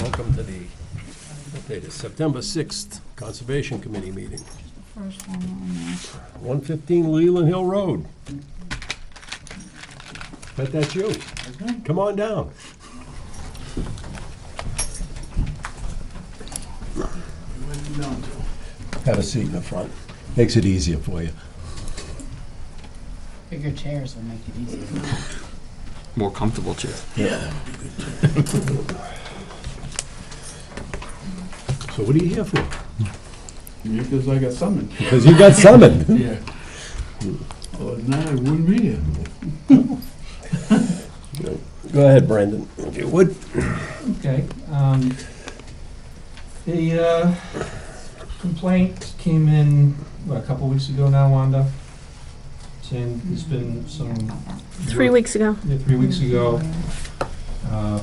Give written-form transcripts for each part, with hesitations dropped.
Welcome to the, what date is September 6th, Conservation Committee meeting. First one on there. 115 Leland Hill Road. Bet that's you. Come on down. Have a seat in the front. Makes it easier for you. Bigger chairs will make it easier. More comfortable chairs. Yeah. So what are you here for? Because I got summoned. Because you got summoned. Yeah. Other than that, I wouldn't be here. Go ahead, Brandon, if you would. Okay. The complaint came in, a couple weeks ago now, Wanda? Saying there's been some... 3 weeks ago. Yeah, 3 weeks ago,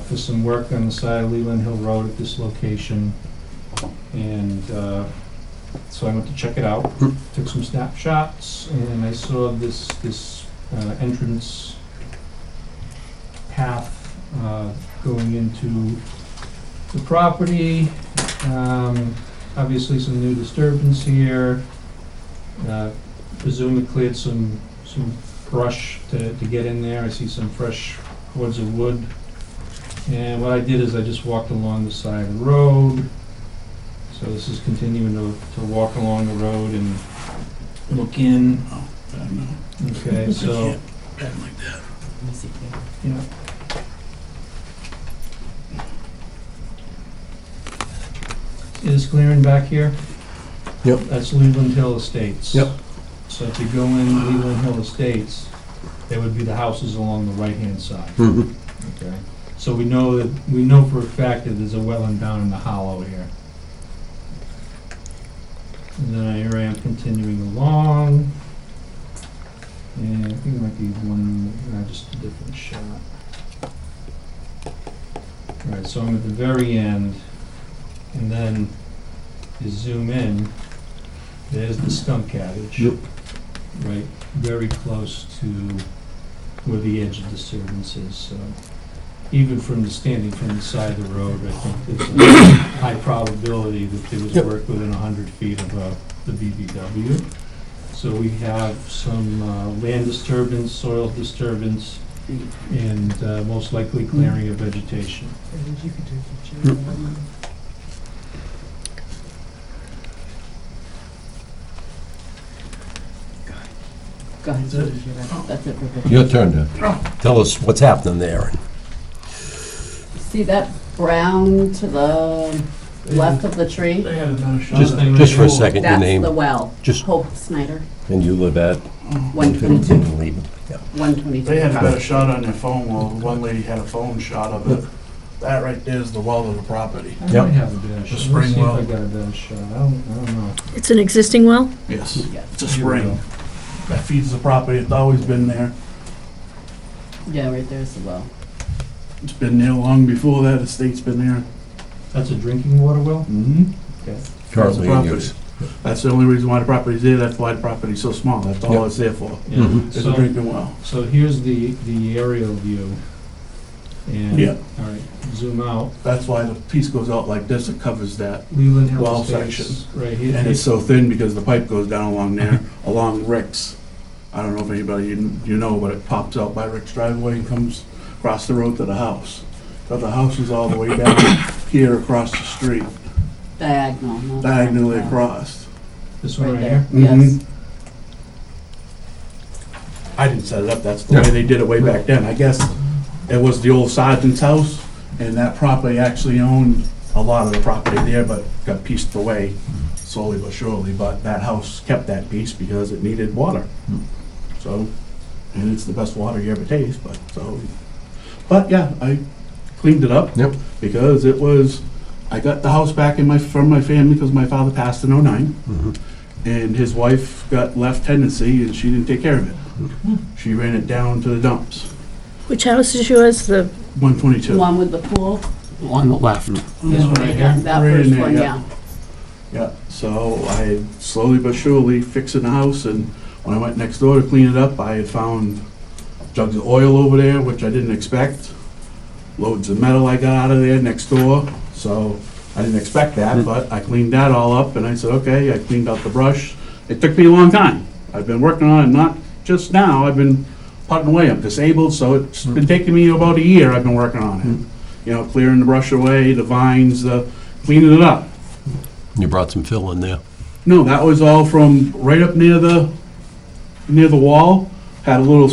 for some work on the side of Leland Hill Road at this location. And so I went to check it out, took some snapshots, and I saw this entrance path going into the property. Obviously some new disturbance here. Presume it cleared some brush to get in there. I see some fresh cords of wood. And what I did is I just walked along the side of the road. So this is continuing to walk along the road and look in. Oh, I don't know. Okay, so, Bad like that. yeah. See this clearing back here? Yep. That's Leland Hill Estates. Yep. So if you go in Leland Hill Estates, there would be the houses along the right-hand side. Mhm. Okay. So we know for a fact that there's a wetland down in the hollow here. And then here I am continuing along. And I think it might be just a different shot. All right, so I'm at the very end, and then you zoom in, there's the skunk cabbage. Yep. Right, very close to where the edge of disturbance is, so even from the standing from the side of the road, I think there's a high probability that there was work within 100 feet of the BBW. So we have some land disturbance, soil disturbance, and most likely clearing of vegetation. Go ahead. That's it for pictures. Your turn to tell us what's happening there. See that brown to the left of the tree? They had a better shot. Just for a second, your That's name, the well. Just- Hope Snyder, and you live at 122. Leland. Yeah. 122. They had a better shot on their phone. Well, one lady had a phone shot of it. That right there is the well of the property. I Yep. might have a better shot. spring Let's see well. if I got a better shot. I don't know. It's an existing well? Yes. Yeah. It's a Here we spring go. that feeds the property. It's always been there. Yeah, right there's the well. It's been there long before that. Estate's been there. That's a drinking water well? Mm-hmm. Okay. Currently in Property. use. That's the only reason why the property's there. That's why the property's so small. That's all Yep. it's there for. Yeah. Mhm. It's a So, drinking well. so here's the aerial view. And, Yeah. all right, zoom out. That's why the piece goes out like this. It covers that. Leland Hill Well Estates, section. right here. And it's so thin because the pipe goes down along there, along Rick's. I don't know if anybody you know, but it pops out by Rick's driveway and comes across the road to the house. But the house is all the way down here across the street, Diagonal. no, diagonally across. This one Right right there, here? yes. Mhm. I didn't set it up, that's the way Yeah. they did it way back then. I guess it was the old sergeant's house, and that property actually owned a lot of the property there, but got pieced away slowly but surely. But that house kept that piece because it needed water. So, and it's the best water you ever taste, but yeah, I cleaned it up. Yep. Because it was, I got the house back from my family because my father passed in '09. Mhm. And his wife got left tenancy and she didn't take care of it. She ran it down to the dumps. Which house is yours? The 122. The one with the pool? On the left. This one right here? That Right in first there, one, yeah. yeah. Yeah, so I slowly but surely fixing the house, and when I went next door to clean it up, I had found jugs of oil over there, which I didn't expect. Loads of metal I got out of there next door, So I didn't expect that, but I cleaned that all up, and I said, okay, I cleaned out the brush. It took me a long time. I've been working on it, not just now, I've been putting away. I'm disabled, so it's been taking me about a year I've been working on it. You know, clearing the brush away, the vines, cleaning it up. You brought some fill in there. No, that was all from right up near the wall, had a little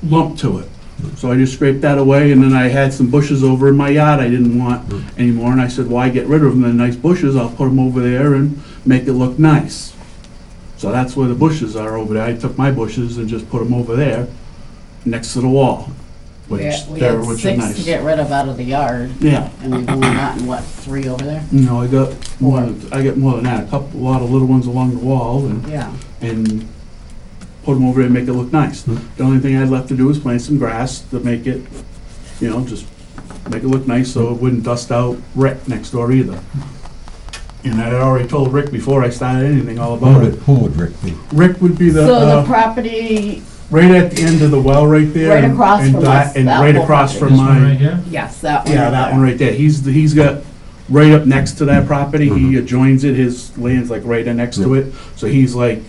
lump to it. So I just scraped that away, and then I had some bushes over in my yard I didn't want anymore, and I said, why get rid of them? They're nice bushes, I'll put them over there and make it look nice. So that's where the bushes are over there. I took my bushes and just put them over there, next to the wall, We which had 6 is to nice. get rid of out of the yard, Yeah, and we've only gotten, what, 3 over there? no, I got more than that, a lot of little ones along the wall, Yeah. and put them over there and make it look nice. The only thing I had left to do was plant some grass to make it, you know, just make it look nice so it wouldn't dust out Rick next door either. And I had already told Rick before I started anything all about it. Who would Rick be? Rick would be So the the, property, right at the end of the well right there. Right across and from that- us, And that right whole across from This one right my, here? yes, that one. yeah, right that there. one right there. He's got, right up next to that property, he adjoins it, his land's like right next to it. So he's like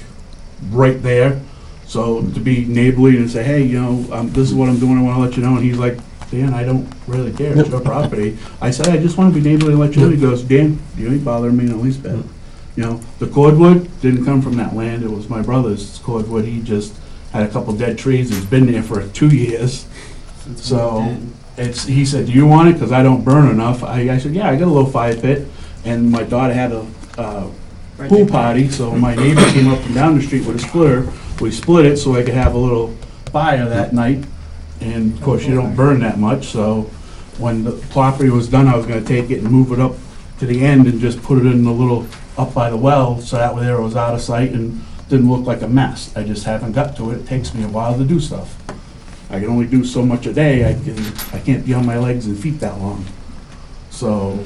right there. So to be neighborly and say, hey, you know, this is what I'm doing, I wanna let you know, and he's like, Dan, I don't really care, it's your property. I said, I just wanna be neighborly and let you know. He goes, Dan, you ain't bothering me in the least bit. You know, the cordwood didn't come from that land, it was my brother's cordwood, he just had a couple dead trees, it's been there for 2 years. So, he said, do you want it, cause I don't burn enough? I said, yeah, I got a little fire pit, and my daughter had a Right pool there. party, so my neighbor came up and down the street with a splitter. We split it so I could have a little fire that night, and of course, you don't burn that much, so when the property was done, I was gonna take it and move it up to the end and just put it in the little, up by the well, so that way there it was out of sight and didn't look like a mess. I just haven't got to it, it takes me a while to do stuff. I can only do so much a day, I can't be on my legs and feet that long. So,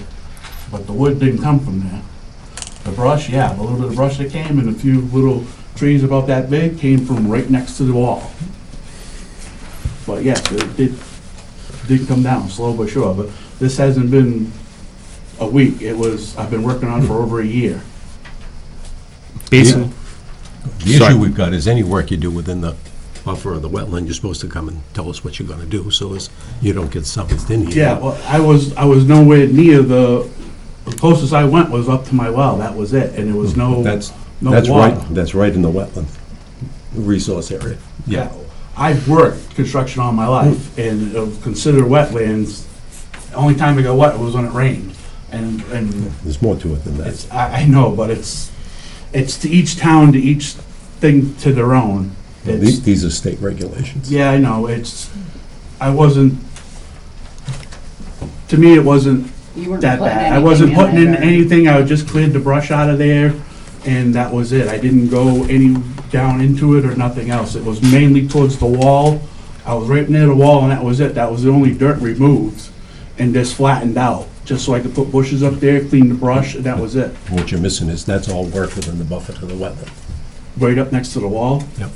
but the wood didn't come from there. The brush, yeah, a little bit of brush that came, and a few little trees about that big came from right next to the wall. But yes, it did come down, slow but sure, but this hasn't been a week, I've been working on it for over a year. Basically, The Sorry. issue we've got is any work you do within the buffer of the wetland, you're supposed to come and tell us what you're gonna do, so as you don't get summoned in here. Yeah, well, I was nowhere near the closest I went was up to my well, that was it, and there was no That's water. right, that's right in the wetland resource area. Yeah, I've worked construction all my life, and considered wetlands, the only time it got wet was when it rained. And There's more to it than that. it's, I know, but it's to each town, to each thing to their own. It's, These are state regulations. yeah, I know, to me, it wasn't You weren't that putting bad. I wasn't anything putting in there. anything, I just cleared the brush out of there, and that was it. I didn't go any down into it or nothing else. It was mainly towards the wall. I was right near the wall, and that was it. That was the only dirt removed and just flattened out, just so I could put bushes up there, clean the brush, and that was it. What you're missing is that's all work within the buffer to the wetland. Right up next to the wall. Yep.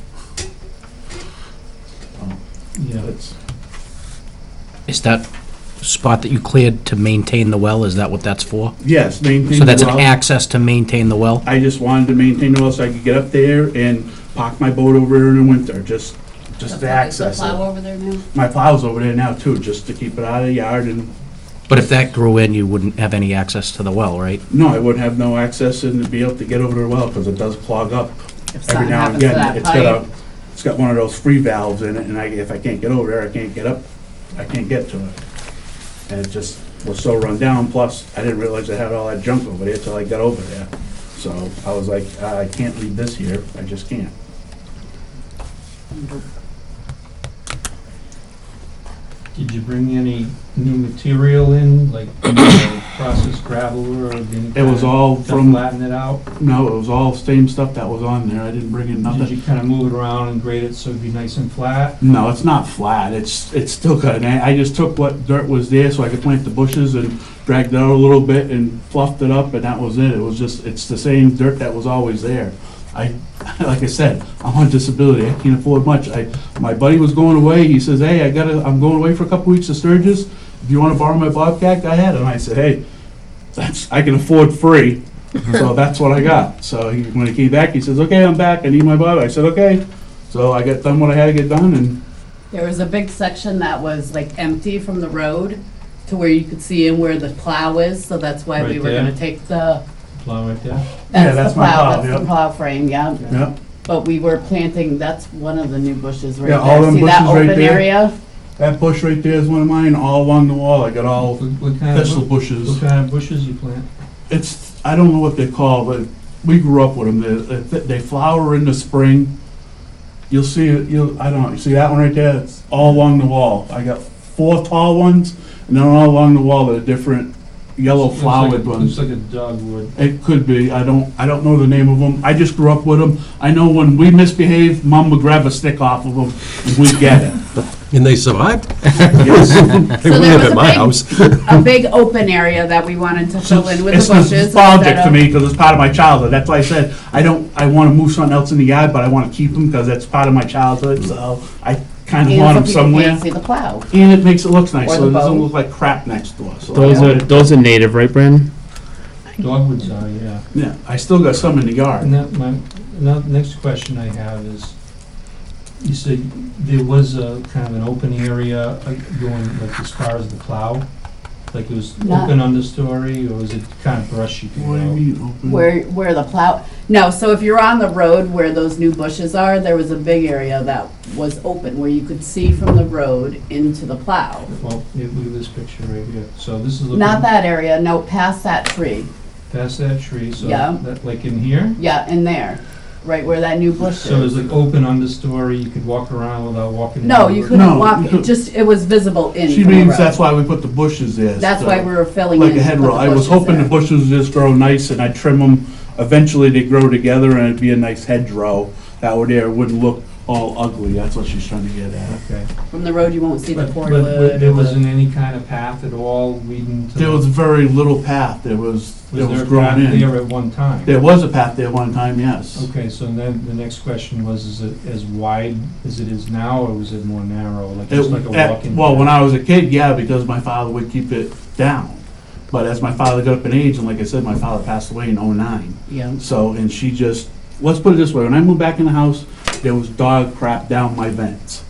Yeah. It's, Is that spot that you cleared to maintain the well, is that what that's for? yes, maintain So that's the an well. access to maintain the well? I just wanted to maintain the well so I could get up there and park my boat over there in the winter, just to access Plow it. over there now? My plow's over there now too, just to keep it out of the yard, and But if that grew in, you wouldn't have any access to the well, right? no, I wouldn't have no access and to be able to get over to the well, because it does clog up If every something now and happens to again. that pipe, It's got one of those free valves in it, and if I can't get over there, I can't get up, I can't get to it. And it just was so run down, plus I didn't realize I had all that junk over there till I got over there. So I was like, I can't leave this here, I just can't. Did you bring any new material in, like processed gravel or anything? It was all to from, flatten it out? no, it was all same stuff that was on there, I didn't bring in Did nothing. you kind of move it around and grade it so it'd be nice and flat? No, it's not flat, it's still cut, and I just took what dirt was there so I could plant the bushes and dragged it out a little bit and fluffed it up, and that was it. It was just, it's the same dirt that was always there. Like I said, I'm on disability, I can't afford much. My buddy was going away, he says, hey, I'm going away for a couple weeks to Sturgis, do you wanna borrow my Bobcat? Go ahead. And I said, hey, I can afford free, so that's what I got. So when he came back, he says, okay, I'm back, I need my Bob. I said, okay. So I got done what I had to get done, and There was a big section that was like empty from the road to where you could see in where the plow is, so that's why we Right were there? gonna take the, Plow right there? that's the my plow, that's the yep. plow frame, yeah. yeah. But we were planting, that's one of the new bushes right Yeah, there. all them See that bushes right open there? area? That bush right there is one of mine, all along the wall. I got all What kind thistle of, bushes. what kind of bushes you plant? It's, I don't know what they're called, but we grew up with them. They flower in the spring. You'll see it, I don't know, you see that one right there? It's all along the wall. I got 4 tall ones, and then all along the wall, they're different yellow Looks like- flowered ones. Looks like a dogwood. It could be, I don't know the name of them. I just grew up with them. I know when we misbehave, Mom would grab a stick off of them, and we'd get it. And they survived? Yes. They So there live was at a my big- house. A big open area that we wanted to fill in with It's the bushes. nostalgic instead to of- me because it's part of my childhood. That's why I said, I want to move something else in the yard, but I want to keep them because that's part of my childhood, so I kind of want them And so people somewhere. can't see the plow. And it makes it look nice, Or so the it doesn't boat. look like crap next door. So Those are native, right, Brandon? Dogwoods are, yeah. yeah, I still got some in the yard. And that, next question I have is, you said there was a kind of an open area going like as far as the plow? Like it was Not- open understory, or was it kind of brushy? What do you mean, open? Where the plow, no, so if you're on the road where those new bushes are, there was a big area that was open where you could see from the road into the plow. Well, look at this picture right here. So this is looking. Not that area, no, past that tree. Past that tree, so Yeah. that, like in here? Yeah, in there, right where that new bush So it's is. like open understory, you could walk around without walking? No, into you it? couldn't No, walk, you it could- just, it was visible in She from the means road. that's why we put the bushes there. That's so- why we were filling in. Like a to put hedgerow. I was bushes hoping the there. bushes would just grow nice and I'd trim them. Eventually they'd grow together and it'd be a nice hedgerow. That would there, it wouldn't look all ugly. That's what she's trying to get at. Okay. From the road, you won't see the But cordwood. there or the- wasn't any kind of path at all leading to? There was very little path. There was Was there a growing path in. there at one time? There was a path there one time, yes. Okay, so then the next question was, is it as wide as it is now, or was it more narrow, like just like a walking? Well, when path? I was a kid, yeah, because my father would keep it down. But as my father got up in age, and like I said, my father passed away in '09. Yeah. So, and she just, let's put it this way, when I moved back in the house, there was dog crap down my vents.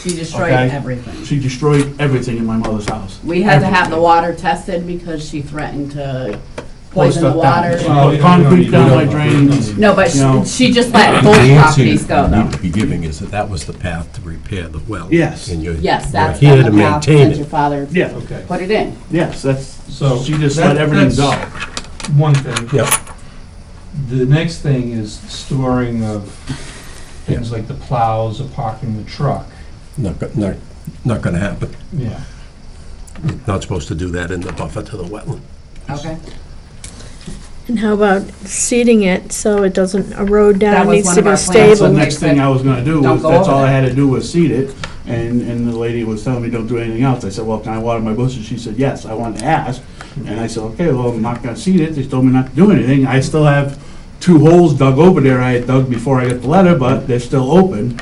She destroyed Okay. everything. She destroyed everything in my mother's house. We had to have the Everything. water tested because she threatened to Pour poison the stuff down. water. She Oh, put you concrete don't down need my to- drains. No, but No. she just let both The answer properties go you though. need to be giving is that was the path to repair the well. Yes. And you're Yes, you're that's here been to the path maintain since your it. father Yeah, Okay, put it in. yes, that's, so. she just that- let everything go. that's one thing. Yep. The next thing is storing of things like the plows or parking the truck. Not gonna happen. Yeah. Not supposed to do that in the buffer to the wetland. Okay. And how about seeding it so it doesn't erode That down, was needs one to of be our plans. That's the stable? next thing I was gonna do, Don't was, go that's over all I that. had to do was seed it, and the lady was telling me, don't do anything else. I said, well, can I water my bushes? She said, yes, I wanted to ask. And I said, okay, well, I'm not gonna seed it, they told me not to do anything. I still have 2 holes dug over there I had dug before I got the letter, but they're still open.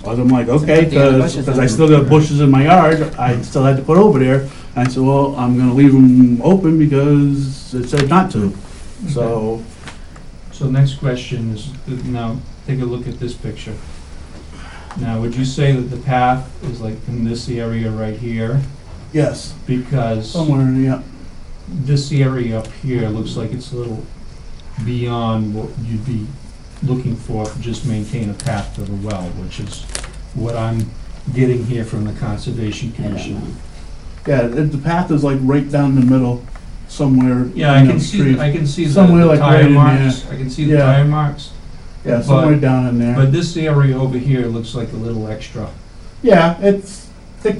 So I'm like, okay, put the other bushes because I in. still got bushes in my yard, I still had to put over there. And I said, well, I'm gonna leave them open because it said not to. So, So next question is, now, take a look at this picture. Now, would you say that the path is like in this area right here? yes, Because somewhere, yeah. this area up here looks like it's a little beyond what you'd be looking for to just maintain a path to the well, which is what I'm getting here from the Conservation I don't Commission. know. Yeah, the path is like right down the middle, somewhere. Yeah, I in can the see, street. I can see the Somewhere the like right tire in marks, I can see the Yeah. tire marks, Yeah, somewhere down in there. but this area over here looks like a little extra. Yeah, it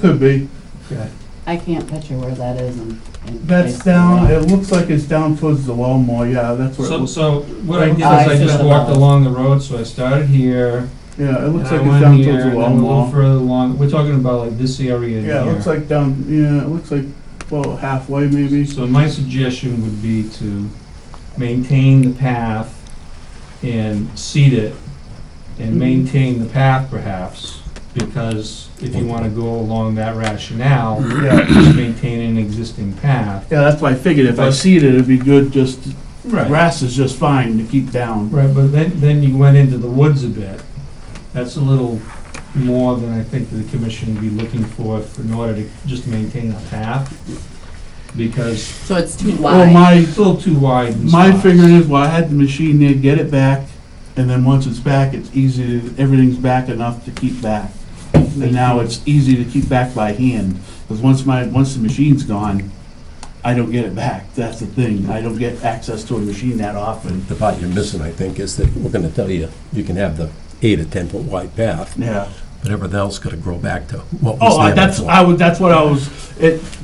could be. Okay. I can't picture where that is and. That's down, it looks like it's down towards the well more, yeah, that's where it So, looks. so what I did is I I see just the walked well. along the road, so I started here, Yeah, it and looks I like it's went down here, towards the and well then a little more. further along, we're talking about like this area Yeah, it here. looks like down, yeah, it looks like, well, halfway maybe. So my suggestion would be to maintain the path and seed it, and Mhm. maintain the path perhaps, because if you wanna go along that rationale, Yeah, just maintain an existing path. yeah, that's why I figured if I seed it, it'd be good, just, Right. grass is just fine to keep down. Right, but then you went into the woods a bit. That's a little more than I think the commission would be looking for in order to just maintain a path. Because So it's too Well, wide. it's a little too wide in my spots. figuring is, well, I had the machine there, get it back, and then once it's back, it's easy, everything's back enough to keep back. And now it's easy to keep back by hand, because once the machine's gone, I don't get it back, that's the thing, I don't get access to a machine that often. The part you're missing, I think, is that we're gonna tell you, you can have the 8 or 10-foot wide path, Yeah. but everything else gotta grow back to what was Oh, there that's, before. that's what I was,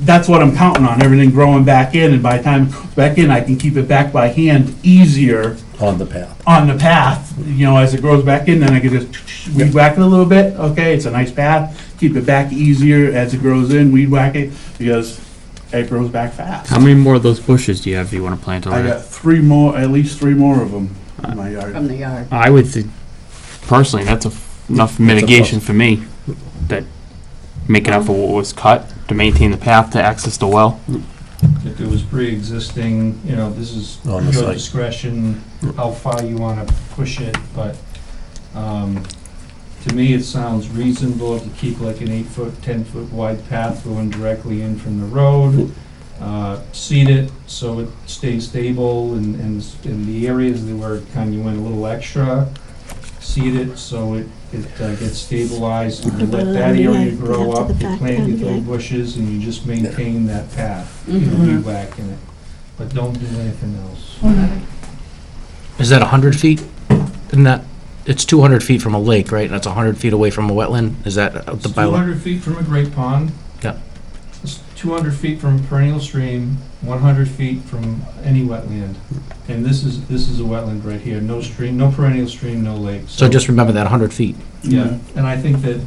that's what I'm counting on, everything growing back in, and by the time it goes back in, I can keep it back by hand easier On the path. on the path, as it grows back in, then I can just weed whack it a little bit, okay, it's a nice path, keep it back easier as it grows in, weed whack it, because it grows back fast. How many more of those bushes do you have you want to plant over I there? got 3 more, at least 3 more of them in my yard. From the yard. I would think, personally, that's enough mitigation for me, that make enough for what was cut to maintain the path to access the well. If it was pre-existing, this is On the your site. discretion, how far you wanna push it, but, to me, it sounds reasonable to keep like an 8-foot, 10-foot wide path going directly in from the road. Seed it so it stays stable and in the areas where you went a little extra, seed it so it gets stabilized, and you let that area grow up, you plant your little bushes, and you just maintain that path, weed whacking it, but don't do anything else. Is that 100 feet? Isn't that, it's 200 feet from a lake, right? That's 100 feet away from a wetland? Is that the It's bylaw? 200 feet from a great pond. Yeah. It's 200 feet from a perennial stream, 100 feet from any wetland. And this is a wetland right here, no stream, no perennial stream, no lake. So just remember that 100 feet. Yeah, and I think that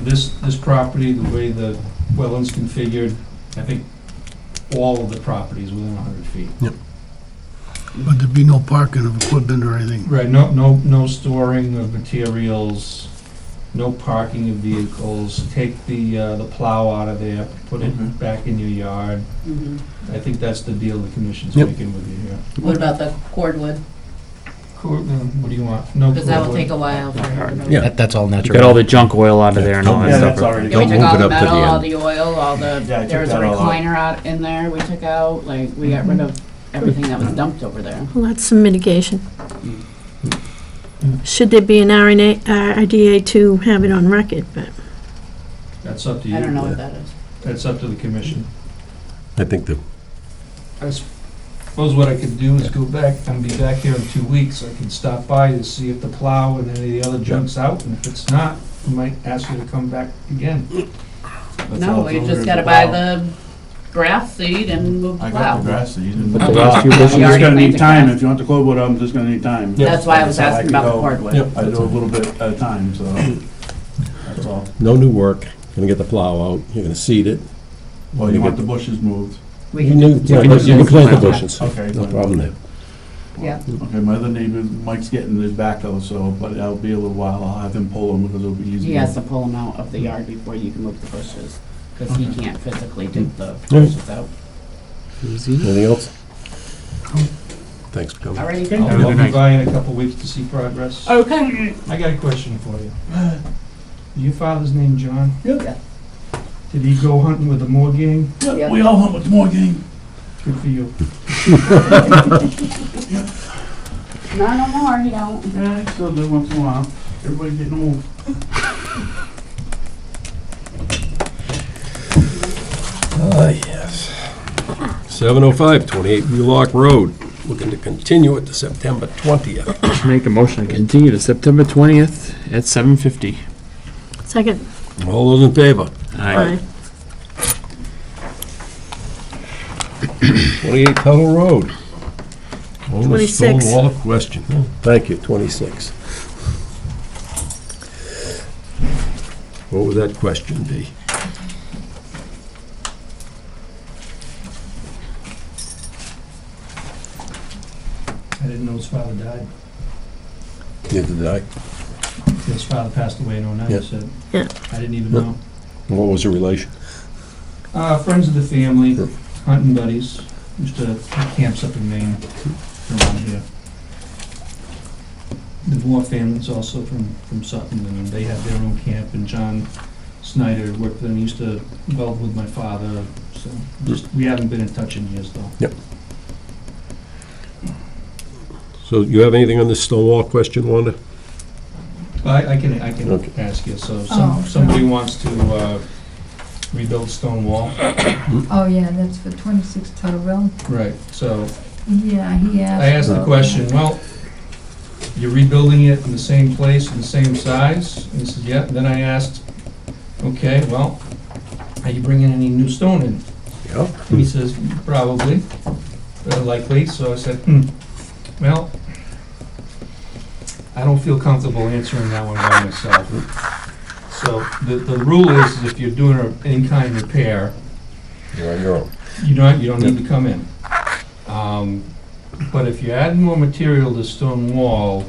this property, the way the wetland's configured, I think all of the properties within 100 feet. But there'd be no parking of equipment or anything. Right, no storing of materials, no parking of vehicles, take the plow out of there, put it back in your yard. Mhm. I think that's the deal the commission's Yep. making with you here. What about the cordwood? What do you want? No Because that will cordwood? take a while for her to. Yeah. That's all You natural. got all the junk oil out of there and all that Yeah, stuff. that's already Yeah, we Don't took move all it the up to the metal, all end. the oil, all the, Yeah, I there was took a that all out. recliner out in there we took out, like, we got rid of everything that was dumped over there. Well, that's some mitigation. Should there be an RDA to have it on record, but That's up to you. I don't know what that is. That's up to the commission. I think the, I suppose what I could do is go back, and be back here in 2 weeks. I can stop by to see if the plow and any of the other junk's out, and if it's not, I might ask you to come back again. That's No, all we it's just over gotta the buy plow. the grass seed and move the I got the plow. grass seed. and- But the I'm last few You bushes, just already gonna need planted time, grass. if you want the clothes, I'm just gonna need time. That's why I was That's how asking could about the go. cordwood. Yep. I do a little bit at a time, so, that's all. no new work, gonna get the plow out, you're gonna seed it. Well, you want the bushes moved. We You can can do- plant the bushes, Okay. no problem there. Yeah. Okay, my other neighbor, Mike's getting his backhoe, so, but that'll be a little while, I'll have him pull them because it'll be easier. He has to pull them out of the yard before you can move the bushes, because he can't physically dig the Right. bushes out. Anything else? Thanks for coming. All right, I'll Have a good be night. by in a couple weeks to see progress. Okay. I got a question for you. Your father's name John? Yeah. Did he go hunting with the Moore gang? Yeah, we all hunt with more game. Good for you. Not no more, he don't. Yeah, I still do once in a while. Everybody's getting old. Yes. 705, 28 Wheelock Road, looking to continue it to September 20th. make a motion to continue to September 20th at 7:50. second. All those in favor? Aye. 28 Tuttle Road. Owner 26. stone wall question. Thank you, 26. What would that question be? I didn't know his father died. Neither did I. Yes, His father passed away in '09, Yeah. he said. Yeah. I didn't even know. What was the relation? Friends of the family, hunting buddies, used to have camps up in Maine, around here. The Moore family's also from Sutton, and they had their own camp, and John Snyder worked with them, he used to weld with my father, so we haven't been in touch in years, though. So you have anything on this stone wall question, Wanda? I can Okay. ask you, so Oh, somebody no. wants to rebuild stone wall. Oh, yeah, that's for 26 Tuttle. Right. So Yeah, he asked. I asked the question, well, you're rebuilding it in the same place, in the same size? And he said, yeah. And then I asked, okay, well, are you bringing any new stone in? Yeah. And he says, probably, likely. So I said, well, I don't feel comfortable answering that one by myself. So the rule is if you're doing an in-kind repair, You're on your own. you don't need to come in. But if you add more material to stone wall,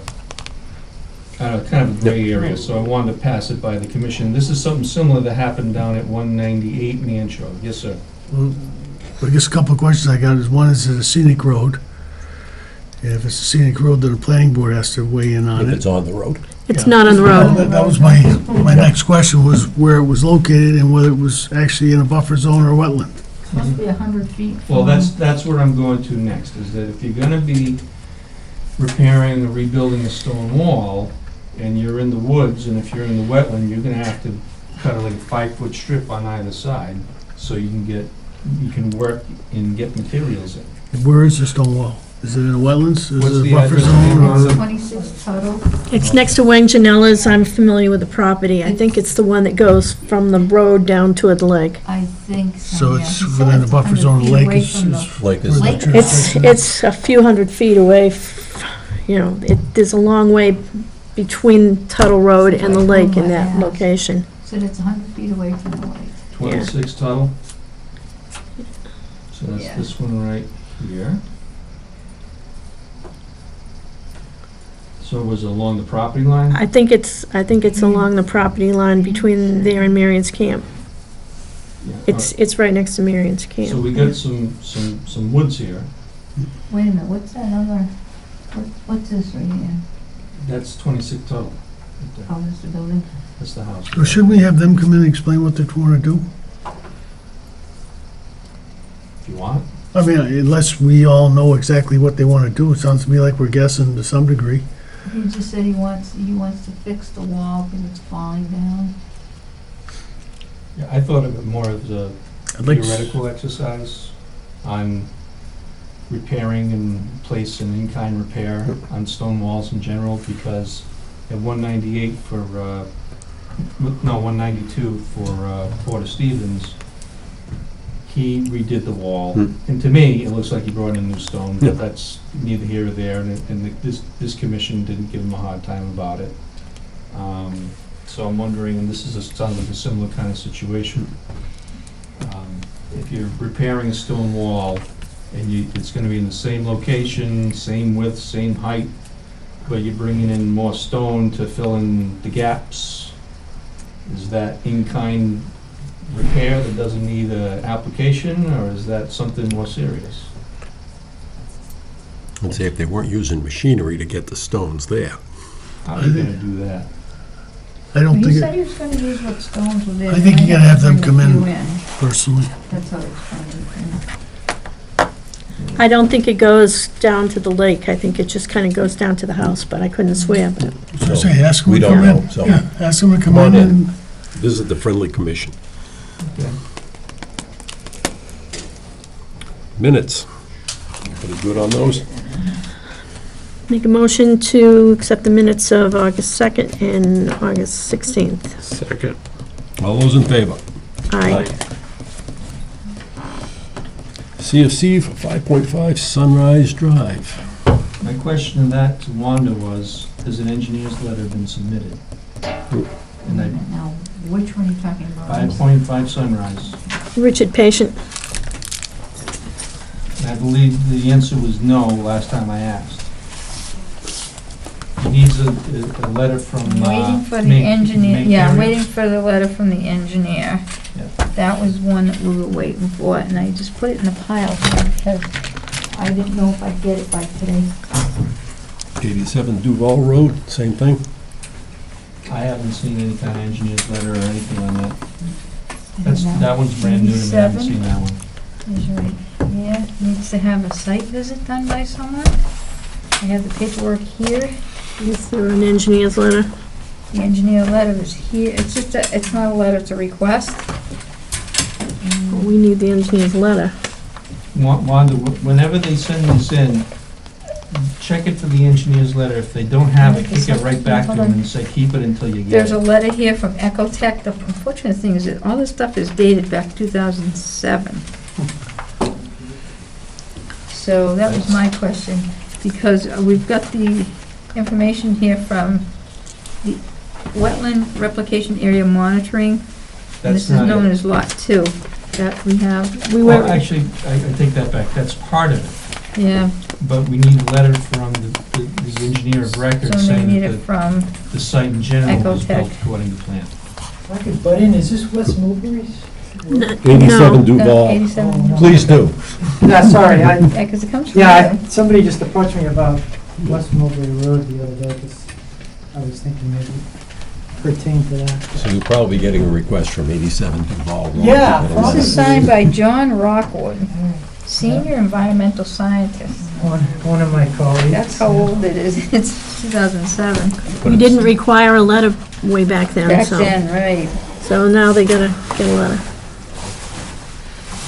kind of a gray area, so I wanted to pass it by the commission. This is something similar that happened down at 198 Manchester. Yes, sir. I guess a couple of questions I got is, one, is it a scenic road? And if it's a scenic road, then the planning board has to weigh in on If it. it's on the road. It's not on the road. That was my next question, was where it was located and whether it was actually in a buffer zone or wetland. Must be 100 feet from. Well, that's what I'm going to next, is that if you're gonna be repairing or rebuilding a stone wall, and you're in the woods, and if you're in the wetland, you're gonna have to cut like a 5-foot strip on either side, so you can work and get materials in. Where is the stone wall? Is it in the wetlands? Is What's it a the buffer address? zone? or- 26 Tuttle. It's next to Wang Janella's. I'm familiar with the property. I think it's the one that goes from the road down toward the lake. I think so, So yeah. it's He said within the it's buffer 100 zone of feet the lake? away is- from is the- Like this. where the Lake. church It's, is? it's a few hundred feet away, there's a long way between Tuttle Road and the lake in that Yeah. location. Said it's 100 feet away from the lake. 26 Tuttle. So that's Yeah. this one right here. So it was along the property line? I think it's along the property line between there and Marion's camp. Yeah. It's right next to Marion's camp. So we got some woods here. Wait a minute, what's that other, what's this right here? That's 26 Tuttle. right there. Oh, that's the building? That's the house. Or shouldn't we have them come in and explain what they want to do? If you want. I mean, unless we all know exactly what they want to do, it sounds to me like we're guessing to some degree. He just said he wants to fix the wall because it's falling down. Yeah, I thought of it more as a I'd like to- theoretical exercise on repairing and place an in-kind repair on stone walls in general, because at 198 for, 192 for Porter Stevens, he redid the wall. And to me, it looks like he brought in new stone, Yeah. but that's neither here or there, and this commission didn't give him a hard time about it. So I'm wondering, and this sounds like a similar kind of situation, if you're repairing a stone wall, and it's gonna be in the same location, same width, same height, but you're bringing in more stone to fill in the gaps, is that in-kind repair that doesn't need an application, or is that something more serious? Let's say if they weren't using machinery to get the stones there. How are you gonna do that? I don't He think, said it he was gonna use what stones were there. I think you gotta have them come in. Bring a few personally. That's how it's funny. I don't think it goes down to the lake. I think it just kind of goes down to the house, but I couldn't swear. But So say, ask them We to don't come know, in. so- Yeah, ask them to come Come on in in. and Visit the friendly commission. Okay. Minutes. Pretty good on those? make a motion to accept the minutes of August 2nd and August 16th. Second. All those in favor? Aye. CFC for 5.5 Sunrise Drive. My question to that to Wanda was, has an engineer's letter been submitted? And I, Now, which one are you talking about? 5.5 Sunrise. Richard Patient. And I believe the answer was no last time I asked. Needs a letter from, I'm waiting for the Make- engineer, Make yeah, I'm area. waiting for the letter from the engineer. Yeah. That was one that we were waiting for, and I just put it in a pile here because I didn't know if I'd get it by today. 87 Duval Road, same thing. I haven't seen any kind of engineer's letter or anything on that. That one's brand new to me, I haven't 87 seen that one. is right here, needs to have a site visit done by someone. I have the paperwork here, Is there an engineer's letter? the engineer letter is here, it's just it's not a letter, it's a request. We need the engineer's letter. Wanda, whenever they send this in, check it for the engineer's letter. If they don't have it, kick it right back to them and say, keep it until you get There's a it. letter here from Ecotech. The unfortunate thing is that all this stuff is dated back 2007. So that was my question, because we've got the information here from the Wetland Replication Area Monitoring, and That's this is not known it. as Lot 2, that we have. We Well, were, actually, I take that back. That's part of it. Yeah, But we need a letter from the engineer of record so they saying need that it from, the site in general is Ecotech. built according to plan. If I could butt in, is this West Mulberry's? 87 no, Duval. 87. Please do. No, sorry, Yeah, because it comes from yeah, you. somebody just approached me about West Mulberry Road the other day, 'cause I was thinking maybe pertain to that. So you're probably getting a request from 87 Duval Road. Yeah, This probably. is signed by John Rockwood, Senior Environmental Scientist. One of my colleagues. That's how old it is. It's 2007. we didn't require a letter way back then, Back so. then, right. So now they gotta get a letter.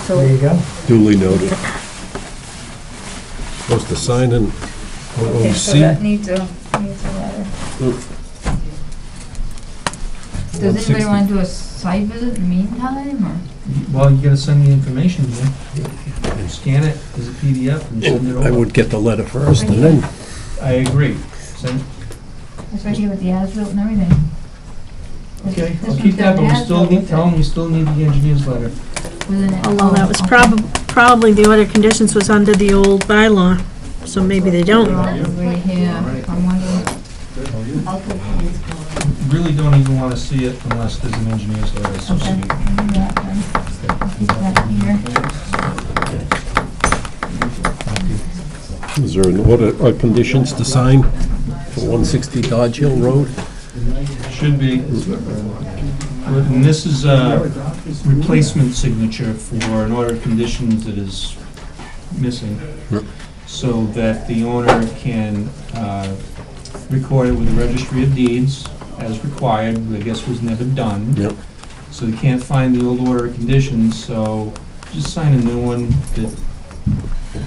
There So, you go. Duly noted. Supposed to sign in okay, so OOC. that needs a letter. Does anybody 160. want to do a site visit in the meantime, or? Well, you gotta send the information here. Scan it as a PDF and send it over. I would get the letter first, and then, I agree. Send, It's right here with the as-built and everything. okay, This I'll one's keep that, got but we an still as-built need, with tell it. them we still need the engineer's letter. Wasn't it? Although that was Oh, okay. probably the order of conditions was under the old bylaw, so maybe they don't. Probably, yeah. I'm wondering. Really don't even wanna see it unless there's an engineer's letter Okay. associated. I'll do that then. Keep that here. is there an order of conditions to sign for 160 Dodge Hill Road? Should be. And this is a replacement signature for an order of conditions that is missing, Yep. so that the owner can record it with the Registry of Deeds as required, but I guess was never done. Yep. So they can't find the old order of conditions, so just sign a new one that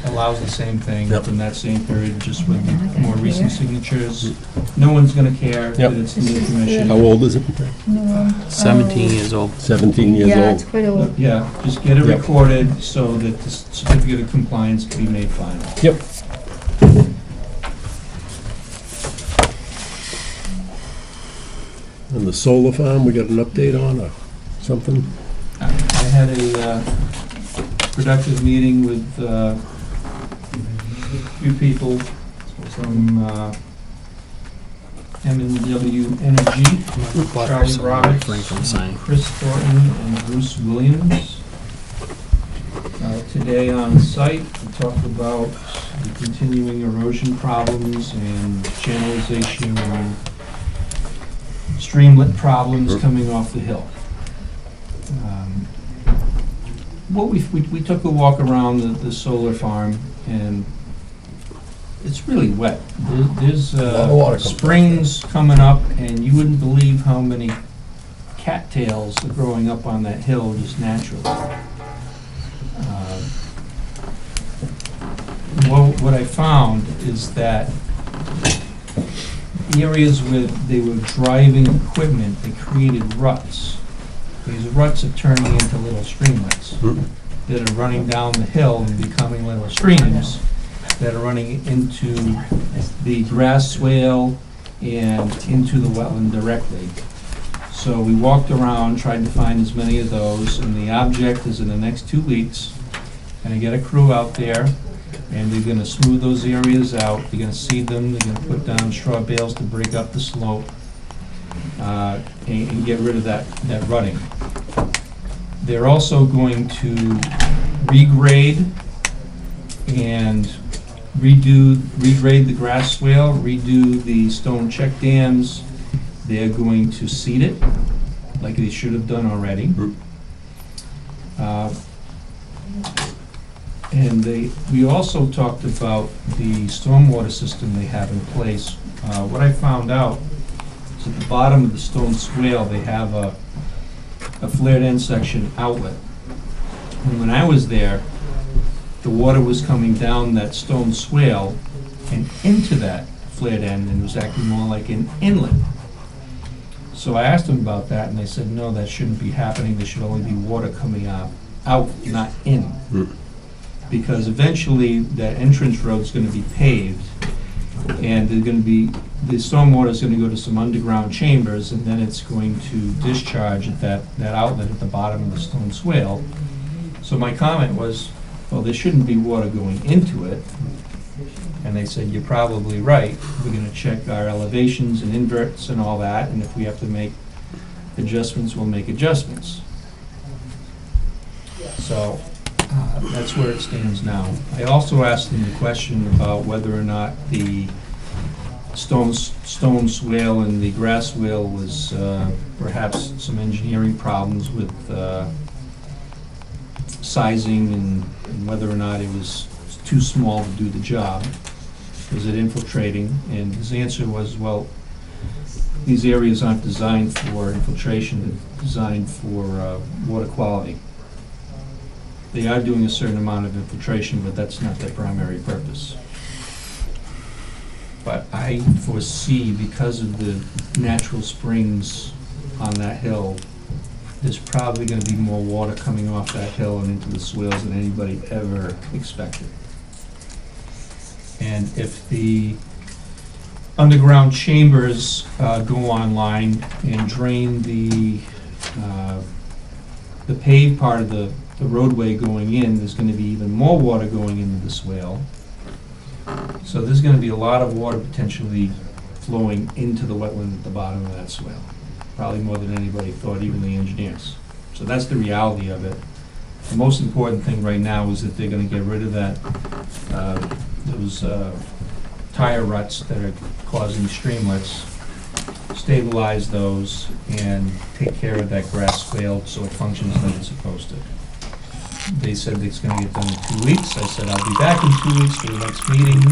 allows the same thing Yep. from that same period, just with the more recent signatures. No one's gonna care Yep. that it's the new commission. How old is it? 17 years old. 17 years Yeah, old. it's quite old. Yeah, just get it Yep. recorded so that the certificate of compliance can be made final. Yep. And the solar farm, we got an update on, or something? I had a productive meeting with a few people from M&W Energy, Charlie Roberts, Refrain from signing. Chris Thornton, and Bruce Williams. Today on site, we talked about the continuing erosion problems and channelization and streamlet problems coming off the hill. Well, we took a walk around the solar farm, and it's really wet. There's lot of water coming. springs coming up, and you wouldn't believe how many cattails are growing up on that hill just naturally. Well, what I found is that areas where they were driving equipment, they created ruts. These ruts are turning into little streamlets that are running down the hill and becoming little streams that are running into the grass swale and into the wetland directly. So we walked around, tried to find as many of those, and the object is in the next 2 weeks, gonna get a crew out there and they're gonna smooth those areas out, they're gonna seed them, they're gonna put down straw bales to break up the slope, and get rid of that rutting. They're also going to regrade and regrade the grass swale, redo the stone check dams. They're going to seed it, like they should have done already. And we also talked about the stormwater system they have in place. What I found out is at the bottom of the stone swale, they have a flared end section outlet. And when I was there, the water was coming down that stone swale and into that flared end, and it was acting more like an inlet. So I asked them about that, and they said, no, that shouldn't be happening. There should only be water coming out, not in. Because eventually, that entrance road's gonna be paved, and the stormwater is gonna go to some underground chambers, and then it's going to discharge at that outlet at the bottom of the stone swale. So my comment was, well, there shouldn't be water going into it. And they said, you're probably right. We're gonna check our elevations and inverts and all that, and if we have to make adjustments, we'll make adjustments. So, that's where it stands now. I also asked them the question about whether or not the stone swale and the grass swale was perhaps some engineering problems with sizing and whether or not it was too small to do the job. Was it infiltrating? And his answer was, well, these areas aren't designed for infiltration, they're designed for water quality. They are doing a certain amount of infiltration, but that's not their primary purpose. But I foresee, because of the natural springs on that hill, there's probably gonna be more water coming off that hill and into the swales than anybody ever expected. And if the underground chambers go online and drain the paved part of the roadway going in, there's gonna be even more water going into the swale. So there's gonna be a lot of water potentially flowing into the wetland at the bottom of that swale. Probably more than anybody thought, even the engineers. So that's the reality of it. The most important thing right now is that they're gonna get rid of those tire ruts that are causing streamlets, stabilize those, and take care of that grass swale so it functions like it's supposed to. They said it's gonna get done in 2 weeks. I said I'll be back in 2 weeks for the next meeting.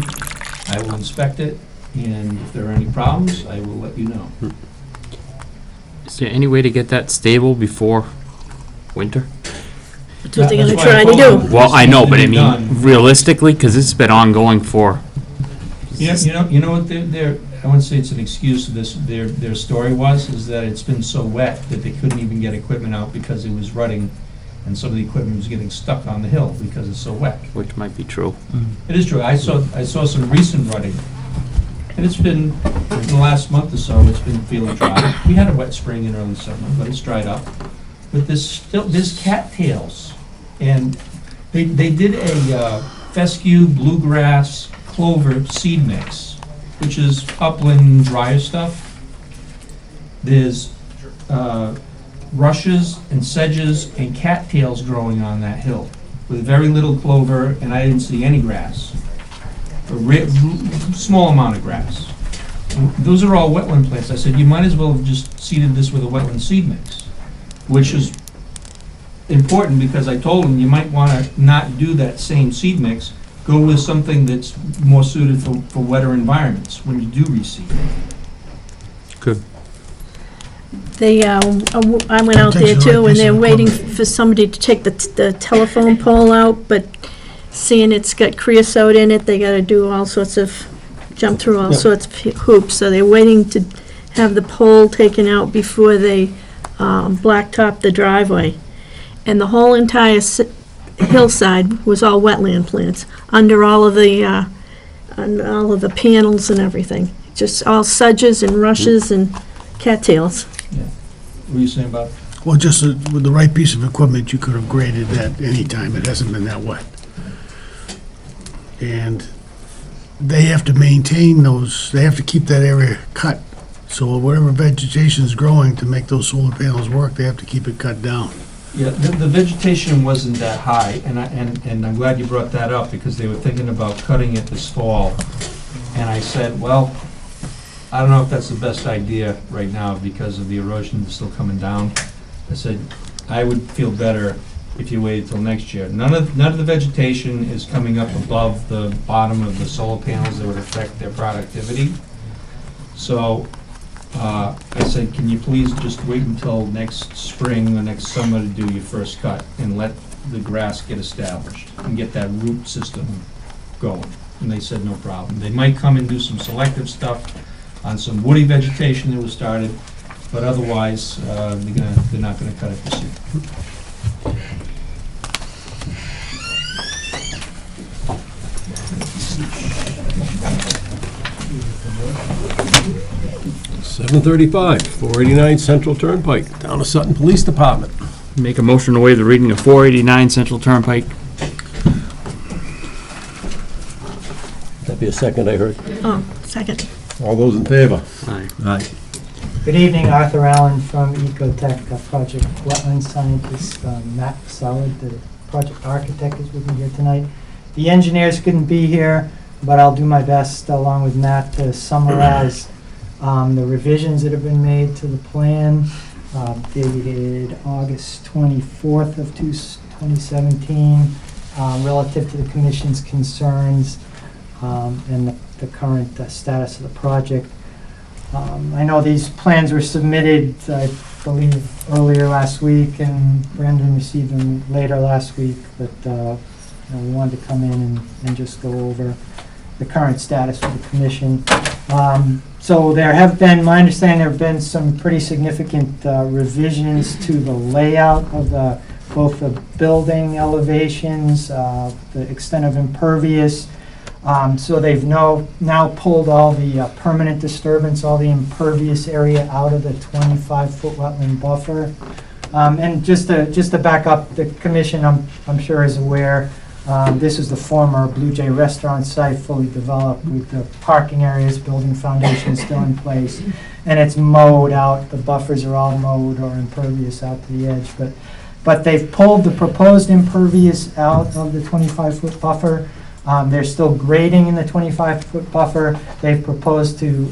I will inspect it, and if there are any problems, I will let you know. Is there any way to get that stable before winter? That's what they're That's gonna why try I to told do. them Well, I know, this but I needs to be mean, done. realistically, because it's been ongoing for, You know what I wouldn't say it's an excuse of this, their story is that it's been so wet that they couldn't even get equipment out because it was rutting, and some of the equipment was getting stuck on the hill because it's so wet. which might be true. It is true, I saw some recent rutting, and it's been, in the last month or so, it's been feeling dry. We had a wet spring in early summer, but it's dried up. But there's cattails, and they did a fescue, bluegrass, clover seed mix, which is upland drier stuff. There's rushes and sedges and cattails growing on that hill with very little clover, and I didn't see any grass. A small amount of grass. And those are all wetland plants. I said, you might as well have just seeded this with a wetland seed mix, which is important because I told them you might want to not do that same seed mix. Go with something that's more suited for wetter environments when you do reseed. Good. They, I went out there too, and they're waiting for somebody to take the telephone pole out, but seeing it's got creosote in it, they gotta do all sorts of, jump through all sorts of hoops, so they're waiting to have the pole taken out before they blacktop the driveway. And the whole entire hillside was all wetland plants, under all of the panels and everything. Just all sedges and rushes and cattails. What were you saying about? Well, just with the right piece of equipment, you could have graded that any time. It hasn't been that wet. And they have to maintain those, they have to keep that area cut. So whatever vegetation is growing to make those solar panels work, they have to keep it cut down. Yeah, the vegetation wasn't that high, and I'm glad you brought that up, because they were thinking about cutting it this fall. And I said, well, I don't know if that's the best idea right now, because of the erosion that's still coming down. I said, I would feel better if you waited till next year. None of the vegetation is coming up above the bottom of the solar panels that would affect their productivity. So, I said, can you please just wait until next spring or next summer to do your first cut and let the grass get established and get that root system going? And they said, no problem. They might come and do some selective stuff on some woody vegetation that was started, but otherwise, they're not gonna cut it this year. 7:35, 489 Central Turnpike, Town of Sutton Police Department. Make a motion to waive the reading of 489 Central Turnpike. That'd be a second, I heard. Oh, second. All those in favor? Aye. Aye. Good evening, Arthur Allen from Ecotech, Project Wetland Scientist. Matt Solid, the project architect, is with me here tonight. The engineers couldn't be here, but I'll do my best, along with Matt, to summarize the revisions that have been made to the plan, dated August 24th of 2017, relative to the commission's concerns and the current status of the project. I know these plans were submitted, I believe, earlier last week, and Brendan received them later last week, but we wanted to come in and just go over the current status of the commission. So there have been, my understanding, there have been some pretty significant revisions to the layout of both the building elevations, the extent of impervious. So they've now pulled all the permanent disturbance, all the impervious area out of the 25-foot wetland buffer. And just to back up, the commission, I'm sure is aware, this is the former Blue Jay restaurant site, fully developed with the parking areas, building foundation still in place, and it's mowed out. The buffers are all mowed or impervious out to the edge, but they've pulled the proposed impervious out of the 25-foot buffer. They're still grading in the 25-foot buffer. They've proposed to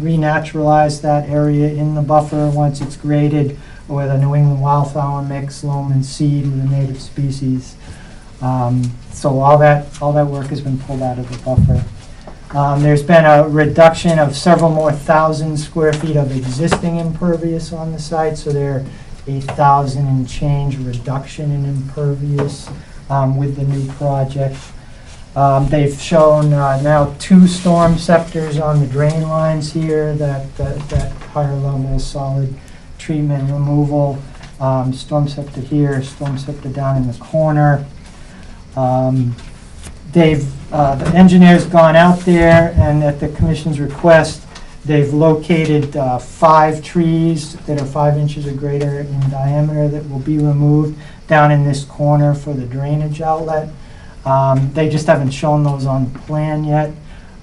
renaturalize that area in the buffer once it's graded with a New England wildflower mix, loam and seed with a native species. So all that work has been pulled out of the buffer. There's been a reduction of several more thousand square feet of existing impervious on the site, so there are 8,000 and change reduction in impervious with the new project. They've shown now 2 storm scepters on the drain lines here, that higher level solid treatment removal. Storm scepter here, storm scepter down in the corner. The engineer's gone out there, and at the commission's request, they've located 5 trees that are 5 inches or greater in diameter that will be removed down in this corner for the drainage outlet. They just haven't shown those on the plan yet,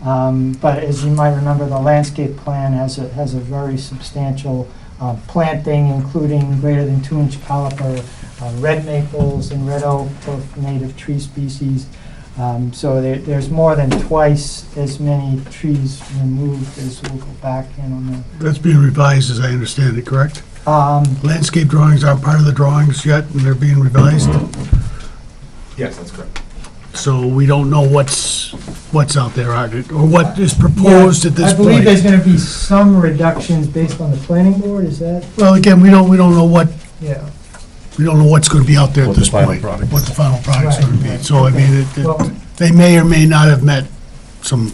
but as you might remember, the landscape plan has a very substantial planting, including greater than 2-inch caliper red maples and red oak, both native tree species. So there's more than twice as many trees removed as will go back in on the... That's being revised, as I understand it, correct? Landscape drawings aren't part of the drawings yet, and they're being revised? Yes, that's correct. So we don't know what's out there, or what is proposed at this I believe point. there's going to be some reductions based on the planning board, is that? Well, again, we don't know what, Yeah. we don't know what's going to be out there at What the this final point. product What the final product's Right, going to be. right. So, I mean, Well- they may or may not have met some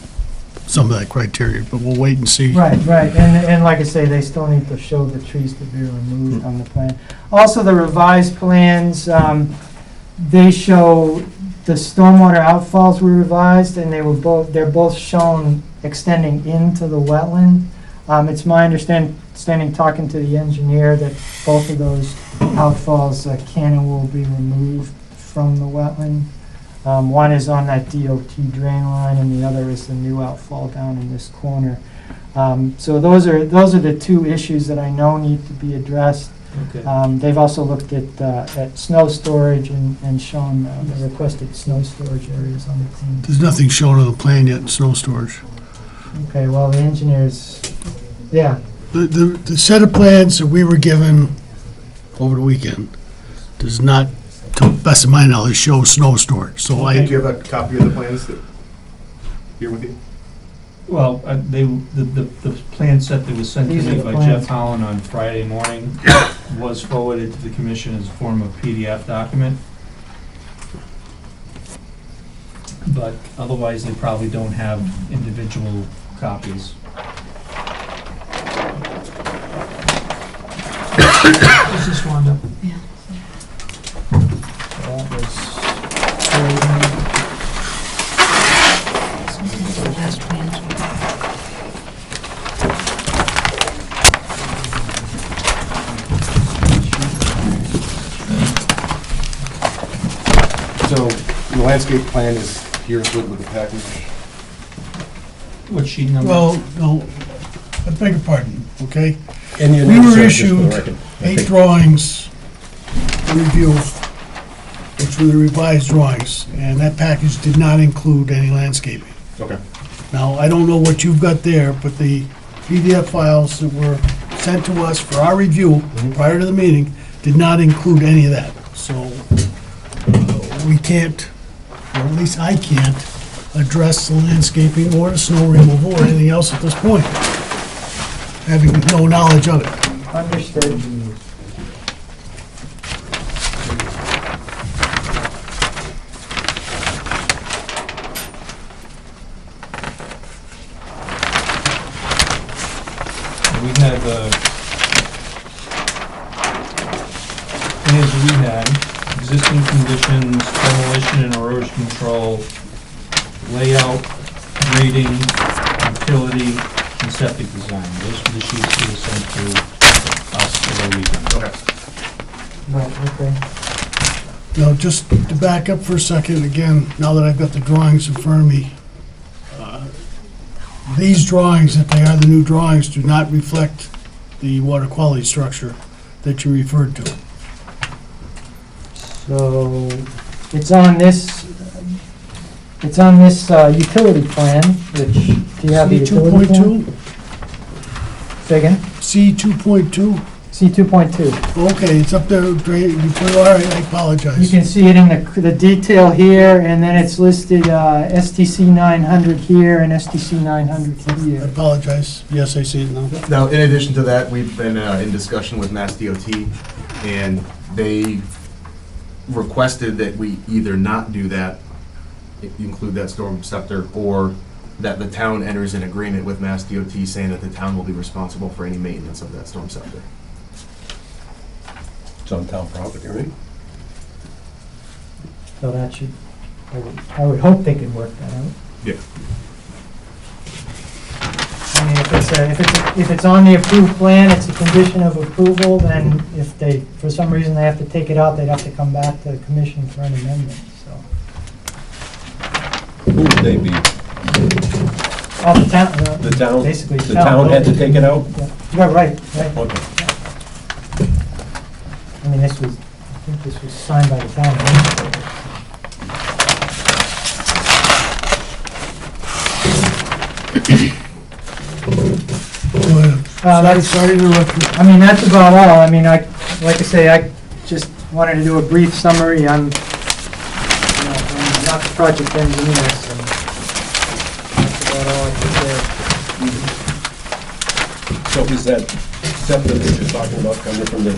of that criteria, but we'll wait and see. Right, and like I say, they still need to show the trees to be removed on the plan. Also, the revised plans, they show the stormwater outfalls were revised, and they're both shown extending into the wetland. It's my understanding, talking to the engineer, that both of those outfalls can and will be removed from the wetland. One is on that DOT drain line, and the other is the new outfall down in this corner. So those are the two issues that I know need to be addressed. Okay. They've also looked at snow storage and shown the requested snow storage areas on the plan. There's nothing shown on the plan yet in snow storage. Okay, well, the engineers, yeah, The set of plans that we were given over the weekend does not, to the best of my knowledge, show snow storage. So Do you have a copy of the plans that here with you? Well, the plan set that was sent to These are me the by plans. Jeff Holland on Friday morning was forwarded to the commission as a form of PDF document. But otherwise, they probably don't have individual copies. Is this Wanda? that was. So the landscape plan is here included with the package. What sheet number? Well, no, I beg your pardon, okay? And your We name, were sir, just for the issued record. I 8 think. drawings to review, which were the revised drawings, and that package did not include any landscaping. Okay. Now, I don't know what you've got there, but the PDF files that were sent to us for our review prior to the meeting did not include any of that. So we can't, or at least I can't, address the landscaping or the snow removal or anything else at this point, having no knowledge of it. Understood. We have, plans we had, existing conditions, demolition and erosion control, layout, grading, utility, and septic design. Those are the sheets that were sent to us over the weekend. Okay. Right, okay. Now, just to back up for a second, again, now that I've got the drawings in front of me, these drawings, if they are the new drawings, do not reflect the water quality structure that you referred to. So it's on this utility plan, which, do you have the utility plan? C2.2? Say again? C2.2? C2.2. Okay, it's up there, you put, all right, I You apologize. can see it in the detail here, and then it's listed STC 900 here and STC 900 I here. apologize. Yes, I see it now. Now, in addition to that, we've been in discussion with Mass DOT, and they requested that we either not do that, include that storm scepter, or that the town enters an agreement with Mass DOT saying that the town will be responsible for any maintenance of that storm scepter. It's on town property, right? So that should, I would hope they could work that out. Yeah. I mean, if it's on the approved plan, it's a condition of approval, then if they, for some reason, they have to take it out, they'd have to come back to the commission for an amendment, so. Who would they be? Oh, the town. The town? Basically. The town had to take it out? Yeah, right, right. Okay. I mean, I think this was signed by the town. Go ahead. That's, Sorry to interrupt you. I mean, that's about all. I mean, like I say, I just wanted to do a brief summary. I'm not the project engineer, so that's about all I can say. So is that septic that you're talking about coming from the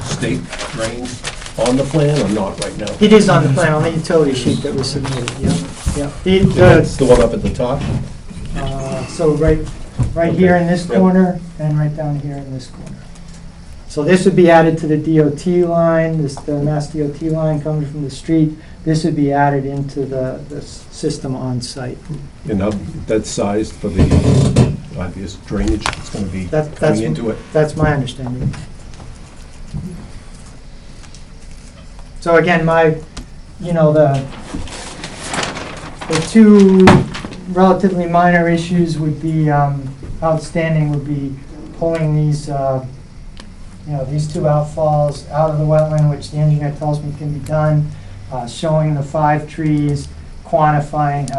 state drains on the plan or not right now? It is on the plan, on the utility sheet that was submitted, yeah. That's the one up at the top? So right here in this corner, and right down here in this corner. So this would be added to the DOT line, the Mass DOT line coming from the street. This would be added into the system on site. And now that's sized for the obvious drainage that's going to be coming into it? That's my understanding. So again, The two relatively minor issues would be, outstanding would be pulling these, these two outfalls out of the wetland, which the engineer tells me can be done, showing the 5 trees, quantifying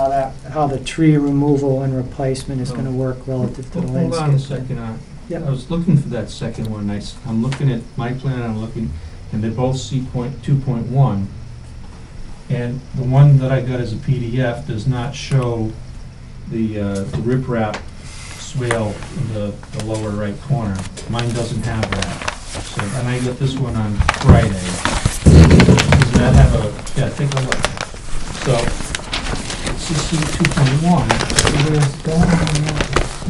how the tree removal and replacement is gonna work relative to the Hold landscape. on a second. Yep. I was looking for that second one. I'm looking at my plan, and they're both C.2.1. And the one that I got as a PDF does not show the riprap swale in the lower right corner. Mine doesn't have that. So, and I got this one on Friday. Does that have a, yeah, take a look. So, CC 2.1.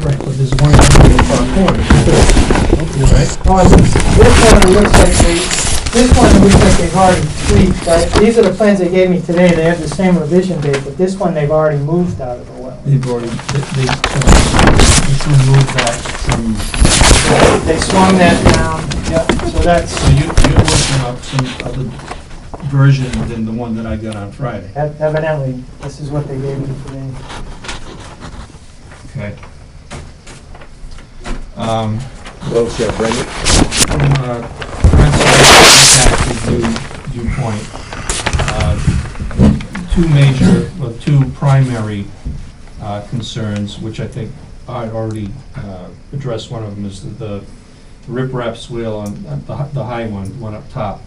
Right, but there's one in the far corner. Right? Oh, this one looks like they've already tweaked. These are the plans they gave me today. They have the same revision date, but this one they've already moved out of the wetland. They've already, they removed that from, They swung that down, yep, so that's, so you're working up some other version than the one that I got on Friday. evidently, this is what they gave me today. Okay. Well said, Brendan. From conservation viewpoint, two primary concerns, which I think I already addressed. One of them is the riprap swale on the high one up top.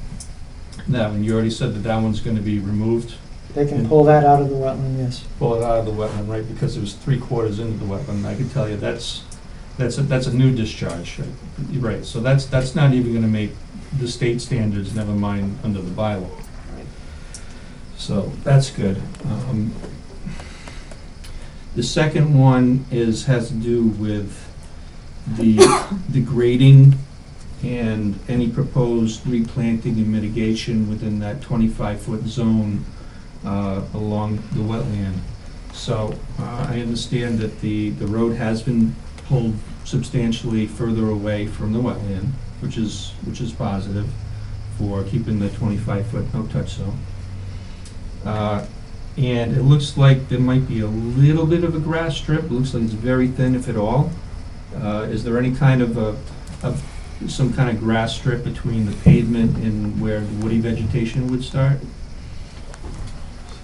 That one, you already said that one's going to be removed. They can pull that out of the wetland, yes. Pull it out of the wetland, right? Because it was 3/4 into the wetland. I can tell you that's a new discharge. You're right. So that's not even going to make the state standards, never mind under the bylaw. So that's good. The second one has to do with the grading and any proposed replanting and mitigation within that 25-foot zone along the wetland. So I understand that the road has been pulled substantially further away from the wetland, which is positive for keeping the 25-foot no-touch zone. And it looks like there might be a little bit of a grass strip. It looks like it's very thin, if at all. Is there any kind of some kind of grass strip between the pavement and where the woody vegetation would start?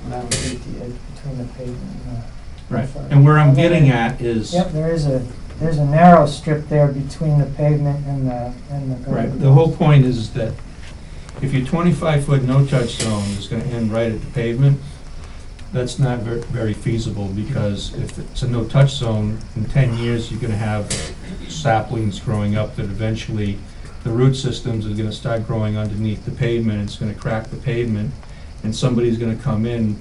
That would be the edge between the pavement and the... Right. And where I'm getting at is... Yep, there's a narrow strip there between the pavement and the Right. The whole point is that if your 25-foot no-touch zone is going to end right at the pavement, that's not very feasible, because if it's a no-touch zone, in 10 years, you're going to have saplings growing up that eventually the root systems are going to start growing underneath the pavement. It's going to crack the pavement, and somebody's going to come in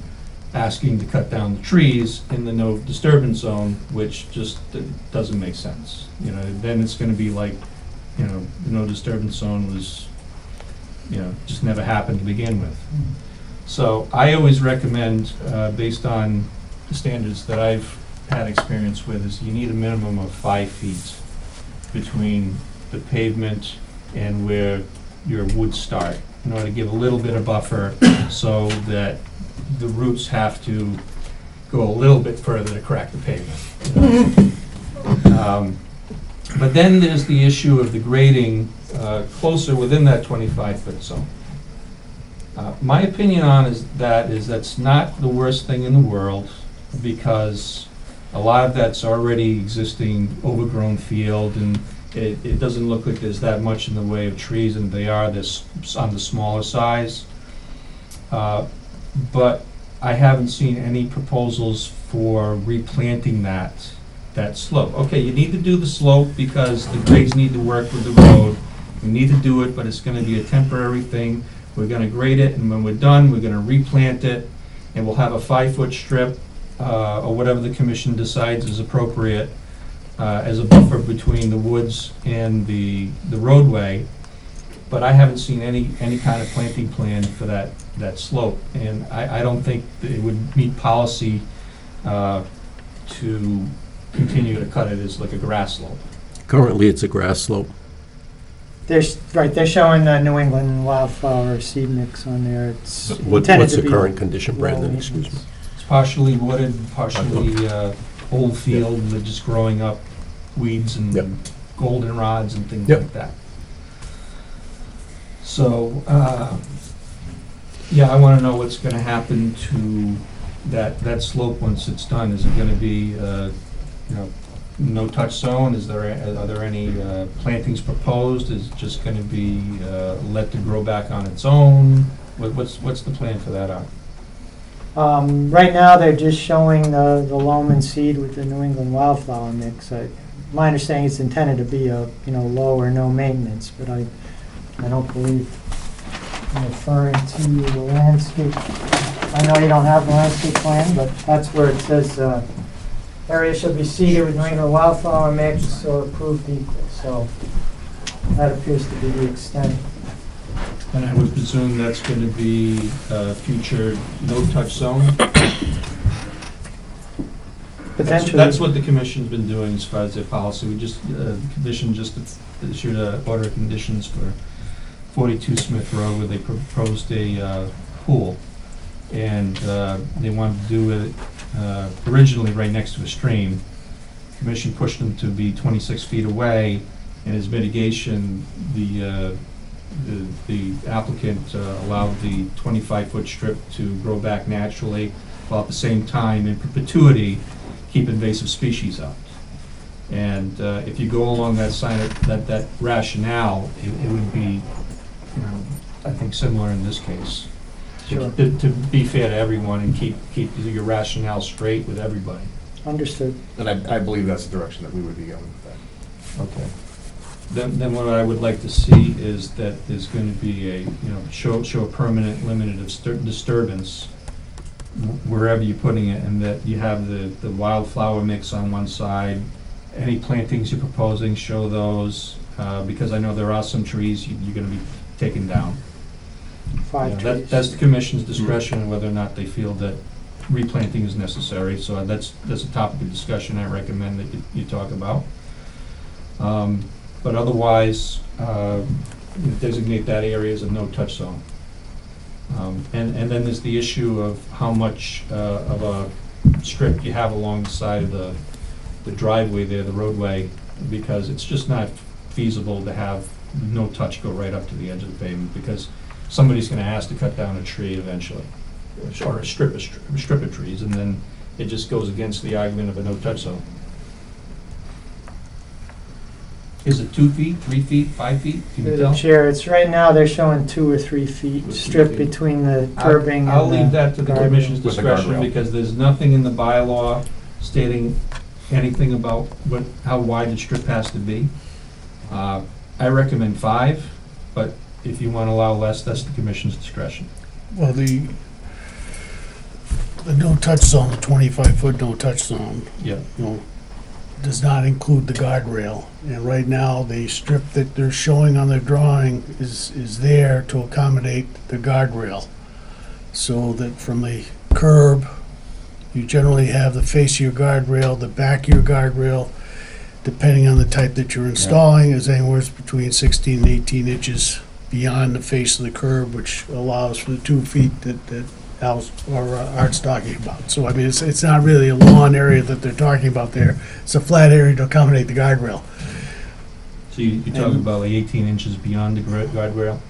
asking to cut down the trees in the no disturbance zone, which just doesn't make sense. Then it's going to be like, the no disturbance zone was, just never happened to begin with. So I always recommend, based on the standards that I've had experience with, is you need a minimum of 5 feet between the pavement and where your woods start, in order to give a little bit of buffer so that the roots have to go a little bit further to crack the pavement. But then there's the issue of the grading closer within that 25-foot zone. My opinion on that's not the worst thing in the world, because a lot of that's already existing overgrown field, and it doesn't look like there's that much in the way of trees, and they are this on the smaller size. But I haven't seen any proposals for replanting that slope. Okay, you need to do the slope because the grades need to work with the road. We need to do it, but it's gonna be a temporary thing. We're gonna grade it, and when we're done, we're gonna replant it, and we'll have a 5-foot strip, or whatever the commission decides is appropriate, as a buffer between the woods and the roadway. But I haven't seen any kind of planting plan for that slope, and I don't think that it would meet policy to continue to cut it as like a grass slope. Currently, it's a grass slope. They're showing the New England wildflower seed mix on there. It's intended What's to the be current condition, low Brandon? Excuse me. maintenance. It's partially wooded, partially old field, and they're just growing up weeds Yep. and goldenrods and things Yep. like that. So, yeah, I want to know what's going to happen to that slope once it's done. Is it going to be, no-touch zone? Are there any plantings proposed? Is it just going to be let to grow back on its own? What's the plan for that, Art? Right now, they're just showing the loam and seed with the New England wildflower mix. My understanding is intended to be a, low or no maintenance, but I don't believe I'm referring to the landscape. I know you don't have the landscape plan, but that's where it says, area shall be seeded with New England wildflower mix or approved equal. So that appears to be the extent. And I would presume that's going to be future no-touch zone? Potentially. That's what the commission's been doing as far as their policy. The commission just issued an order of conditions for 42 Smith Road where they proposed a pool. And they wanted to do it originally right next to a stream. Commission pushed them to be 26 feet away, and as mitigation, the applicant allowed the 25-foot strip to grow back naturally, while at the same time, in perpetuity, keep invasive species out. And if you go along that side, that rationale, it would be, I think, similar in this case. Sure. To be fair to everyone and keep your rationale straight with everybody. Understood. And I believe that's the direction that we would be going with that. Okay. Then what I would like to see is that there's going to be a, show a permanent limited disturbance wherever you're putting it, and that you have the wildflower mix on one side. Any plantings you're proposing, show those, because I know there are some trees you're going to be taking down. 5 trees. That's the commission's discretion whether or not they feel that replanting is necessary, so that's a topic of discussion I recommend that you talk about. But otherwise, designate that area as a no-touch zone. And then there's the issue of how much of a strip you have along the side of the driveway there, the roadway, because it's just not feasible to have no touch go right up to the edge of the pavement, because somebody's gonna ask to cut down a tree eventually, or a strip of trees, and then it just goes against the argument of a no-touch zone. Is it 2 feet, 3 feet, 5 feet? Can you Through tell? the chair, it's right now, they're showing 2 or 3 feet 2 or 3 strip feet. between the curbing and the I'll leave that to the guardrail. commission's With the discretion, guardrail. because there's nothing in the bylaw stating anything about how wide the strip has to be. I recommend 5, but if you want to allow less, that's the commission's discretion. Well, the no-touch zone, the 25-foot no-touch zone, Yeah. does not include the guardrail. And right now, the strip that they're showing on their drawing is there to accommodate the guardrail. So that from the curb, you generally have the face of your guardrail, the back of your guardrail, depending on the type that you're installing, is anywhere between 16 and 18 inches beyond the face of the curb, which allows for the 2 feet that Art's talking about. So, I mean, it's not really a lawn area that they're talking about there. It's a flat area to accommodate the guardrail. So you're talking about like 18 inches beyond the guardrail?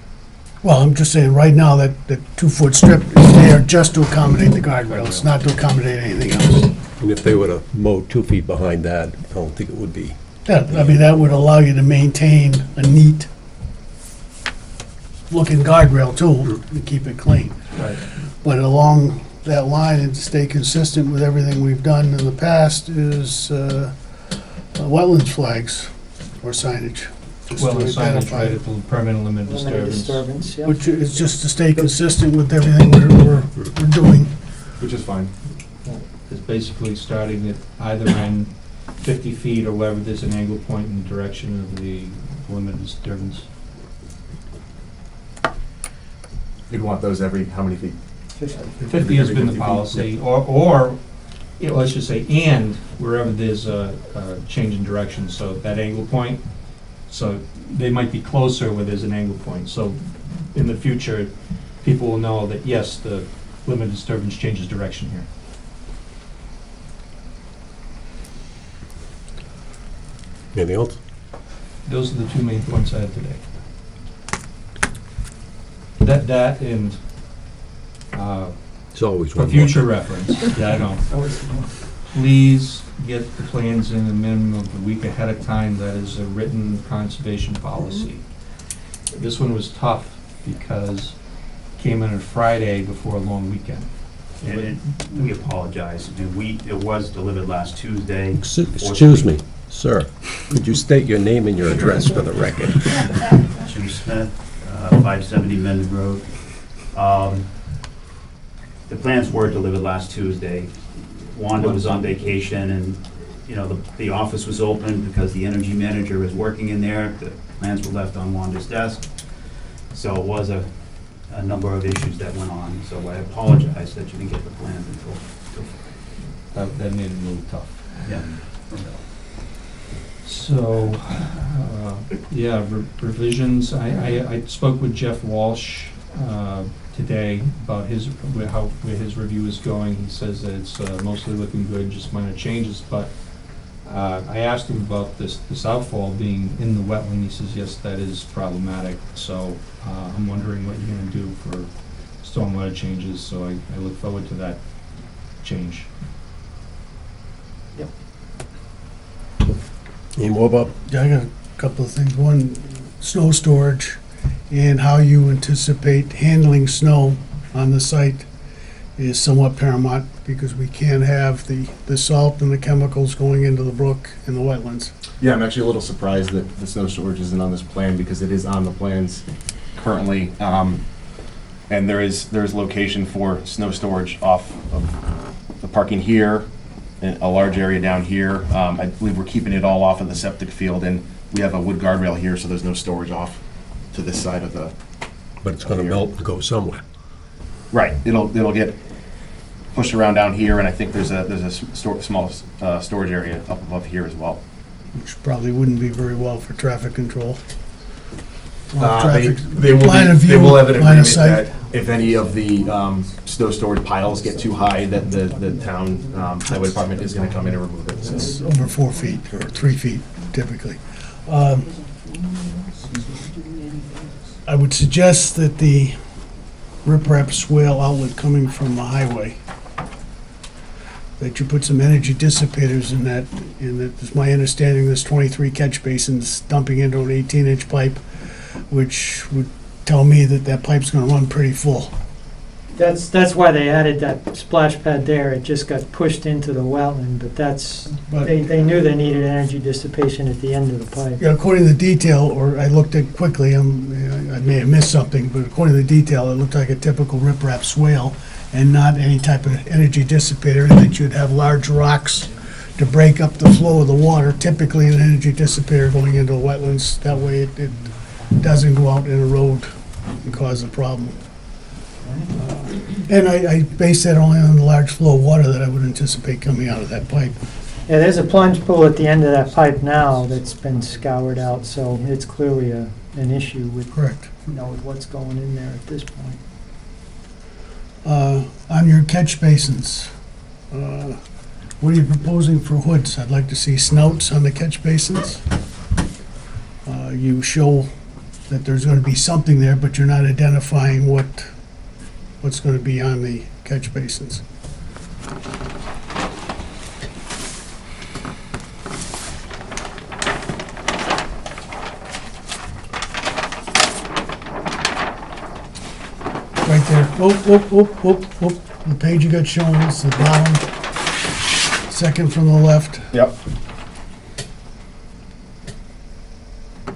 Well, I'm just saying, right now, that 2-foot strip is there just to accommodate the guardrail. It's not to accommodate anything else. And if they were to mow 2 feet behind that, I don't think it would be. Yeah, I mean, that would allow you to maintain a neat looking guardrail too, to keep it clean. Right. But along that line, and to stay consistent with everything we've done in the past, is wetlands flags or signage. just Well, to the signage, identify right, it. at the permanent limit Limited disturbance. disturbance, yeah. Which is just to stay consistent with everything we're doing. Which is fine. It's basically starting at either end, 50 feet or wherever there's an angle point in the direction of the limited disturbance. You'd want those every, how many feet? 50 has been the policy, or, let's just say, and wherever there's a change in direction, so that angle point, so they might be closer where there's an angle point. So in the future, people will know that, yes, the limited disturbance changes direction here. Anything else? Those are the two main points I had today. That and, It's always for one more. future reference, yeah, I know. Please get the plans in a minimum of a week ahead of time. That is a written conservation policy. This one was tough because it came in on Friday before a long weekend. And we apologize. It was delivered last Tuesday. Excuse me, sir. Could you state your name and your address for the record? Jim Smith, 570 Mendon Road. The plans were delivered last Tuesday. Wanda was on vacation, and, you know, the office was open because the energy manager was working in there. The plans were left on Wanda's desk. So it was a number of issues that went on. So I apologize that you didn't get the plans until That made it a little tough. yeah. So, yeah, revisions, I spoke with Jeff Walsh today about where his review is going. He says that it's mostly looking good, just minor changes, but I asked him about this outfall being in the wetland. He says, yes, that is problematic, so I'm wondering what you're gonna do for stormwater changes, so I look forward to that change. Any more, Bob? Yeah, I got a couple of things. One, snow storage and how you anticipate handling snow on the site is somewhat paramount because we can't have the salt and the chemicals going into the brook and the wetlands. Yeah, I'm actually a little surprised that the snow storage isn't on this plan because it is on the plans currently. And there's location for snow storage off of the parking here, and a large area down here. I believe we're keeping it all off of the septic field, and we have a wood guardrail here, so there's no storage off to this side of the. But it's gonna melt and go somewhere. Right, it'll get pushed around down here, and I think there's a small storage area up above here as well. Which probably wouldn't be very well for traffic control. They will Line of view, have an line of agreement sight. that if any of the snow storage piles get too high, that the town highway department is gonna come in and remove it. So. It's over 4 feet or 3 feet typically. I would suggest that the riprap swale outlet coming from the highway, that you put some energy dissipators in that, it's my understanding there's 23 catch basins dumping into an 18-inch pipe, which would tell me that that pipe's gonna run pretty full. That's why they added that splash pad there. It just got pushed into the wetland, but But- they knew they needed energy dissipation at the end of the pipe. Yeah, according to the detail, or I looked at quickly, I may have missed something, but according to the detail, it looked like a typical riprap swale and not any type of energy dissipator, and that you'd have large rocks to break up the flow of the water, typically an energy dissipator going into the wetlands. That way it doesn't go out and erode and cause a problem. And I base that only on the large flow of water that I would anticipate coming out of that pipe. Yeah, there's a plunge pool at the end of that pipe now that's been scoured out, so it's clearly an issue with, Correct. with what's going in there at this point. On your catch basins, what are you proposing for hoods? I'd like to see snouts on the catch basins. You show that there's going to be something there, but you're not identifying what's going to be on the catch basins. Right there. Whoop. The page you got shown is the bottom, second from the left. Yep.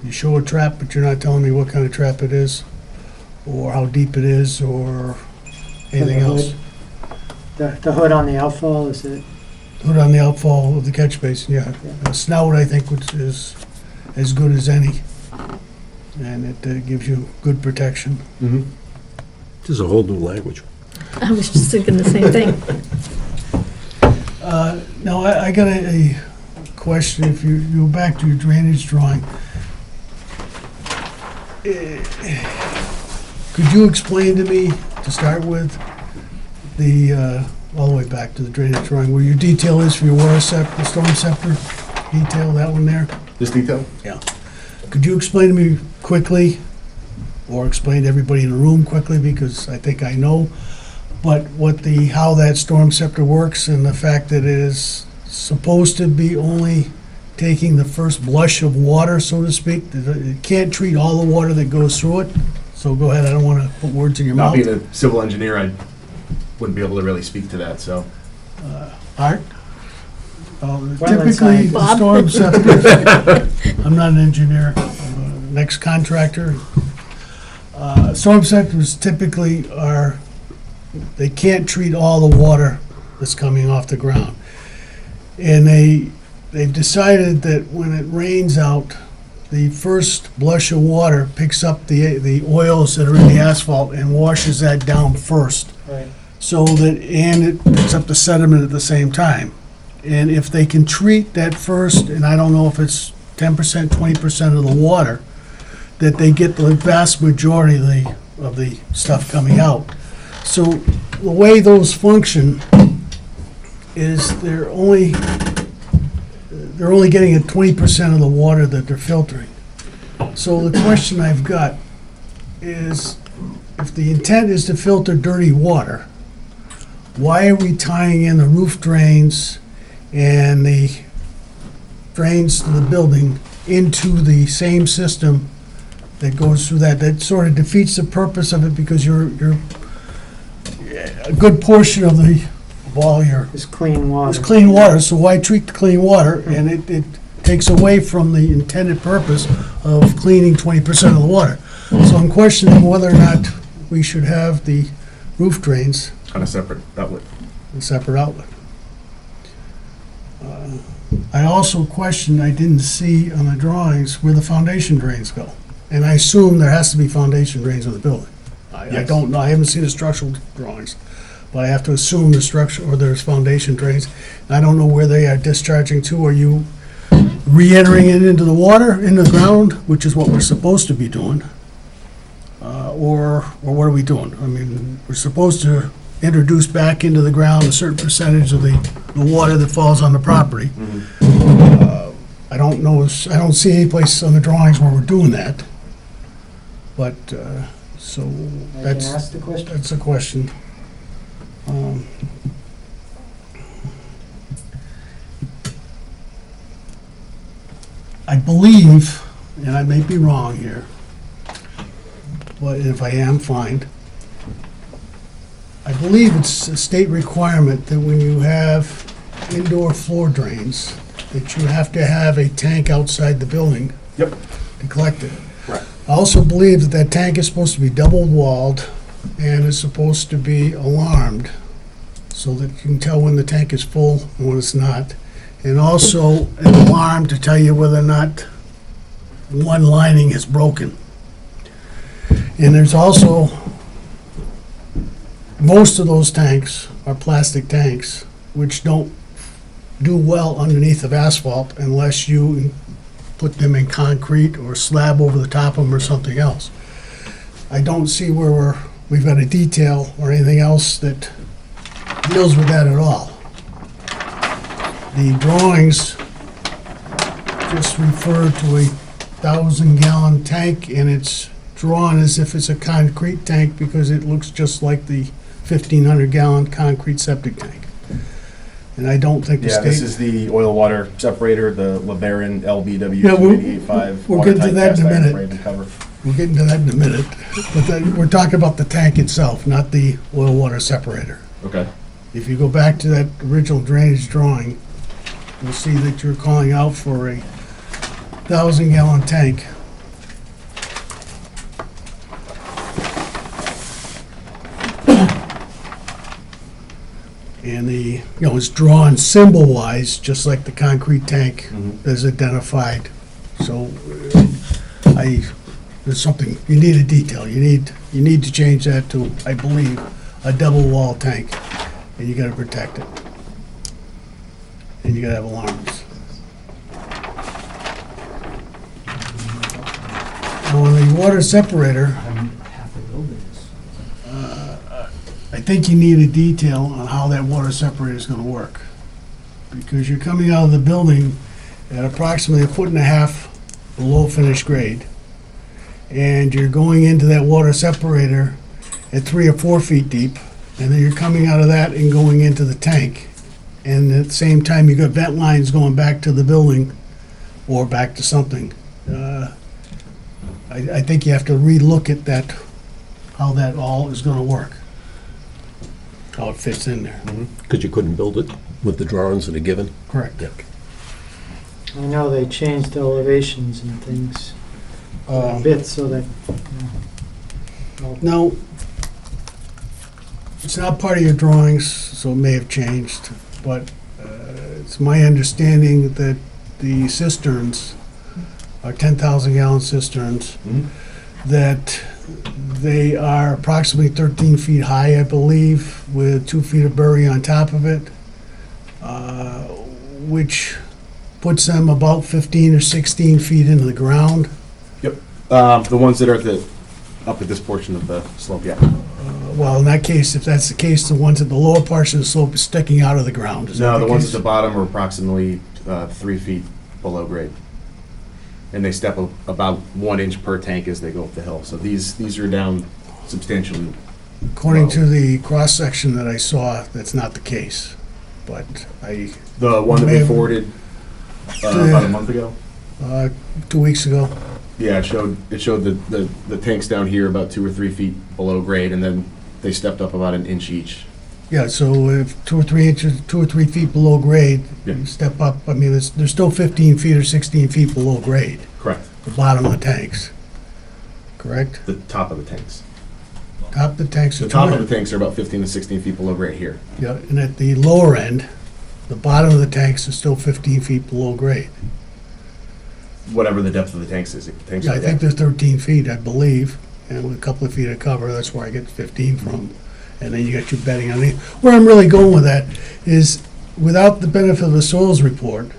You show a trap, but you're not telling me what kind of trap it is, or how deep it is, or anything else. The hood on the outfall, is it? Hood on the outfall of the catch basin, yeah. A snout, I think, which is as good as any, and it gives you good protection. Mm-hmm. This is a whole new language. I was just thinking the same thing. Now, I got a question. If you go back to your drainage drawing, could you explain to me, to start with, all the way back to the drainage drawing, where your detail is for your water scepter, storm scepter detail, that one there? This detail? Could you explain to me quickly, or explain to everybody in the room quickly, because I think I know, but how that storm scepter works and the fact that it is supposed to be only taking the first blush of water, so to speak? It can't treat all the water that goes through it? So go ahead, I don't want to put words in your Not mouth. being a civil engineer, I wouldn't be able to really speak to that, so. Art? Wetland Typically, scientist. the storm scepter, I'm not an engineer, I'm an ex-contractor. Storm scepters typically they can't treat all the water that's coming off the ground. And they've decided that when it rains out, the first blush of water picks up the oils that are in the asphalt and washes that down first. Right. And it picks up the sediment at the same time. And if they can treat that first, and I don't know if it's 10%, 20% of the water, that they get the vast majority of the stuff coming out. So the way those function is they're only getting at 20% of the water that they're filtering. So the question I've got is, if the intent is to filter dirty water, why are we tying in the roof drains and the drains to the building into the same system that goes through that? That sort of defeats the purpose of it, because you're a good portion of all your It's clean water. it's clean water, so why treat the clean water? And it takes away from the intended purpose of cleaning 20% of the water. So I'm questioning whether or not we should have the roof drains On a separate outlet. a separate outlet. I also question, I didn't see on the drawings where the foundation drains go. And I assume there has to be foundation drains in the building. I Yes. don't know, I haven't seen the structural drawings, but I have to assume the structure, or there's foundation drains. I don't know where they are discharging to. Are you re-entering it into the water, into the ground, which is what we're supposed to be doing? Or what are we doing? I mean, we're supposed to introduce back into the ground a certain percentage of the water that falls on the property. I don't know, I don't see any place on the drawings where we're doing that. But, so, I can that's, ask the question. that's a question. I believe, and I may be wrong here, but if I am, fine. I believe it's a state requirement that when you have indoor floor drains, that you have to have a tank outside the building Yep. to collect it. Right. I also believe that that tank is supposed to be double-walled and is supposed to be alarmed, so that you can tell when the tank is full and when it's not. And also an alarm to tell you whether or not one lining is broken. And there's also, most of those tanks are plastic tanks, which don't do well underneath of asphalt unless you put them in concrete or slab over the top of them or something else. I don't see where we've got a detail or anything else that deals with that at all. The drawings just refer to a 1,000-gallon tank, and it's drawn as if it's a concrete tank because it looks just like the 1,500-gallon concrete septic tank. And I don't think the Yeah, this state... is the oil water separator, the LeBaron LBW Yeah, we'll- 285. we'll get to that in a minute. Frame and cover. We'll get into that in a minute, but we're talking about the tank itself, not the oil-water separator. Okay. If you go back to that original drainage drawing, you'll see that you're calling out for a 1,000-gallon tank. And it's drawn symbol-wise, just like the concrete tank is identified. So, there's something, you need a detail, you need to change that to, I believe, a double-wall tank, and you gotta protect it. And you gotta have alarms. Now, on the water separator, I think you need a detail on how that water separator is gonna work. Because you're coming out of the building, at approximately 1.5 feet below finished grade, and you're going into that water separator at 3 or 4 feet deep, and then you're coming out of that and going into the tank. And at the same time, you've got vent lines going back to the building or back to something. I think you have to relook at that, how that all is gonna work, how it fits in there. Because you couldn't build it with the drawings that are given? Correct. I know they changed the elevations and things a bit so that, Now, it's not part of your drawings, so it may have changed, but it's my understanding that the cisterns are 10,000 gallon cisterns, that they are approximately 13 feet high, I believe, with 2 feet of bury on top of it, which puts them about 15 or 16 feet into the ground. The ones that are up at this portion of the slope, yeah. Well, in that case, if that's the case, the ones at the lower portion of the slope is sticking out of the ground. Is that No, the ones case? at the bottom are approximately 3 feet below grade. And they step about 1 inch per tank as they go up the hill. So these are down substantially. According to the cross-section that I saw, that's not the case, but The one that we forwarded about a month ago? 2 weeks ago. Yeah, it showed the tanks down here about 2 or 3 feet below grade, and then they stepped up about 1 inch each. Yeah, so if 2 or 3 inches, 2 or 3 feet below grade, Yeah. you step up, I mean, they're still 15 feet or 16 feet below grade, Correct. the bottom of the tanks, correct? The top of the tanks. Top of the tanks The are top of 200. the tanks are about 15 to 16 feet below grade here. Yeah, and at the lower end, the bottom of the tanks is still 15 feet below grade. Whatever the depth of the tanks is. Yeah, I think they're 13 feet, I believe, and with a couple of feet of cover, that's where I get 15 from. And then you got your bedding on it. Where I'm really going with that is, without the benefit of the soils report,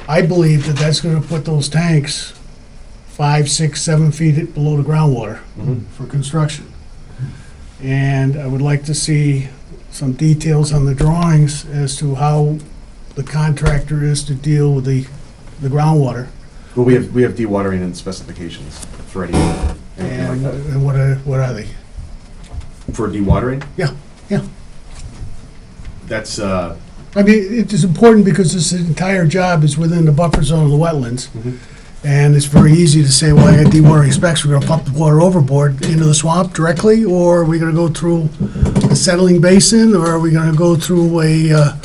I believe that that's gonna put those tanks 5, 6, 7 feet below the groundwater for construction. And I would like to see some details on the drawings as to how the contractor is to deal with the groundwater. Well, we have dewatering and specifications for anything like And that. and what are they? For dewatering? Yeah, yeah. That's, I mean, it is important because this entire job is within the buffer zone of the wetlands. And it's very easy to say, well, I got dewatering specs, we're gonna pump the water overboard into the swamp directly, or are we gonna go through a settling basin, or are we gonna go through a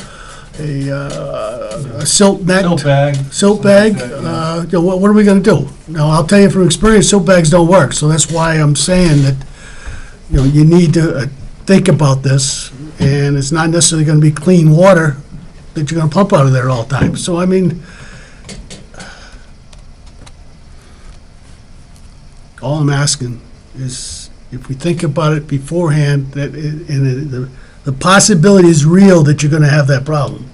silt net? Silt bag. Silt bag, what are we gonna do? Now, I'll tell you from experience, silt bags don't work, so that's why I'm saying that, you need to think about this, and it's not necessarily gonna be clean water that you're gonna pump out of there all the time. So, I mean, all I'm asking is, if we think about it beforehand, that, the possibility is real that you're gonna have that problem.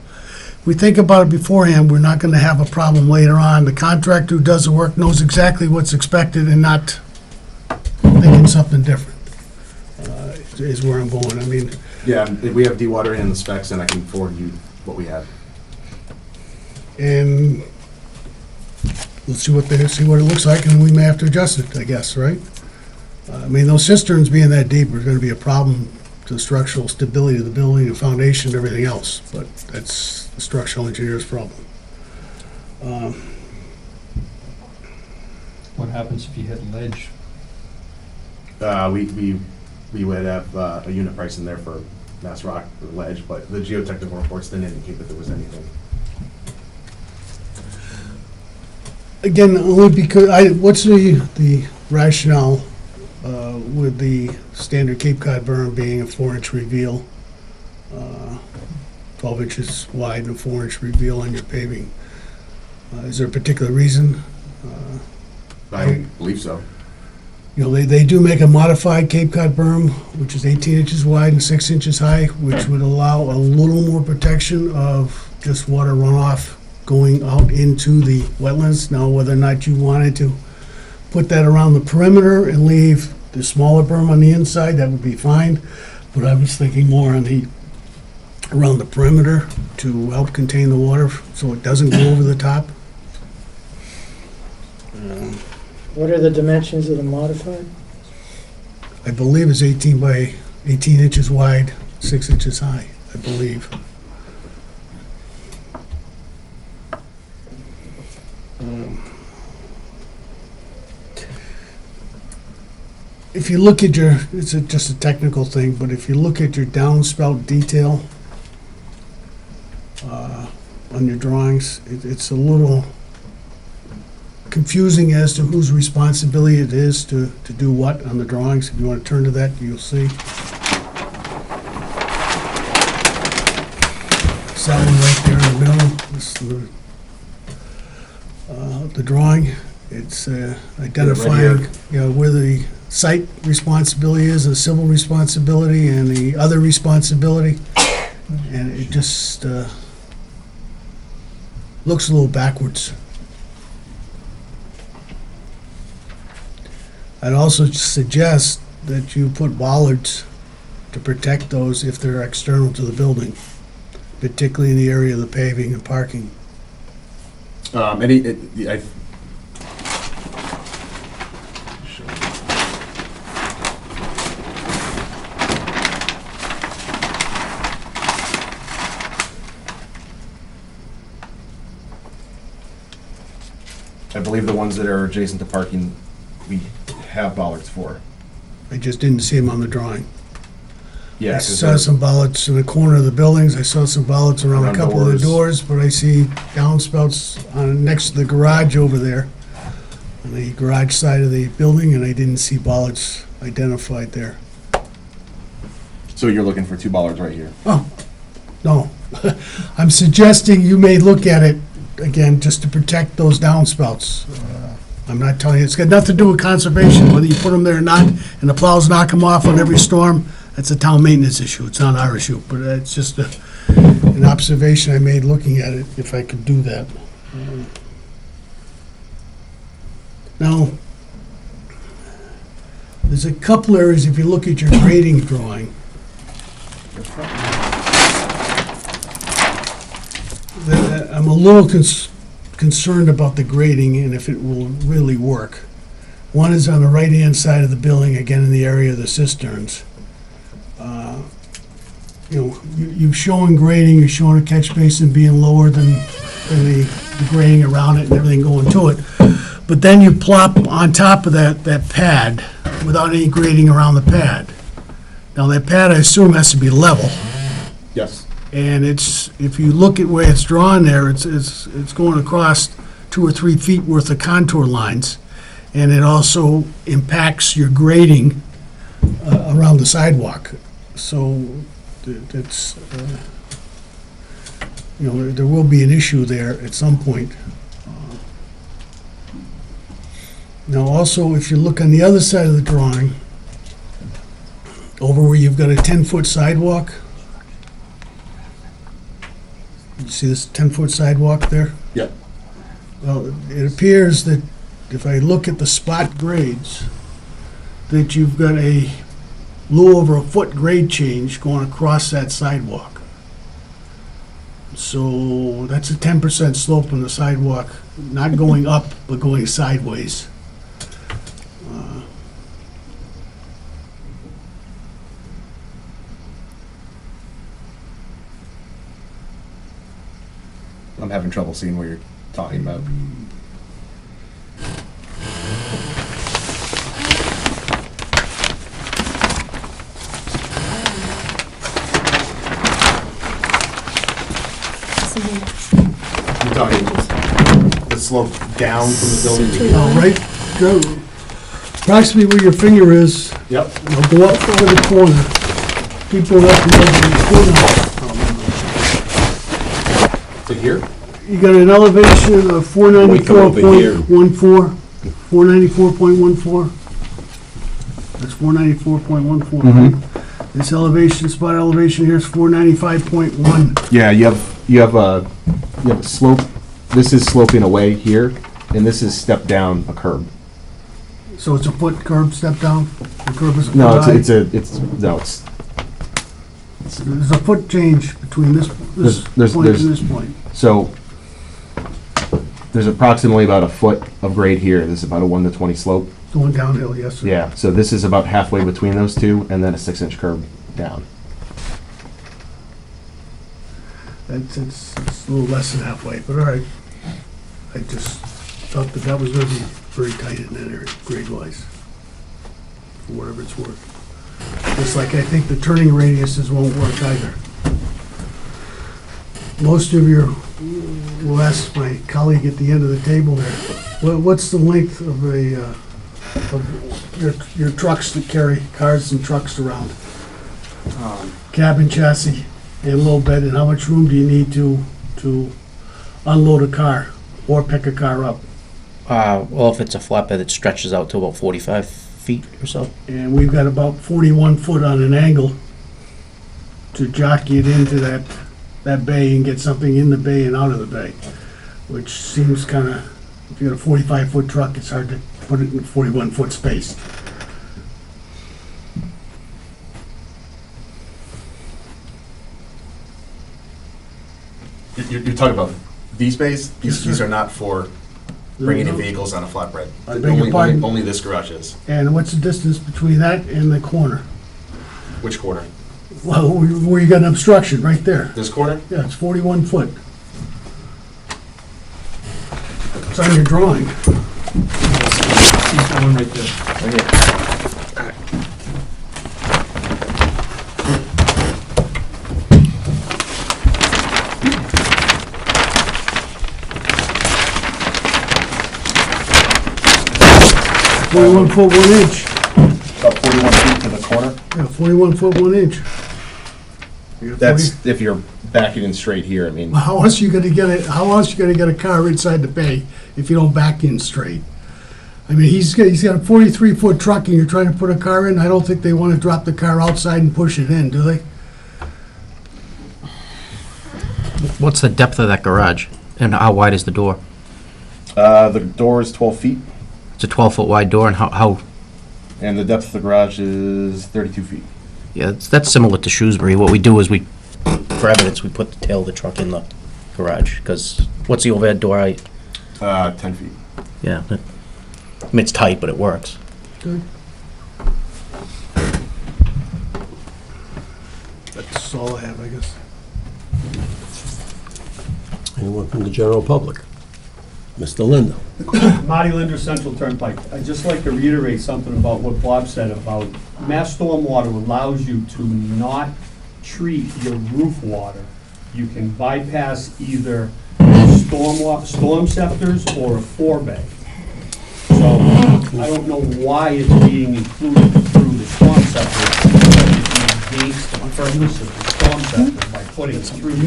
If we think about it beforehand, we're not gonna have a problem later on. The contractor who does the work knows exactly what's expected and not thinking something different, is where I'm going. I mean, yeah, we have dewatering in the specs, and I can forward you what we have. and we'll see what it looks like, and we may have to adjust it, I guess, right? I mean, those cisterns being that deep are gonna be a problem to the structural stability of the building, the foundation, and everything else, but that's the structural engineer's problem. What happens if you hit ledge? We would have a unit price in there for mass rock or ledge, but the geotechnical reports didn't indicate that there was anything. Again, only because, what's the rationale with the standard Cape Cod berm being a 4-inch reveal, 12 inches wide and a 4-inch reveal on your paving? Is there a particular reason? I don't believe so. They do make a modified Cape Cod berm, which is 18 inches wide and 6 inches high, which would allow a little more protection of just water runoff going out into the wetlands. Now, whether or not you wanted to put that around the perimeter and leave the smaller berm on the inside, that would be fine. But I was thinking more on the around the perimeter to help contain the water so it doesn't go over the top. What are the dimensions of the modified? I believe it's 18 by 18 inches wide, 6 inches high, I believe. If you look at your, just a technical thing, but if you look at your downspout detail on your drawings, it's a little confusing as to whose responsibility it is to do what on the drawings. If you want to turn to that, you'll see. It's that one right there in the middle. This is the drawing. It's identifying, where the site responsibility is, the civil responsibility, and the other responsibility. And it just looks a little backwards. I'd also suggest that you put bollards to protect those if they're external to the building, particularly in the area of the paving and parking. I believe the ones that are adjacent to parking, we have bollards for. I just didn't see them on the drawing. Yeah, I 'cause saw they're- some bollards in the corner of the buildings, I saw some bollards around a Around couple of the doors. doors, but I see downspouts next to the garage over there, on the garage side of the building, and I didn't see bollards identified there. So you're looking for 2 bollards right here? Oh, no. I'm suggesting you may look at it, again, just to protect those downspouts. I'm not telling you, it's got nothing to do with conservation, whether you put them there or not, and the plows knock them off on every storm, that's a town maintenance issue, it's not our issue, but it's just an observation I made looking at it, if I could do that. Now, there's a couple areas, if you look at your grading drawing, that I'm a little concerned about the grading and if it will really work. One is on the right-hand side of the building, again in the area of the cisterns. You've shown grading, you're showing a catch basin being lower than the grading around it and everything going to it. But then you plop on top of that pad without any grading around the pad. Now that pad, I assume, has to be level. Yes. And if you look at where it's drawn there, it's going across 2 or 3 feet worth of contour lines. And it also impacts your grading around the sidewalk. So it's, there will be an issue there at some point. Now also, if you look on the other side of the drawing, over where you've got a 10-foot sidewalk, you see this 10-foot sidewalk there? Yep. Well, it appears that if I look at the spot grades, that you've got a little over a foot grade change going across that sidewalk. So that's a 10% slope on the sidewalk, not going up, but going sideways. I'm having trouble seeing what you're talking about. You're talking the slope down from the building? Right, go approximately where your finger is, Yep. go up to the corner, keep going up to the corner. To here? You got an elevation of 494.14, 494.14. That's 494.14, right? This elevation, spot elevation here is 495.1. Yeah, you have a slope. This is sloping away here, and this is step down a curb. So it's a foot curb step down? The curb is a foot No, high? it's There's a foot change between this point and this point. So there's approximately about a foot of grade here. This is about a 1 to 20 slope. Going downhill, yes, sir. Yeah, so this is about halfway between those two, and then a 6-inch curve down. It's a little less than halfway, but all right. I just thought that was gonna be very tight in that area, grade-wise, for whatever it's worth. Just like I think the turning radiuses won't work either. Most of we'll ask my colleague at the end of the table there, what's the length of your trucks that carry cars and trucks around? Cabin chassis and low bed, and how much room do you need to unload a car or pick a car up? Well, if it's a flatbed, it stretches out to about 45 feet or so. And we've got about 41 foot on an angle to jockey it into that bay and get something in the bay and out of the bay, which seems kind of, if you got a 45-foot truck, it's hard to put it in a 41-foot space. You're talking about these bays? These are not for bringing in vehicles on a flatbed. I beg your pardon? Only this garage is. And what's the distance between that and the corner? Which corner? Well, where you got an obstruction, right there. This corner? Yeah, it's 41 foot. It's on your drawing. Keep going right there. Right here. 41 foot 1 inch. About 41 feet to the corner. Yeah, 41 foot 1 inch. That's if you're backing in straight here, I mean. How else you gonna get it? How else you gonna get a car inside the bay if you don't back in straight? I mean, he's got a 43-foot truck, and you're trying to put a car in. I don't think they want to drop the car outside and push it in, do they? What's the depth of that garage? And how wide is the door? The door is 12 feet, It's a 12-foot wide door, and how and the depth of the garage is 32 feet. yeah, that's similar to Shrewsbury. What we do is for evidence, we put the tail of the truck in the garage, because what's the overhead door height? 10 feet. Yeah, I mean, it's tight, but it works. Good. That's all I have, I guess. Anyone from the general public? Mr. Lindo. Marty Linder, Central Turnpike. I'd just like to reiterate something about what Bob said about mass stormwater allows you to not treat your roof water. You can bypass either storm scepters or a forebay. So I don't know why it's being included through the storm scepter, but it's against the purpose of the storm scepter by putting it through.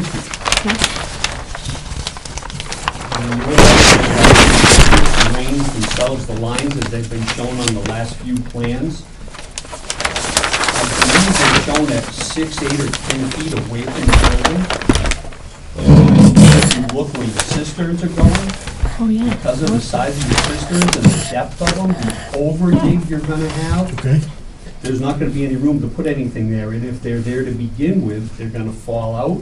And you realize that the lanes themselves, the lines as they've been shown on the last few plans, I believe they're shown at 6, 8, or 10 feet away from the building. If you look where your cisterns are going, Oh, yeah. because of the size of your cisterns and the depth of them, the over-dig you're gonna have, Okay. there's not gonna be any room to put anything there, and if they're there to begin with, they're gonna fall out,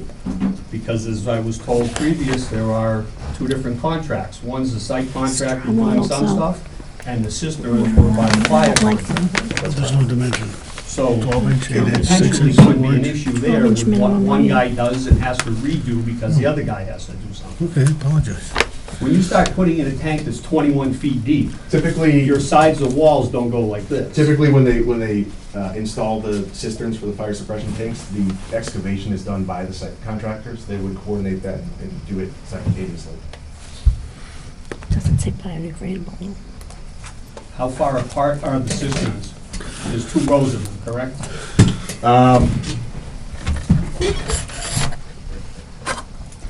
because as I was told previous, there are 2 different contracts. One's the site contract with doing some stuff, and the cisterns were by the fire contract. There's no dimension. So 12 inch there and potentially 6 inch could be an boards. issue there 12 inch with what minimum one height. guy does and has to redo because the other guy has to do something. Okay, apologize. When you start putting in a tank that's 21 feet deep, Typically, your sides of walls don't go like this. typically when they install the cisterns for the fire suppression tanks, the excavation is done by the site contractors. They would coordinate that and do it simultaneously. Doesn't say biodegradable. How far apart are the cisterns? There's 2 rows of them, correct?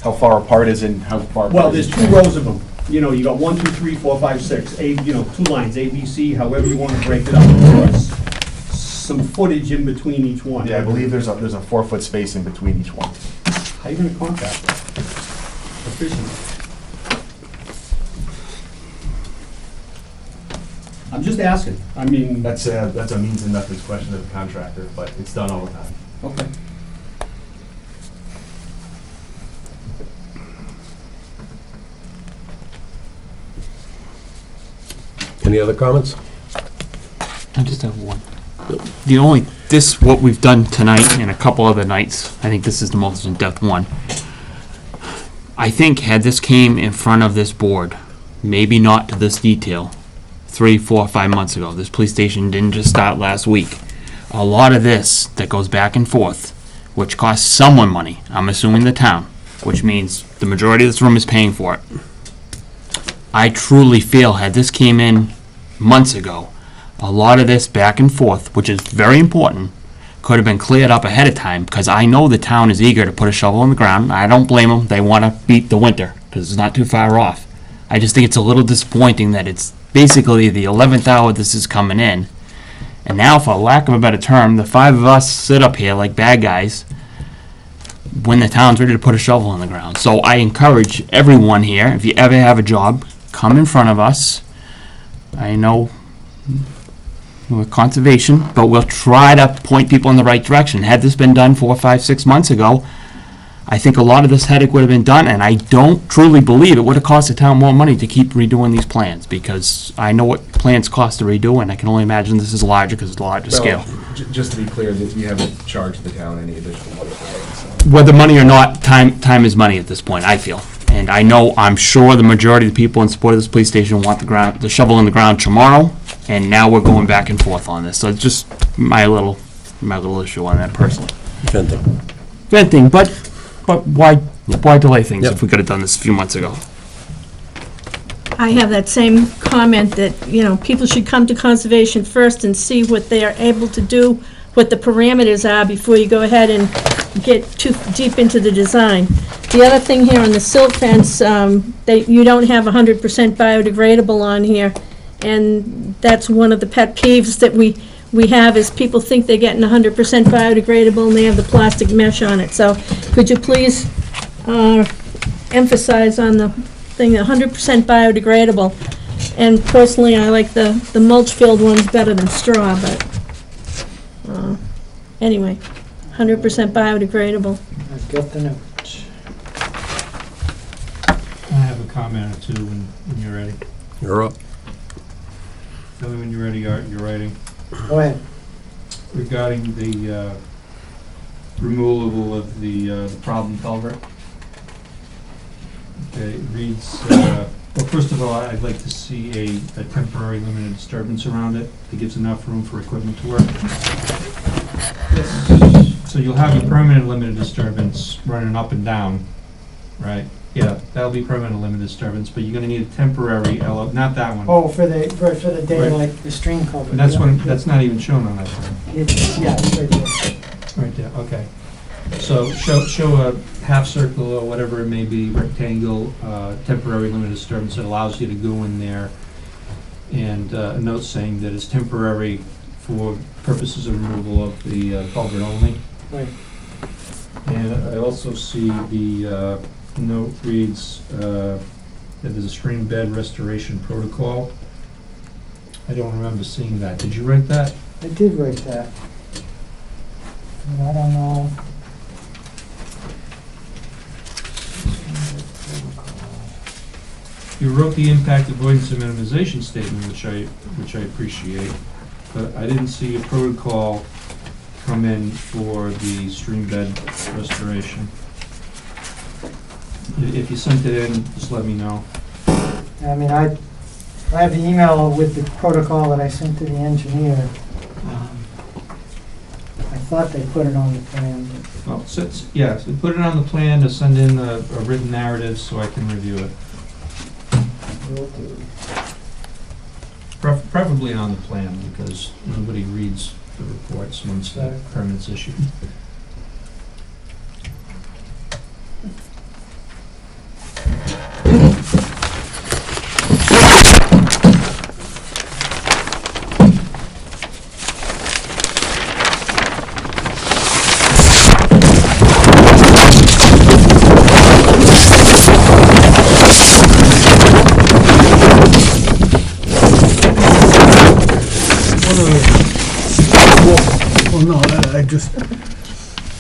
How far apart is in how far? Well, apart there's is 2 rows of them. You know, you got 1, 2, 3, 4, 5, 6, 8, 2 lines, A, B, C, however you want to break it up. There's some footage in between each one. Yeah, I believe there's a 4-foot space in between each one. How are you gonna contract that efficiently? I'm just asking. I mean, That's a means and methods question of the contractor, but it's done all the time. okay. Any other comments? I just have one. What we've done tonight and a couple other nights, I think this is the most in-depth one. I think had this came in front of this board, maybe not to this detail, 3, 4, 5 months ago, this police station didn't just start last week. A lot of this that goes back and forth, which costs someone money, I'm assuming the town, which means the majority of this room is paying for it. I truly feel had this came in months ago, a lot of this back and forth, which is very important, could have been cleared up ahead of time, because I know the town is eager to put a shovel in the ground. I don't blame them. They want to beat the winter, because it's not too far off. I just think it's a little disappointing that it's basically the 11th hour this is coming in. And now, for lack of a better term, the 5 of us sit up here like bad guys when the town's ready to put a shovel in the ground. So I encourage everyone here, if you ever have a job, come in front of us. I know with conservation, but we'll try to point people in the right direction. Had this been done 4, 5, 6 months ago, I think a lot of this headache would have been done, and I don't truly believe it would have cost the town more money to keep redoing these plans, because I know what plans cost to redo, and I can only imagine this is larger because it's a larger scale. Just to be clear, that you haven't charged the town any additional money for it, Whether money or not, time is money at this point, I feel. And I'm sure the majority of the people in support of this police station want the shovel in the ground tomorrow, and now we're going back and forth on this. So it's just my little issue on that personally. Venting, but why delay things if we could have done this a few months ago? I have that same comment that, people should come to conservation first and see what they are able to do, what the parameters are before you go ahead and get too deep into the design. The other thing here on the silt fence, that you don't have 100% biodegradable on here, and that's one of the pet peeves that we have, is people think they're getting 100% biodegradable and they have the plastic mesh on it. So could you please emphasize on the thing, 100% biodegradable? And personally, I like the mulch-filled ones better than straw, but anyway, 100% biodegradable. I've got the note. I have a comment or two when you're ready. You're up. Tell me when you're ready, Art, you're writing. Go ahead. Regarding the removal of the problem culvert. Okay, it reads, well, first of all, I'd like to see a temporary limited disturbance around it that gives enough room for equipment to work. So you'll have a permanent limited disturbance running up and down, right? Yeah, that'll be permanent limited disturbance, but you're gonna need a temporary not that one. Oh, for the daylight, the stream culvert. And that's not even shown on that plan. It's right there. Right there, okay. So show a half circle or whatever it may be, rectangle, temporary limited disturbance that allows you to go in there, and a note saying that it's temporary for purposes of removal of the culvert only. Right. And I also see the note reads that there's a stream bed restoration protocol. I don't remember seeing that. Did you write that? I did write that. And I don't know. You wrote the impact avoidance and minimization statement, which I appreciate, but I didn't see a protocol come in for the stream bed restoration. If you sent it in, just let me know. I mean, I have the email with the protocol that I sent to the engineer. I thought they put it on the plan, but Well, so put it on the plan to send in a written narrative so I can review it. will do. Preferably on the plan, because nobody reads the reports once the permit's issued.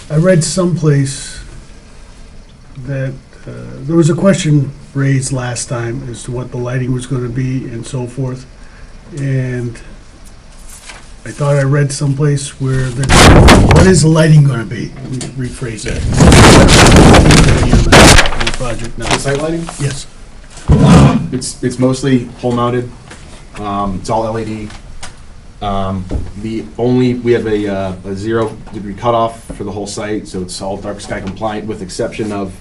I read someplace that there was a question raised last time as to what the lighting was going to be and so forth. And I thought I read someplace where, what is the lighting gonna be? Let me rephrase that. On the project now. The site lighting? Yes. It's mostly pole mounted. It's all LED. We have a 0-degree cutoff for the whole site, so it's all dark sky compliant with exception of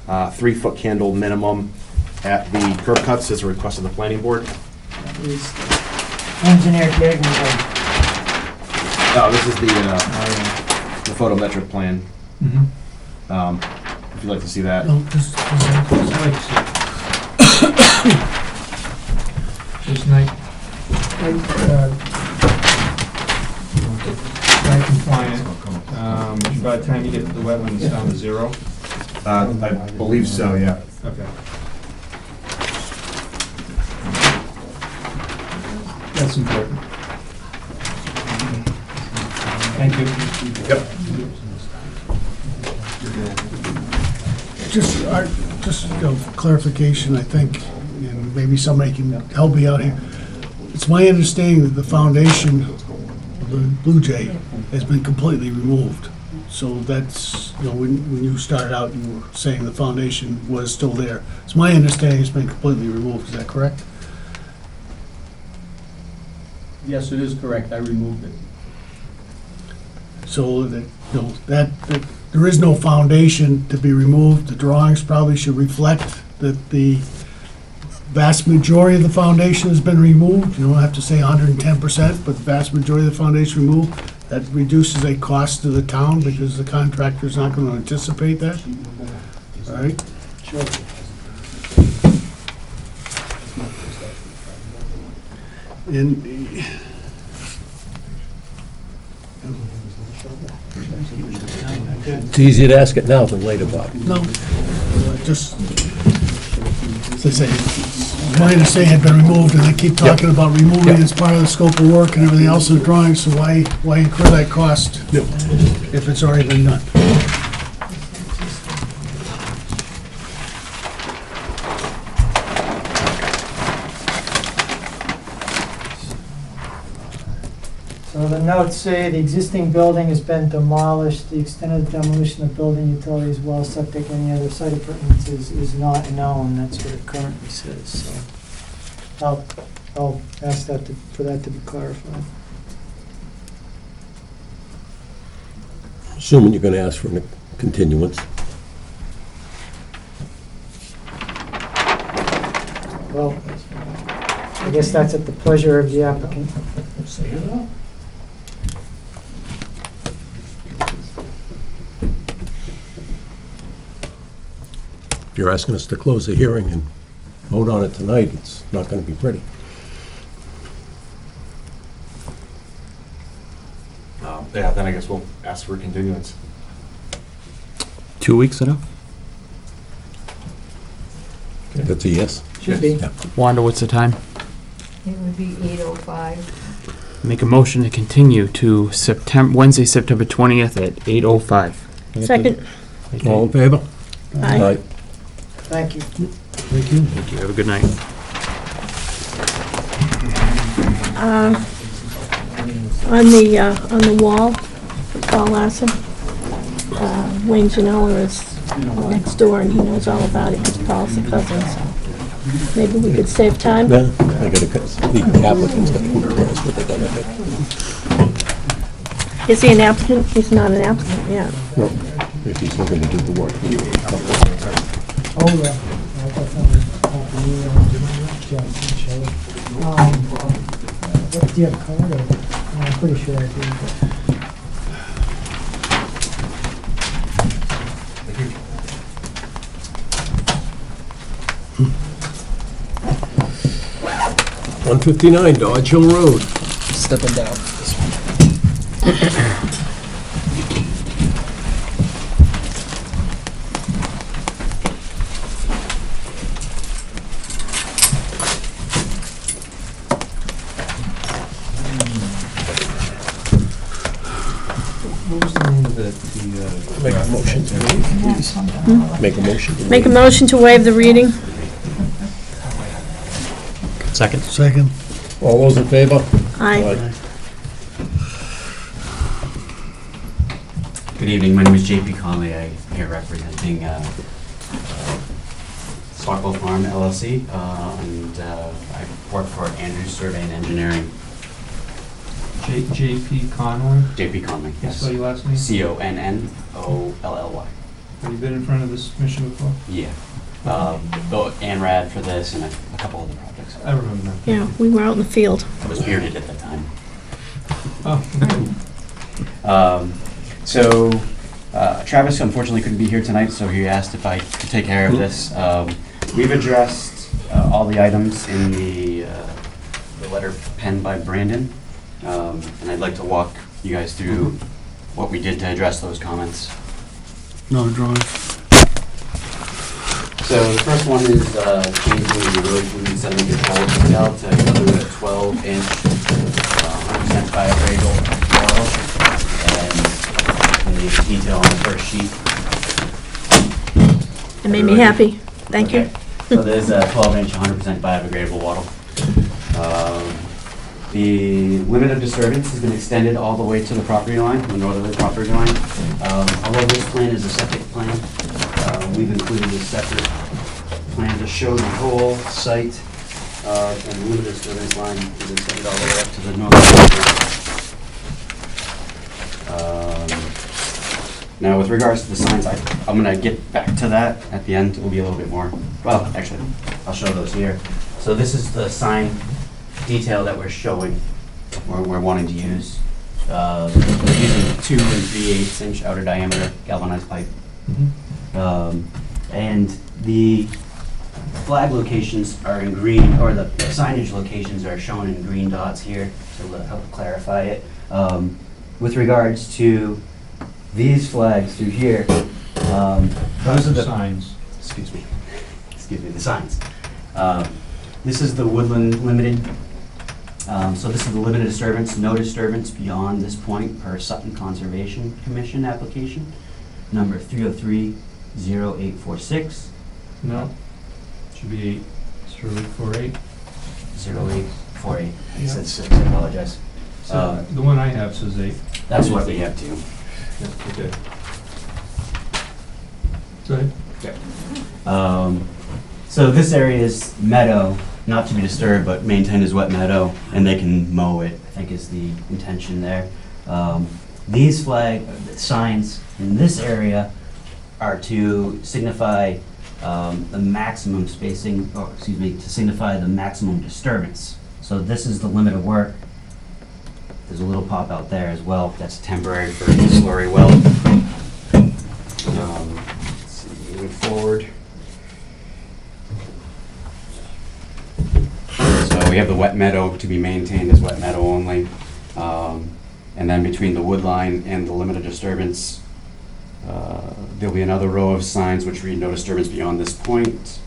3-foot candle minimum at the curb cuts as a request of the planning board. Is engineer Gagnon, Oh, this is the photometric plan. If you'd like to see that. No, just, This night, sky compliant, by the time you get to the wetlands, it's down to 0? I believe so, yeah. Okay. That's important. Thank you. Yep. just clarification, I think, and maybe somebody can help me out here. It's my understanding that the foundation of the Blue Jay has been completely removed. So that's, when you started out, you were saying the foundation was still there. It's my understanding it's been completely removed, is that correct? Yes, it is correct. I removed it. So that, that there is no foundation to be removed. The drawings probably should reflect that the vast majority of the foundation has been removed. You don't have to say 110%, but the vast majority of the foundation removed. That reduces a cost to the town because the contractor's not going to anticipate that. All right? Sure. And It's easier to ask it now than later, Bob. no, just, as I say, my understanding had been removed, and they keep talking about removing it as part of the scope of work and everything else in the drawing, so why incur that cost if it's already been done? So the notes say the existing building has been demolished, the extent of the demolition of building, utilities, well, septic, any other site appurtenances is not known, that's what it currently says, so. I'll ask that for that to be clarified. Assuming you're gonna ask for a continuance. Well, I guess that's at the pleasure of the applicant. If you're asking us to close the hearing and vote on it tonight, it's not gonna be pretty. Yeah, then I guess we'll ask for a continuance. 2 weeks enough? That's a yes? Should be. Yeah. Wanda, what's the time? It would be 8:05. Make a motion to continue to Wednesday, September 20th at 8:05. Second. All in favor? Aye. Thank you. Thank you. Thank you. Have a good night. On the wall, Paul Lassen, Wayne Janela is next door, and he knows all about it, because Paul's a cousin, so maybe we could save time. No, I gotta, the applicant's got to tell us what they're gonna do. Is he an applicant? He's not an applicant, yeah. No, if he's looking to do the work. Oh, yeah. I'll definitely help you, what, do you have a card, or? I'm pretty sure I do. Hmm. 159 Dodge Hill Road. Stepping down. Make a motion to waive, please. Make a motion to waive. Make a motion to waive the reading. Second. Second. All those in favor? Aye. Good evening, my name is JP Conley. I'm here representing Stockwell Farm LLC, and I work for Andrews Survey and Engineering. JP Conley? JP Conley, Can you yes. spell your last name? CONNOLLY. Have you been in front of this commission before? Yeah. ANRAD for this and a couple other projects. I remember that. Yeah, we were out in the field. I was bearded at that time. Oh, So Travis unfortunately couldn't be here tonight, so he asked if I could take care of this. We've addressed all the items in the letter penned by Brandon, and I'd like to walk you guys through what we did to address those comments. No drawing. So the first one is changing the erosion sediment control detail to include a 12-inch 100% biodegradable bottle, and the detail on the first sheet. It made me happy. Thank you. Okay. So there's a 12-inch 100% biodegradable bottle. The limit of disturbance has been extended all the way to the property line, the northerly property line. Although this plan is a septic plan, we've included a separate plan to show the whole site, and the limit of disturbance line is extended all the way up to the north. Now, with regards to the signs, I'm gonna get back to that at the end. It will be a little bit more, well, actually, I'll show those here. So this is the sign detail that we're showing, or we're wanting to use. We're using 2 3/8 inch outer diameter galvanized pipe. And the flag locations are in green, or the signage locations are shown in green dots here to help clarify it. With regards to these flags through here, those are the signs. Excuse me, the signs. This is the Woodland Limited. So this is the limited disturbance, no disturbance beyond this point per Sutton Conservation Commission application, number 3030846. No, should be 0848. 0848. It says 6, I apologize. So the one I have says 8. That's what we have too. Yeah, okay. Go ahead. So this area is meadow, not to be disturbed, but maintained as wet meadow, and they can mow it, I think is the intention there. These flag signs in this area are to signify the maximum spacing, or excuse me, to signify the maximum disturbance. So this is the limit of work. There's a little pop out there as well. That's temporary for the slurry well. Let's see, moving forward. So we have the wet meadow to be maintained as wet meadow only. And then between the wood line and the limit of disturbance, there'll be another row of signs which read no disturbance beyond this point.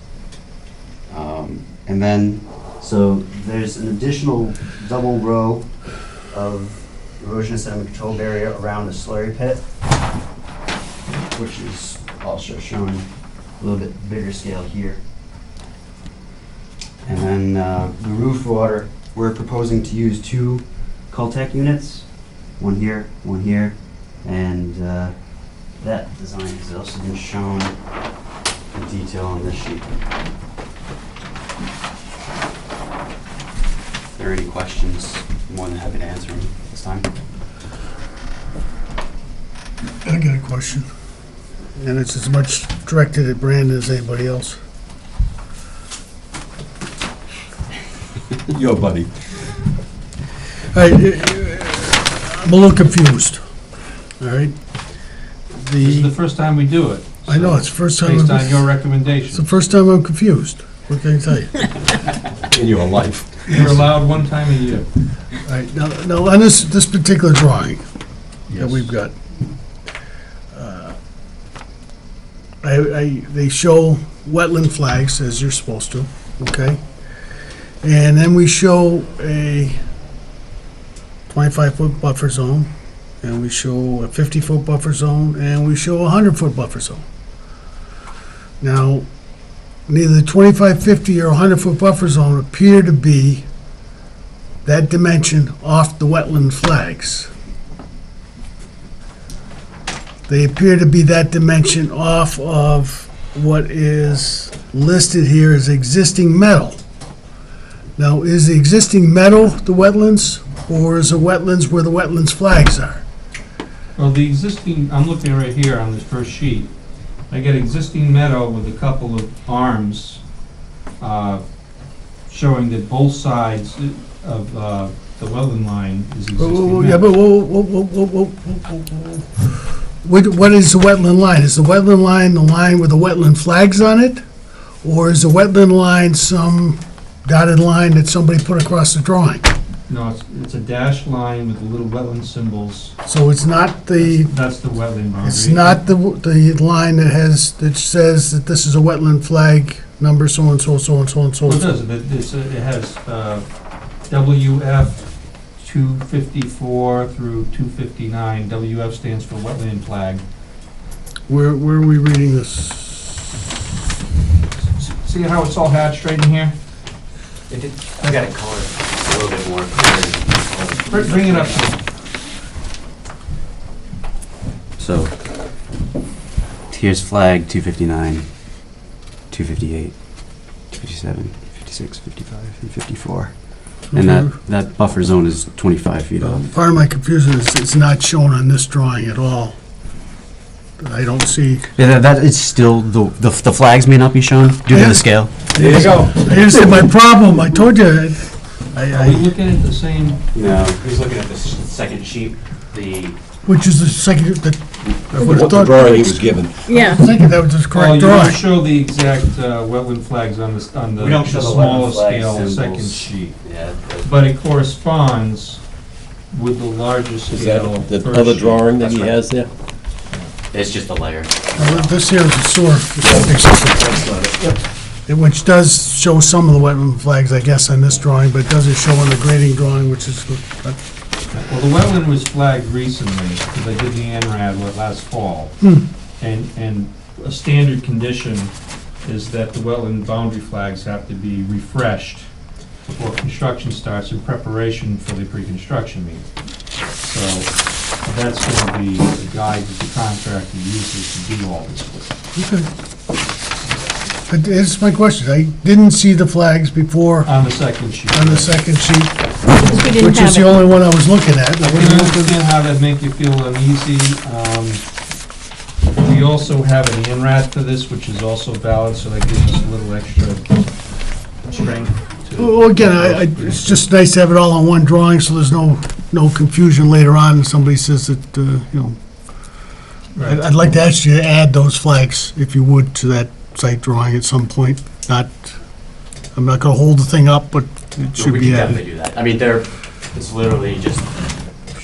And then, so there's an additional double row of erosion and sediment control barrier around the slurry pit, which is also shown a little bit bigger scale here. And then the roof water, we're proposing to use 2 Cultec units, one here, and that design has also been shown in detail on this sheet. If there are any questions, I'm more than happy to answer them this time. I got a question, and it's as much directed at Brandon as anybody else. Yo, buddy. All right, I'm a little confused, all right? This is the first time we do it. I know, it's the first time. Based on your It's recommendation. the first time I'm confused. What can I tell you? In your life. You're allowed one time a year. All right, now on this particular drawing that Yes. we've got, they show wetland flags as you're supposed to, okay? And then we show a 25-foot buffer zone, and we show a 50-foot buffer zone, and we show a 100-foot buffer zone. Now, neither the 25, 50, or 100-foot buffer zone appear to be that dimension off the wetland flags. They appear to be that dimension off of what is listed here as existing metal. Now, is the existing metal the wetlands, or is the wetlands where the wetlands flags are? Well, the existing, I'm looking right here on this first sheet. I got existing meadow with a couple of arms showing that both sides of the wetland line is existing Yeah, meadow. but whoa. What is the wetland line? Is the wetland line the line with the wetland flags on it? Or is the wetland line some dotted line that somebody put across the drawing? No, it's a dashed line with the little wetland symbols. So it's not the, That's the wetland boundary. it's not the line that says that this is a wetland flag, number so-and-so, so-and-so, and Well, it so-and-so. does, it has WF 254 through 259. WF stands for wetland flag. Where are we reading this? See how it's all hatched right in here? I got it colored a little bit more clear. Bring it up. So, here's flag 259, 258, 257, 56, 55, and 54. And that buffer zone is 25 feet off. Part of my confusion is it's not shown on this drawing at all. I don't see. Yeah, that is still, the flags may not be shown due to the scale. There you go. Here's my problem, I told you. Are we looking at the same? No, he's looking at the second sheet, Which is the second, What the drawing he was given. Yeah. I was thinking that was the Oh, correct you don't drawing. show the exact wetland flags on the We don't show the smaller wetland flag scale symbols. second sheet. Yeah. But it corresponds with the larger Is scale that the first other sheet. drawing that That's he right. has there? It's just a layer. This here is a sewer, which does show some of the wetland flags, I guess, on this drawing, but it doesn't show on the grading drawing, which is, Well, the wetland was flagged recently, because I did the ANRAD last fall. And a standard condition is that the wetland boundary flags have to be refreshed before construction starts in preparation for the pre-construction meeting. So that's going to be the guide that the contractor uses to do all this work. okay. But here's my question, I didn't see the flags before On the second sheet. on the second sheet, We didn't which is have the it. only one I was looking at. I I wasn't can looking- understand how that make you feel uneasy. We also have an ANRAD for this, which is also valid, so that gives us a little extra strength to. Well, again, it's just nice to have it all on one drawing, so there's no confusion later on, and somebody says that, Right. I'd like to ask you to add those flags, if you would, to that site drawing at some point. I'm not gonna hold the thing up, but it should We be can added. definitely do that. I mean, it's literally just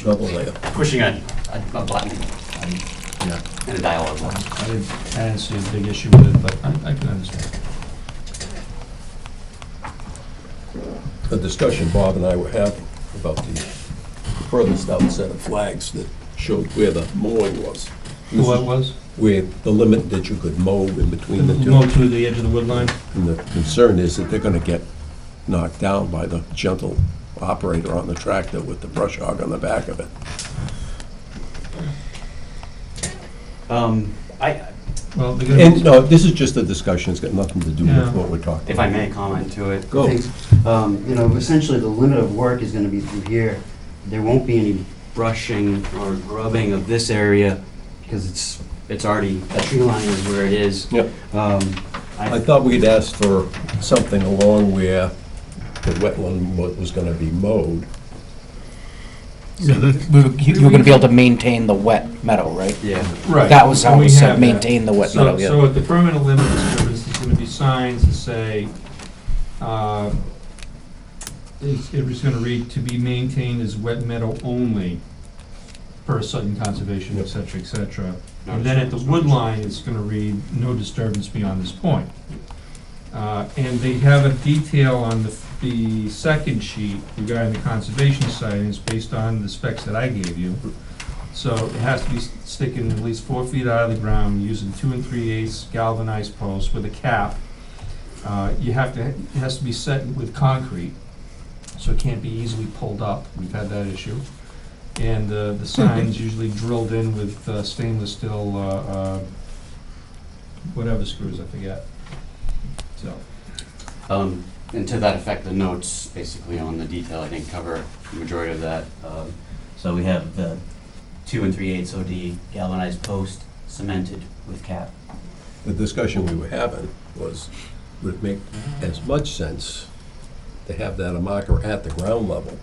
Double layer. pushing a button and a dial of one. I didn't see a big issue with it, but I can understand. The discussion Bob and I were having about the furthest out set of flags that showed where the mowing was. What was? Where the limit that you could mow in between the Mow two. to the edge of the wood line? And the concern is that they're gonna get knocked down by the gentle operator on the tractor with the brush hog on the back of it. Well, they're gonna And, no, this is just a discussion, it's got nothing to do Yeah. with what we're talking If about. I may comment to it. Go. Essentially, the limit of work is gonna be through here. There won't be any brushing or grubbing of this area, because it's already, that tree line is where it is. Yep. I I thought we'd asked for something along where the wetland was gonna be mowed. Yeah, that- You were gonna be able to maintain the wet meadow, right? Yeah. Right. That was how And it we was have said, that. maintain the wet So, meadow, yeah. so at the permanent limit disturbance, there's gonna be signs that say, it was gonna read, to be maintained as wet meadow only, per Sutton Conservation, et cetera, et cetera. And then at the wood line, it's gonna read, no disturbance beyond this point. And they have a detail on the second sheet regarding the conservation site, and it's based on the specs that I gave you. So it has to be sticking at least 4 feet out of the ground, using 2 3/8 galvanized posts with a cap. It has to be set with concrete. so it can't be easily pulled up. We've had that issue. And the sign's usually drilled in with stainless steel, whatever screws, I forget. So, And to that effect, the notes basically on the detail, I think, cover the majority of that. So we have the 2 3/8 OD galvanized post cemented with cap. The discussion we were having was, would it make as much sense to have that a marker at the ground level?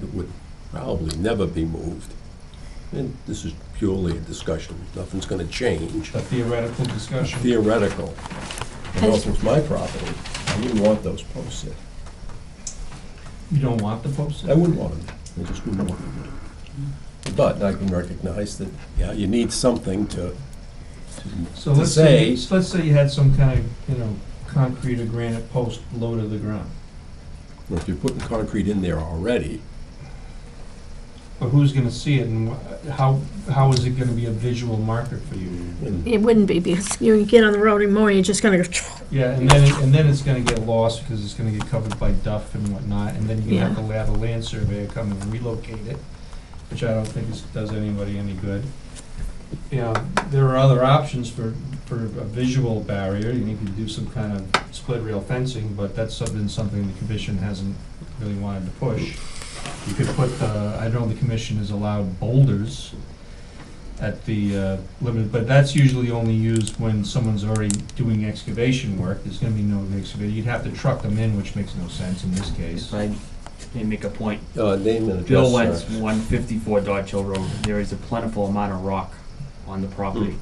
It would probably never be moved. And this is purely a discussion, nothing's gonna change. a theoretical discussion. Theoretical. And also, it's my property, I wouldn't want those posts there. You don't want the post? I wouldn't want them, I just wouldn't want them. But I can recognize that, yeah, you need something to So to let's say, let's say you had some kind of, concrete or granite post low to the ground. well, if you're putting concrete in there already, But who's gonna see it, and how is it gonna be a visual marker for you? and It wouldn't be, because you get on the road anymore, you're just gonna go, Yeah, and then it's gonna get lost because it's gonna get covered by duff and whatnot, and then you're gonna have to have a land surveyor come and relocate it, which I don't think does anybody any good. There are other options for a visual barrier. You could do some kind of split rail fencing, but that's something the commission hasn't really wanted to push. You could put, I know the commission has allowed boulders at the limit, but that's usually only used when someone's already doing excavation work. There's gonna be no excavation. You'd have to truck them in, which makes no sense in this case. If I may make a point, name and Bill address, Wentz, 154 Dodge Hill Road, there is a plentiful amount of rock on the property.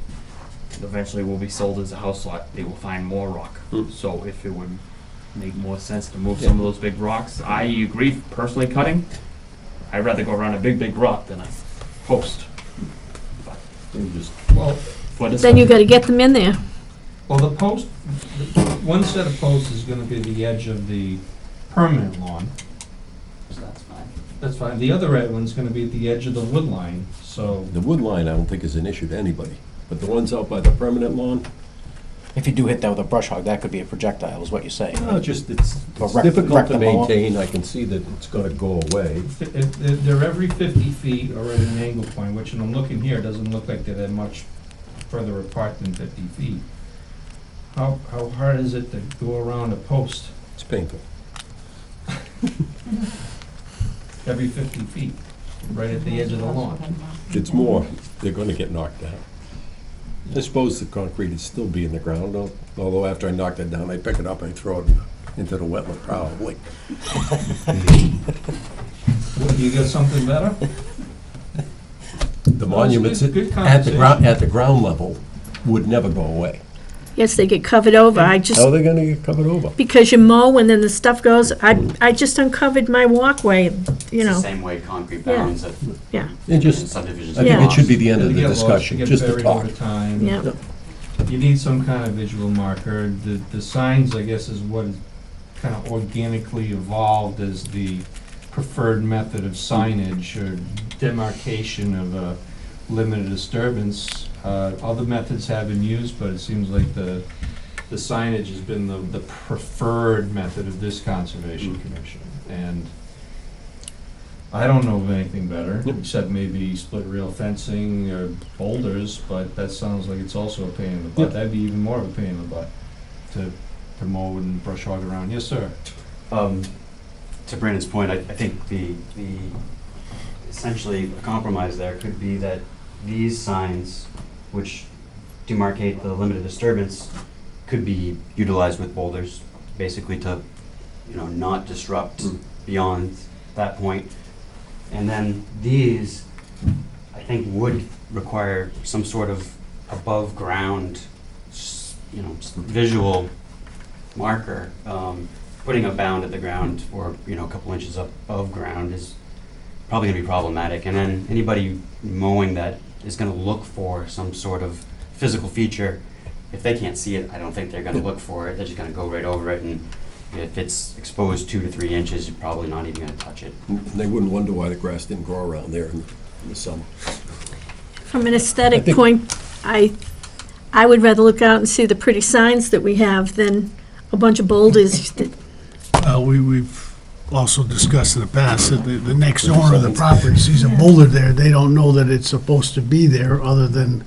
Eventually will be sold as a house lot, they will find more rock. So if it would make more sense to move some of those big rocks, I agree, personally cutting, I'd rather go around a big rock than a post. Well, then you gotta get them in there. Well, the post, one set of posts is gonna be the edge of the permanent lawn. So that's fine. That's fine. The other red one's gonna be at the edge of the wood line, so. the wood line, I don't think is an issue to anybody, but the ones out by the permanent lawn, If you do hit that with a brush hog, that could be a projectile, is what you're saying. it's Or wreck- difficult wreck to the mower. maintain, I can see that it's gonna go away. If they're every 50 feet or at an angle point, which, and I'm looking here, it doesn't look like they're that much further apart than 50 feet. How hard is it to go around a post It's painful. every 50 feet, right at the edge of the lawn? It's more, they're gonna get knocked down. I suppose the concrete would still be in the ground, although after I knock it down, I pick it up and throw it into the wetland, probably. You got something better? The monuments good at the ground level would never go away. Yes, they get covered over, I How are just, they gonna get covered over? because you mow and then the stuff goes, I just uncovered my walkway, It's the same way concrete bounds at yeah, And just, subdivisions. I think it should be the end They of the get lost, discussion, they get just to buried talk. over time. yeah. You need some kind of visual marker. The signs, I guess, is what kind of organically evolved as the preferred method of signage or demarcation of a limited disturbance. Other methods have been used, but it seems like the signage has been the preferred method of this Conservation Commission. And I don't know of anything better, except maybe split rail fencing or boulders, but that sounds like it's also a pain in the butt. That'd be even more of a pain in the butt to mow and brush hog around. Yes, sir. To Brandon's point, I think the essentially a compromise there could be that these signs, which demarcate the limited disturbance, could be utilized with boulders, basically to, not disrupt beyond that point. And then these, I think, would require some sort of above ground, visual marker. Putting a bound at the ground or, a couple inches up above ground is probably gonna be problematic. And then anybody mowing that is gonna look for some sort of physical feature. If they can't see it, I don't think they're gonna look for it. They're just gonna go right over it, and if it's exposed 2 to 3 inches, you're probably not even gonna touch it. And they wouldn't wonder why the grass didn't grow around there in the summer. From an aesthetic I think- point, I would rather look out and see the pretty signs that we have than a bunch of boulders that, We've also discussed in the past, that the next owner of the property sees a boulder there, they don't know that it's supposed to be there, other than,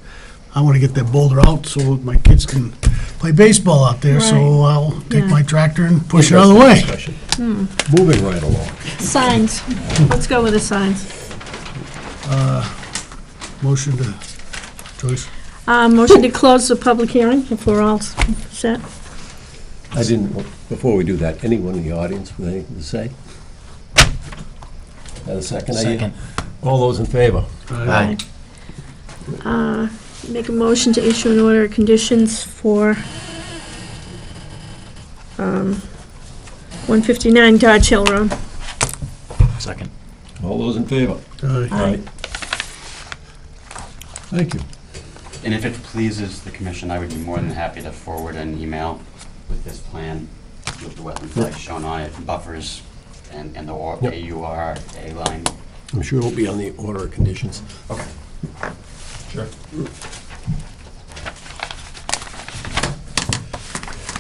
I want to get that boulder out so my kids can play baseball out there, so Right. I'll take Yeah. my tractor and push it out of the way. Moving right along. Signs. Let's go with the signs. Motion to, Joyce? Motion to close the public hearing if we're all set. I didn't, before we do that, anyone in the audience with anything to say? Have a second? Second. All those in favor? Aye. Make a motion to issue an order of conditions for 159 Dodge Hill Road. Second. All those in favor? Aye. Thank you. And if it pleases the commission, I would be more than happy to forward an email with this plan, with the wetland flag shown on it, buffers, and the Yep. AURA line. I'm sure it'll be on the order of conditions. Okay. Sure.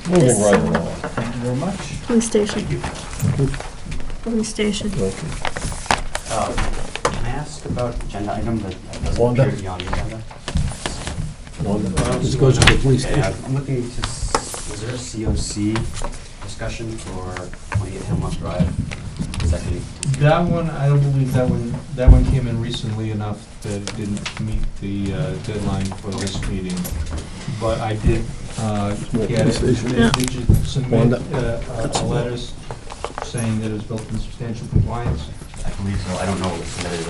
Moving right along. Thank you very much. Police station. Police station. Okay. Can I ask about agenda item that doesn't Wanda? appear to be on the agenda? This goes to the police Okay, station. I'm looking to, is there a COC discussion for 28 Hemlock Drive? Second. That one, I don't believe that one came in recently enough that it didn't meet the deadline for this meeting. But I did get it. Yeah. Did you submit Wanda? letters saying that it was built in substantial compliance? I believe so. I don't know what was submitted.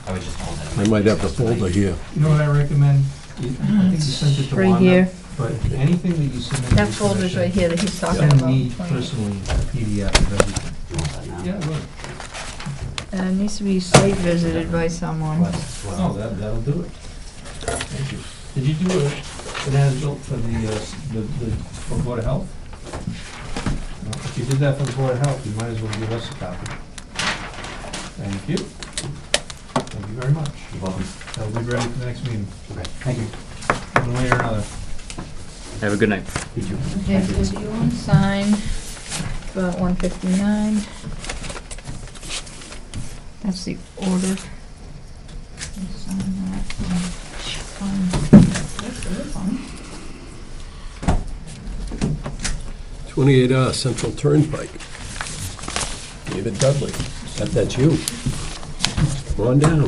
I was just told that. I might have the folder here. You know what I recommend? I think you sent it to Right Wanda. here. But anything that you submit. That folder's right here that he's talking Send about. me personally a PDF of everything. You want that now? Yeah, look. And it needs to be site visited by someone. Request as Oh, well. that'll do it. Thank you. Did you do an as-built for for Board of Health? No, if you did that for the Board of Health, you might as well give us a copy. Thank you. Thank you very much. You're welcome. That'll be ready for the next meeting, Okay, thank you. one way or another. Have a good night. You too. Okay, so do you want to sign for 159? That's the order. Sign that. Fine. 28R Central Turnpike. David Dudley. That's you. Come on down.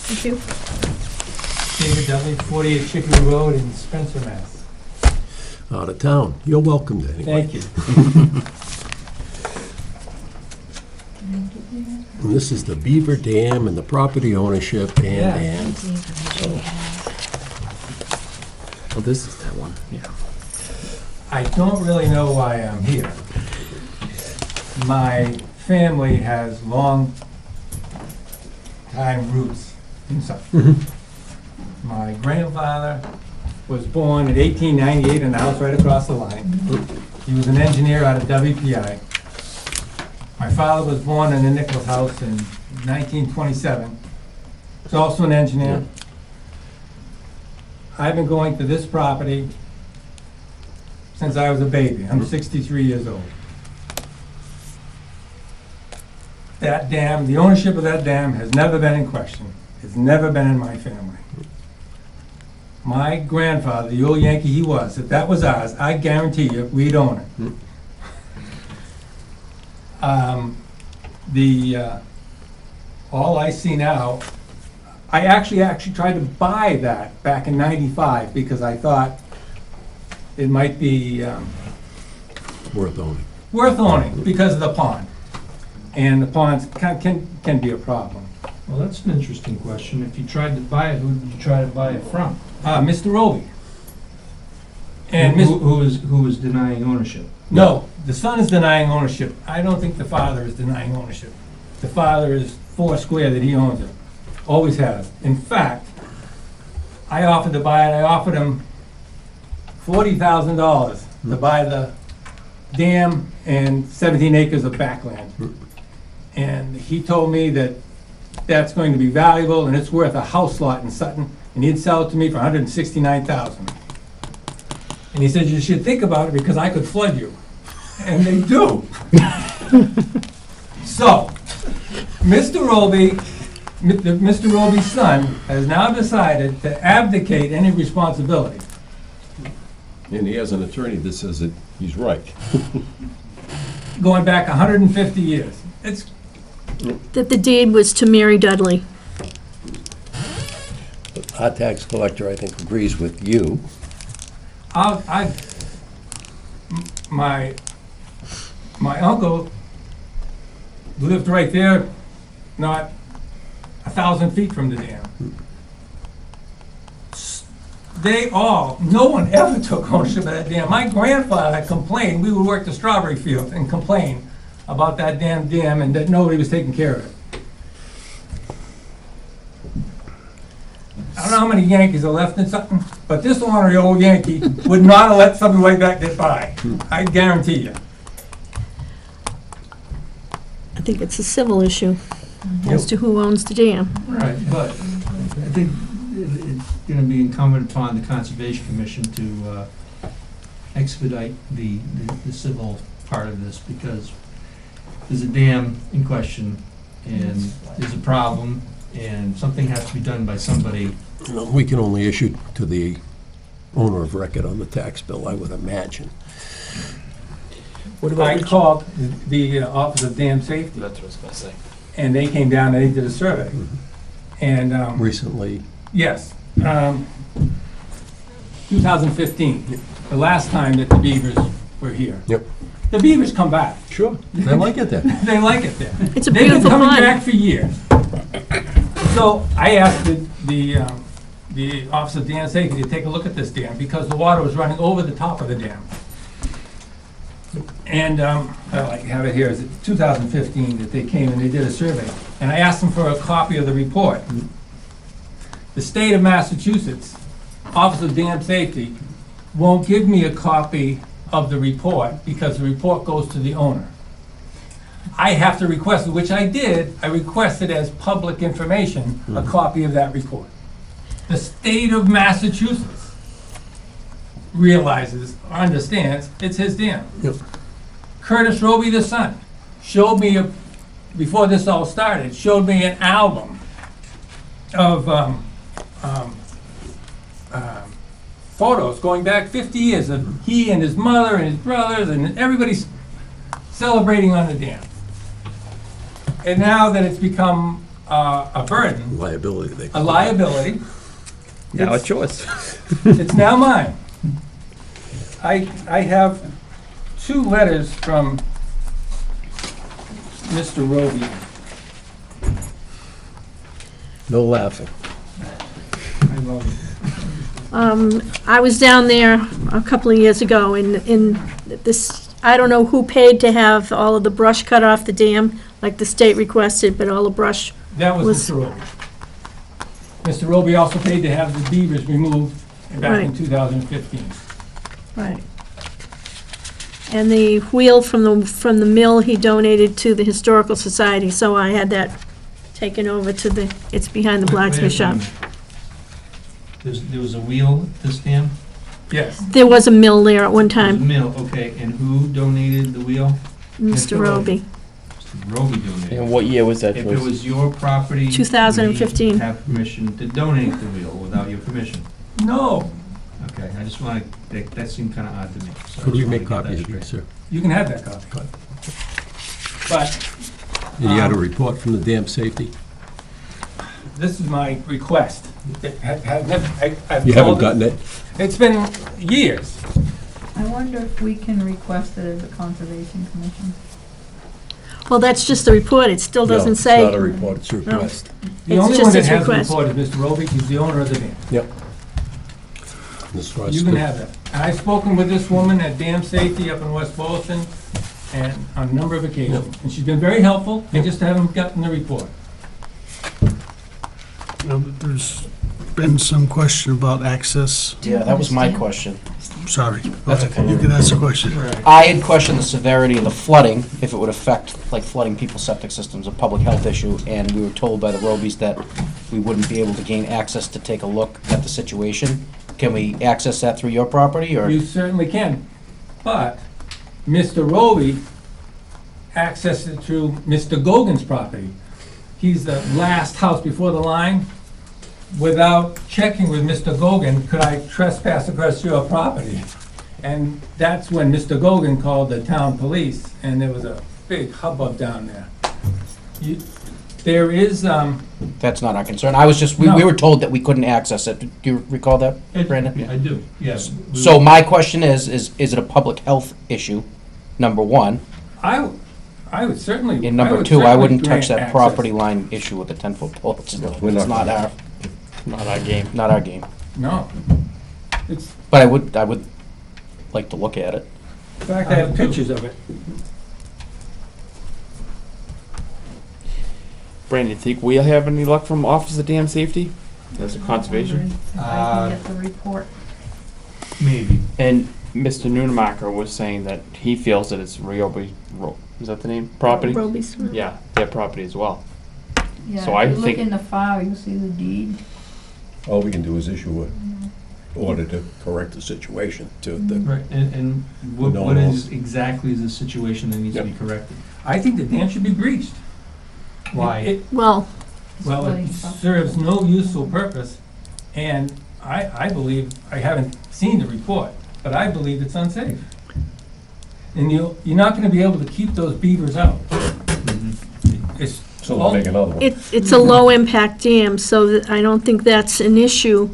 Thank you. David Dudley, 48 Chicory Road in Spencer, Mass. Out of town. You're welcome to anyway. Thank you. And this is the Beaver Dam and the property ownership Yeah. and. Oh, this is that one, yeah. I don't really know why I'm here. My family has long time roots in Sutton. My grandfather was born in 1898 in the house right across the line. He was an engineer out of WPI. My father was born in the Nichols house in 1927. He's also an engineer. I've been going to this property since I was a baby. I'm 63 years old. That dam, the ownership of that dam has never been in question. It's never been in my family. My grandfather, the old Yankee he was, if that was ours, I guarantee you, we'd own it. All I see now, I actually tried to buy that back in '95 because I thought it might be Worth owning. worth owning because of the pond. And the ponds can be a problem. Well, that's an interesting question. If you tried to buy it, who did you try to buy it from? Mr. Roby. And Who was denying ownership? no, the son is denying ownership. I don't think the father is denying ownership. The father is four square that he owns it. Always has. In fact, I offered to buy it. I offered him $40,000 to buy the dam and 17 acres of backland. And he told me that that's going to be valuable and it's worth a house lot in Sutton. and he'd sell it to me for $169,000. And he said, you should think about it because I could flood you. And they do. So, Mr. Roby's son has now decided to abdicate any responsibility. And he has an attorney that says that he's right. Going back 150 years. It's, That the deed was to Mary Dudley. Our tax collector, I think, agrees with you. My uncle lived right there, not 1,000 feet from the dam. No one ever took ownership of that dam. My grandfather complained, we would work the strawberry field and complain about that damn dam and that nobody was taking care of it. I don't know how many Yankees are left in Sutton, but this ornery old Yankee would not have let something like that get by. I guarantee you. I think it's a civil issue as to who owns the dam. Right, but I think it's going to be incumbent upon the Conservation Commission to expedite the civil part of this, because there's a dam in question, and there's a problem, and something has to be done by somebody. We can only issue to the owner of record on the tax bill, I would imagine. I called the Office of Dam Safety. That's what I was gonna say. And they came down and they did a survey. And, Recently, yes, 2015, the last time that the beavers were here. Yep. The beavers come back. Sure, they like it there. They like it there. It's a They've been beautiful coming pond. back for years. So I asked the Office of Dam Safety to take a look at this dam because the water was running over the top of the dam. And I have it here, it's 2015 that they came and they did a survey. And I asked them for a copy of the report. The state of Massachusetts, Office of Dam Safety, won't give me a copy of the report because the report goes to the owner. I have to request it, which I did. I requested as public information a copy of that report. The state of Massachusetts realizes, or understands, it's his dam. Yep. Curtis Roby, the son, showed me, before this all started, showed me an album of photos going back 50 years of he and his mother and his brothers and everybody's celebrating on the dam. And now that it's become a burden, Liability. They a call it. liability, Now it's yours. it's now mine. I have 2 letters from Mr. Roby. No laughing. I love it. I was down there a couple of years ago, and this, I don't know who paid to have all of the brush cut off the dam, like the state requested, but all the brush That was was... Mr. Roby. Mr. Roby also paid to have the beavers removed back in Right. 2015. Right. And the wheel from the mill he donated to the Historical Society, so I had that taken over to it's behind the blacksmith shop. There was a wheel at this dam? Yes. There was a mill there at one There was a time, mill, okay, and who donated the wheel? Mr. Roby. Mr. Roby donated. And what year was that? If it was your property. 2015. we have permission to donate the wheel without your permission. No, Okay, I just want to, that seemed kind of odd to me. so I Could we just make wanna get that copies of this, straight. sir? you can have that copy. But And you had a report from the dam safety? this is my request. I've You haven't told- gotten it? It's been years. I wonder if we can request it as a Conservation Commission. Well, that's just the report, it still No, doesn't it's say... not a report, it's a request. The It's only just one that his has the request. report is Mr. Roby, he's the owner of the dam. Yep. Mr. Ross, You can good. have that. And I've spoken with this woman at Dam Safety up in West Boylston, and on a number of occasions. And she's been very helpful, I just haven't gotten the report. There's been some question about access. Yeah, that was my question. Sorry. Go That's ahead. okay. You can ask a question. I had questioned the severity of the flooding, if it would affect, like flooding people's septic systems, a public health issue, and we were told by the Robies that we wouldn't be able to gain access to take a look at the situation. Can we access that through your property, or? You certainly can, but Mr. Roby accessed it through Mr. Gogan's property. He's the last house before the line. Without checking with Mr. Gogan, could I trespass across your property? And that's when Mr. Gogan called the town police, and there was a big hubbub down there. There is, That's not our concern. I was just, we No. were told that we couldn't access it. Do you recall that, Brandon? I do, yes. So my question is it a public health issue, number one? I would certainly. And number would two, I certainly wouldn't touch grant that access. property line issue with a 10-foot pole. It's we're it's not not our game. Not our game. No. It's, But I would like to look at it. in fact, I have pictures of it. Brandon, think we'll have any luck from Office of Dam Safety? As a conservation? If I can get the report. Maybe. And Mr. Nunemacher was saying that he feels that it's Ryobi, is that the name? Property? Roby's. Yeah, their property as well. Yeah, So I if you look think- in the file, you'll see the deed. All we can do is issue an order to correct the situation to the, Right, and what is exactly the situation that needs to be corrected? I think the dam should be breached. Why? Well, Well, Flooding it stuff. serves no useful purpose, and I believe, I haven't seen the report, but I believe it's unsafe. And you're not gonna be able to keep those beavers out. It's so we'll make another one. it's a low-impact dam, so I don't think that's an issue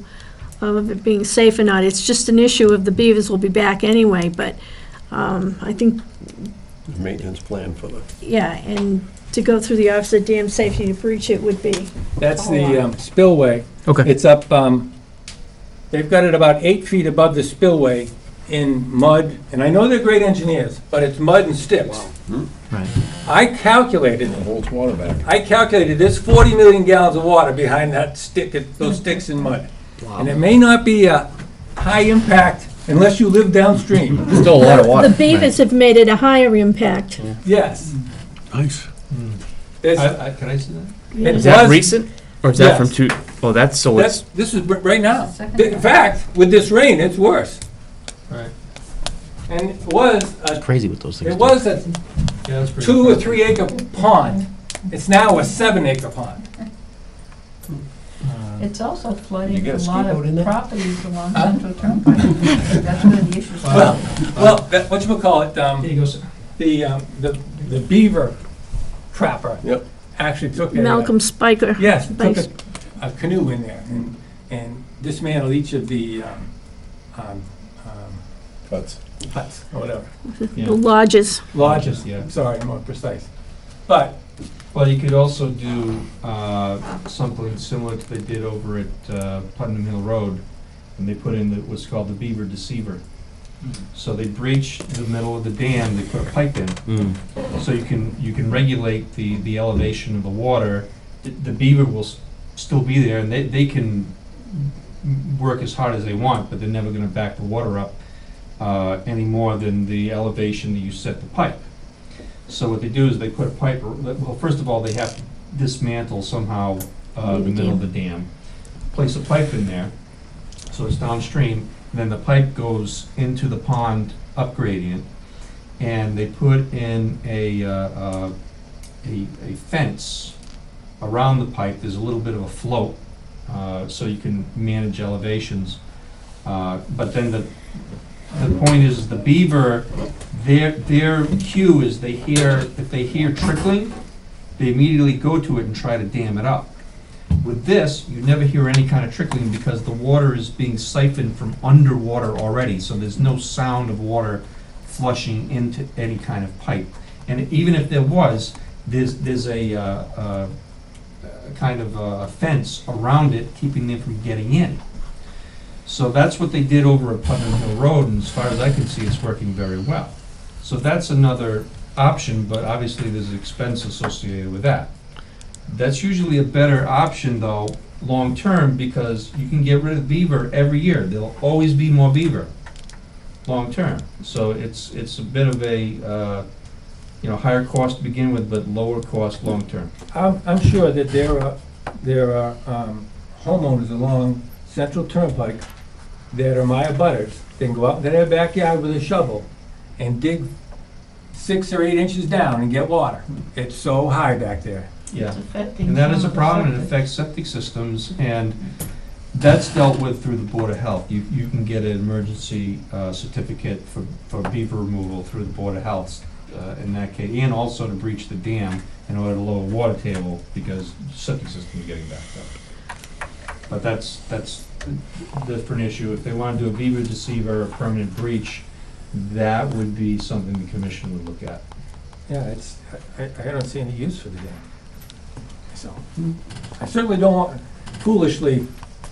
of it being safe or not. It's just an issue of the beavers will be back anyway, but I think, Maintenance plan for the, yeah, and to go through the Office of Dam Safety to breach it would be, That's the spillway. Okay. It's up, they've got it about 8 feet above the spillway in mud, and I know they're great engineers, but it's mud and sticks. Right. I calculated, it holds water back. there's 40 million gallons of water behind that stick, those sticks in mud. And it may not be a high impact unless you live downstream. Still a lot of water. the beavers have made it a higher impact. Yes. Nice. It's- Can I see that? it Is that was- recent? Or is that from Yes. two? Oh, that's, so it's, This is right now. Second In fact, with this rain, it's worse. Right. And it was, Crazy what those things it do. was a Yeah, that's pretty. 2 or impressive. 3 acre pond. It's now a 7 acre pond. It's also You flooding got a a lot scoop out in of there? properties along Central Turnpike. That's where the issues are. Well, whatchamacallit, Here you go, sir. the beaver trapper Yep. actually took Malcolm Spiker. yes, took Base. a canoe in there and dismantled each of the Cuts. huts or whatever. The lodges. Lodges, Yeah. sorry, more precise. But Well, you could also do something similar to they did over at Putnam Hill Road, and they put in what's called the beaver deceiver. So they breached the middle of the dam, they put a pipe in, so you can regulate the elevation of the water. The beaver will still be there, and they can work as hard as they want, but they're never gonna back the water up any more than the elevation that you set the pipe. So what they do is they put a pipe, well, first of all, they have to dismantle somehow the middle of the dam, place a pipe in there, so it's downstream, then the pipe goes into the pond up gradient, and they put in a fence around the pipe. There's a little bit of a float, so you can manage elevations. But then the point is, the beaver, their cue is if they hear trickling, they immediately go to it and try to dam it up. With this, you never hear any kind of trickling because the water is being siphoned from underwater already, so there's no sound of water flushing into any kind of pipe. And even if there was, there's a kind of a fence around it, keeping them from getting in. So that's what they did over at Putnam Hill Road, and as far as I can see, it's working very well. So that's another option, but obviously there's expense associated with that. That's usually a better option, though, long-term, because you can get rid of beaver every year. There'll always be more beaver, long-term. So it's a bit of a, higher cost to begin with, but lower cost long-term. I'm sure that there are there are homeowners along Central Turnpike that are my abutters. They can go out into their backyard with a shovel and dig 6 or 8 inches down and get water. It's so high back there. Yeah, It's affecting and that is a some of the problem, it septic. affects septic systems, and that's dealt with through the Board of Health. You can get an emergency certificate for beaver removal through the Board of Health in that case, and also to breach the dam in order to lower water table because septic system is getting backed up. But that's a different issue. If they want to do a beaver deceiver or permanent breach, that would be something the commission would look at. Yeah, I don't see any use for the dam. So, I certainly don't want, foolishly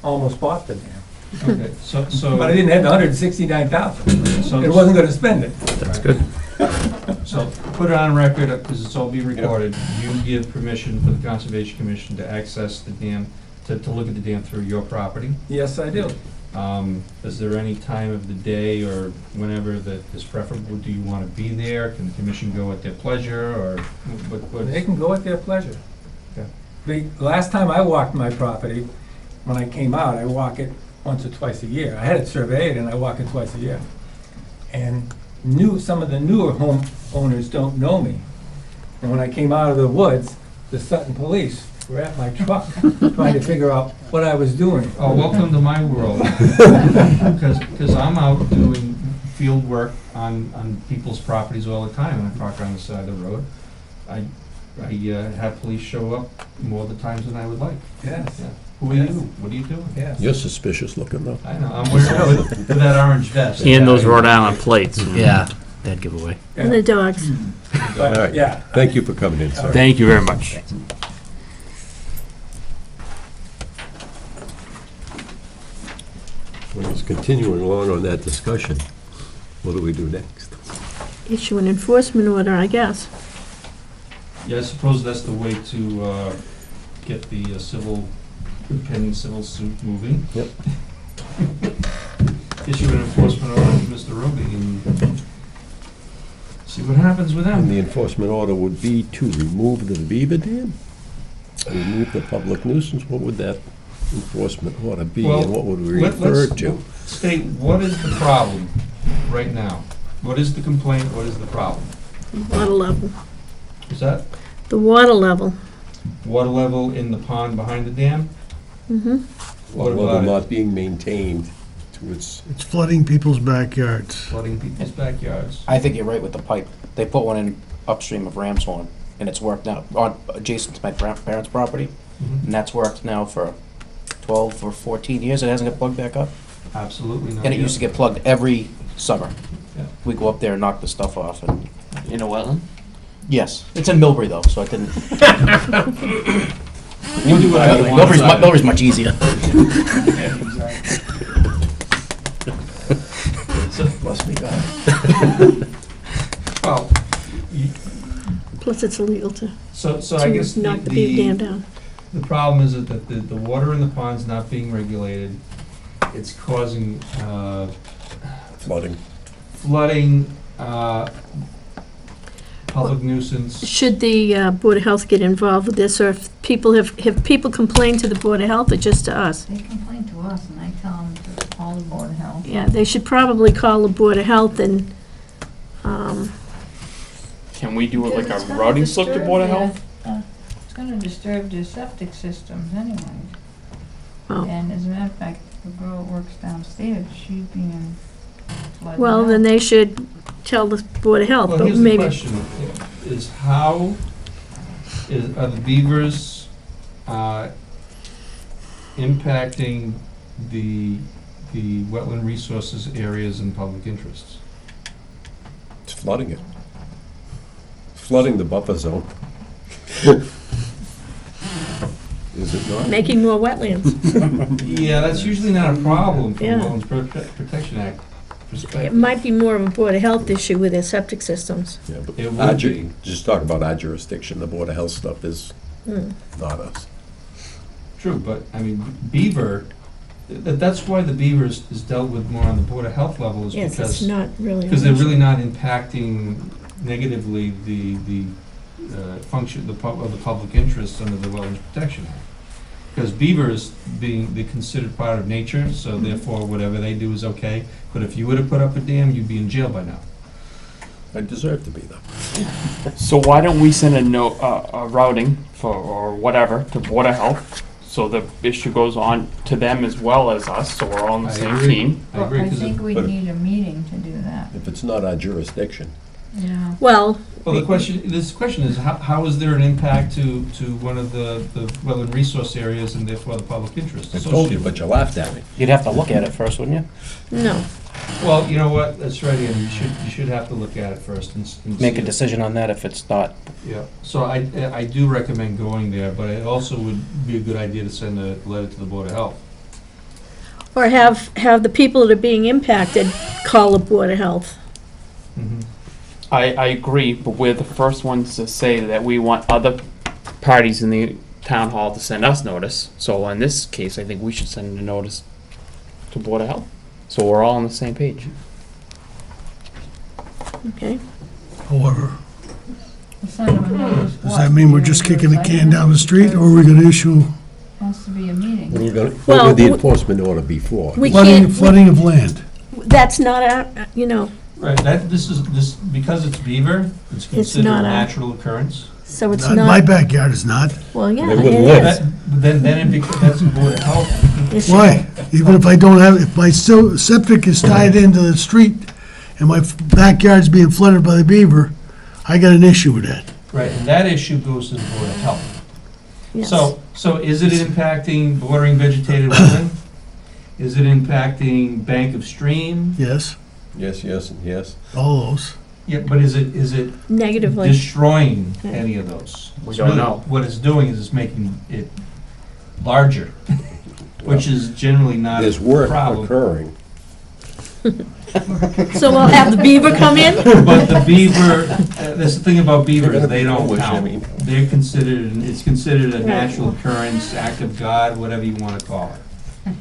almost bought the dam. Okay, so. But I didn't have the $169,000. So- It wasn't gonna spend it. That's good. So put it on record, because it's all being recorded, you give permission for the Conservation Commission to access the dam, to look at the dam through your property. Yes, I do. Is there any time of the day or whenever that is preferable? Do you want to be there? Can the commission go at their pleasure, or what? They can go at their pleasure. Okay. The last time I walked my property, when I came out, I walk it once or twice a year. I had it surveyed and I walk it twice a year. And some of the newer homeowners don't know me. And when I came out of the woods, the Sutton police were at my truck trying to figure out what I was doing. Oh, welcome to my world. Because I'm out doing field work on people's properties all the time, and I park on the side of the road. I have police show up more the times than I would like. Yes. Yeah. Who are Yes. you? What are you doing? Yes. You're suspicious looking though. I know, I'm wearing with that orange vest. And those Rhode Island plates. Yeah, dead giveaway. And the dogs. All right. Yeah. Thank you for coming in, sir. Thank you very much. Well, just continuing along on that discussion, what do we do next? Issue an enforcement order, I guess. Yeah, I suppose that's the way to get the pending civil suit moving. Yep. Issue an enforcement order to Mr. Roby and see what happens with And them. the enforcement order would be to remove the beaver dam? Remove the public nuisance? What would that enforcement order be, Well, and what would we let's refer to? State, what is the problem right now? What is the complaint, what is the problem? Water level. Is that The water level. water level in the pond behind the dam? Mm-hmm. What Well, about it? not being maintained to its, It's flooding people's backyards. Flooding people's backyards? I think you're right with the pipe. They put one in upstream of Ramshorn, and it's worked out, adjacent to my parents' property, Mhm. and that's worked now for 12 or 14 years. It hasn't got plugged back up. Absolutely not. And it used to get plugged every summer. Yeah. We go up there and knock the stuff off, and, In a wetland? yes, it's in Millbury though, so I didn't. We'll do whatever you want. Millbury's much easier. must be God. Well, you- Plus, it's illegal to I guess knock the beaver dam down. the problem is that the water in the pond's not being regulated. It's causing Flooding. flooding, public nuisance. Should the Board of Health get involved with this, or if people have people complained to the Board of Health or just to us? They complain to us, and I tell them to call the Board of Health. Yeah, they should probably call the Board of Health and, Can we do it like Because a it's gonna routing slip to disturb Board of their- Health? It's gonna disturb their septic systems anyway. Oh. And as a matter of fact, the girl that works downstairs, she's being flooded well, then out. they should tell the Board of Health, Well, but here's the maybe. question, is how, are the beavers impacting the wetland resources areas and public interests? It's flooding it. Flooding the buffer zone. Is it not? Making more wetlands. Yeah, that's usually not a problem from Yeah. Wetlands Protection Act It perspective. might be more of a Board of Health issue with their septic systems. Yeah, but It would our be. just talk about our jurisdiction, the Board of Health stuff is Hmm. not us. True, but, I mean, beaver, that's why the beaver is dealt with more on the Board of Health level, is Yes, it's because not really. because they're really not impacting negatively the function of the public interest under the Wetlands Protection Act. Because beavers being the considered part of nature, so therefore whatever they do is okay. But if you were to put up a dam, you'd be in jail by now. I deserve to be though. So why don't we send a note, a routing for, or whatever, to Board of Health, so the issue goes on to them as well as us, so we're all on the I same agree. team? I agree, I 'cause think we but- need a meeting to do that. If it's not our jurisdiction. Yeah. Well, well, the question is, how is there an impact to one of the wetland resource areas and therefore the public interest? I told you, but you laughed at me. You'd have to look at it first, wouldn't you? no. Well, you know what, that's right, Andy, you should have to look at it first and Make see a it. decision on that if it's not. Yeah, so I do recommend going there, but it also would be a good idea to send a letter to the Board of Health. Or have the people that are being impacted call the Board of Health. I agree, but we're the first ones to say that we want other parties in the town hall to send us notice. So in this case, I think we should send a notice to Board of Health, so we're all on the same page. Okay. However, Send them a notice. does that mean we're just kicking the can down the street, or are we gonna issue Has to be a meeting. We're gonna, Well, what would the we- enforcement order be for? We flooding, can't, flooding of land? that's not our, you know, Right, because it's beaver, it's considered not a a- natural occurrence. so it's Not in my not, backyard, it's not. well, yeah, They it wouldn't live. is. Then it becomes, that's the Board of Health. It should- Why? Even if I don't have, if my septic is tied into the street and my backyard's being flooded by the beaver, I got an issue with that. Right, and that issue goes to the Board of Health. Yes. So is it impacting bordering vegetated wetland? Is it impacting bank of stream? Yes, Yes, yes, and yes. all those. Yeah, but is it Negatively. destroying any of those? We It's don't really- know. What it's doing is it's making it larger, which is generally not a There's work problem. occurring. So we'll have the beaver come in? But the beaver, that's the thing about They're beavers, gonna they be don't foolish, I count. mean. They're considered, it's considered a Right. natural occurrence, act of God, whatever you want to call it.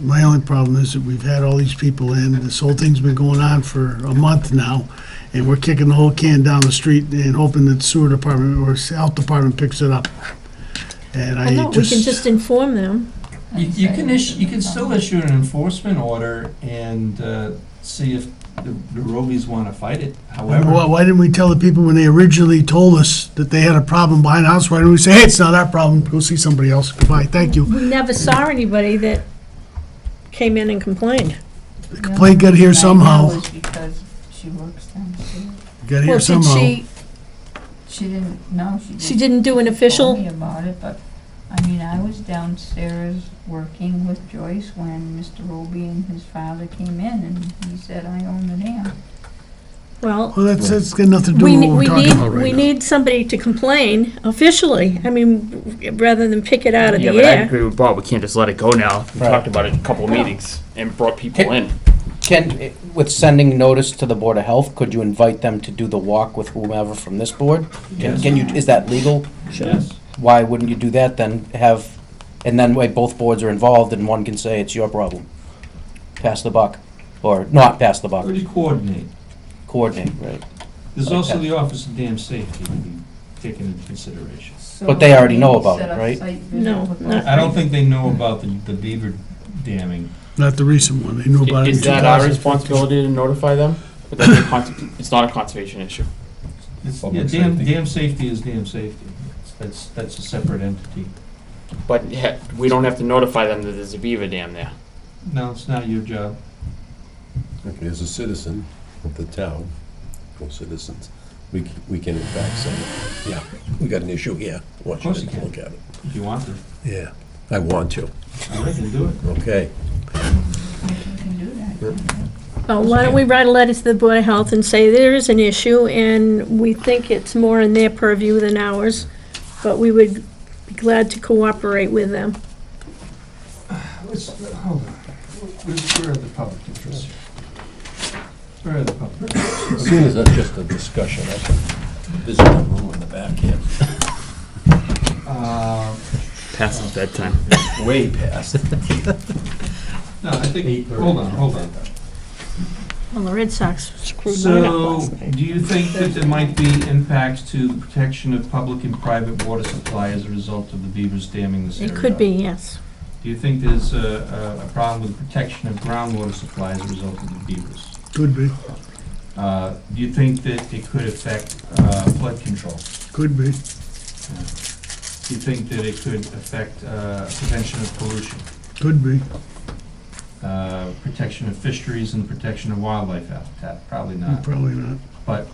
My only problem is that we've had all these people in, this whole thing's been going on for a month now, and we're kicking the whole can down the street and hoping that sewer department or health department picks it up. And Well, no, I we can just inform them. You can still issue an enforcement order and see if the Robies want to fight it. However, Why didn't we tell the people when they originally told us that they had a problem behind the house, why didn't we say, hey, it's not our problem, go see somebody else, goodbye, thank you. We never saw anybody that came in and complained. The complaint got here somehow, It's because she works downstairs. got Well, here did somehow. She didn't, no, she She just didn't do an told official, me about it, but, I mean, I was downstairs working with Joyce when Mr. Roby and his father came in, and he said, I own the dam. well, Well, that's got nothing to do we, with what we're talking about we right now. need somebody to complain officially. I mean, rather than pick it out of Yeah, the but I air. agree with Bob, we can't just let it go now. We Right. talked about it in a couple of meetings and brought people in. Can, with sending notice to the Board of Health, could you invite them to do the walk with whomever from this board? Can you, is that legal? yes. Why wouldn't you do that then? And then way both boards are involved and one can say it's your problem. Pass the buck, or not pass the buck, Or you coordinate. coordinate, right? There's also the Office of Dam Safety to be taken into consideration. But they already know So about set it, up right? site visit No, with not- I don't think they know about the beaver damming. Not the recent one, they knew about it in Is that our 2015. responsibility to notify them? But that's it's not a conservation issue. It's- Public yeah, dam, safety. dam safety is dam safety. That's a separate entity. But we don't have to notify them that there's a beaver dam there. No, it's not your job. Okay, as a citizen of the town, or citizens, we can in fact say, yeah, we got an issue here. I want you Of course to you can. look at it. If you want to. Yeah, I want to. All right, then do it. Okay. You can do that. Well, why don't we write a letter to the Board of Health and say there is an issue, and we think it's more in their purview than ours, but we would be glad to cooperate with them. Hold on. Where are the public interests here? Where are the public interests? As soon as that's just a discussion, I can visit the room in the back here. Past his bedtime. Way past. No, I think, hold on. Well, the Red Sox screwed mine up So, last night. do you think that there might be impacts to the protection of public and private water supply as a result of the beavers damming this area? It could be, yes. Do you think there's a problem with protection of groundwater supply as a result of the beavers? Could be, Do you think that it could affect flood control? could be, Do you think that it could affect prevention of pollution, could be. protection of fisheries and protection of wildlife habitat? Probably not. Probably not. But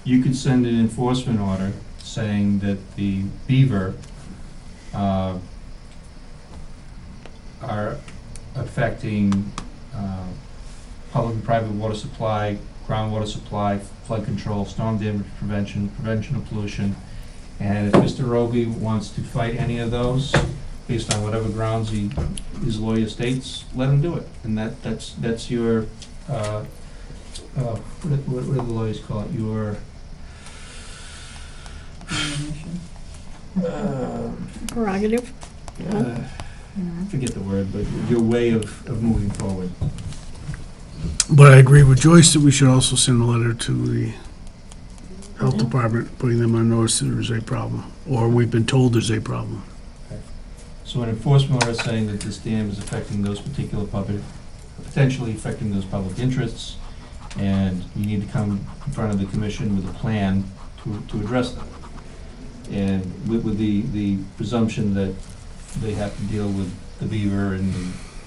you could send an enforcement order saying that the beaver are affecting public and private water supply, groundwater supply, flood control, storm damage prevention, prevention of pollution. And if Mr. Roby wants to fight any of those, based on whatever grounds his lawyer states, let him do it. And that's your, what do the lawyers call it? Your, Prerogative. forget the word, but your way of moving forward. But I agree with Joyce that we should also send a letter to the health department, putting them on notice that there's a problem, or we've been told there's a problem. So an enforcement order saying that this dam is affecting those particular public, potentially affecting those public interests, and you need to come in front of the commission with a plan to address them. And with the presumption that they have to deal with the beaver and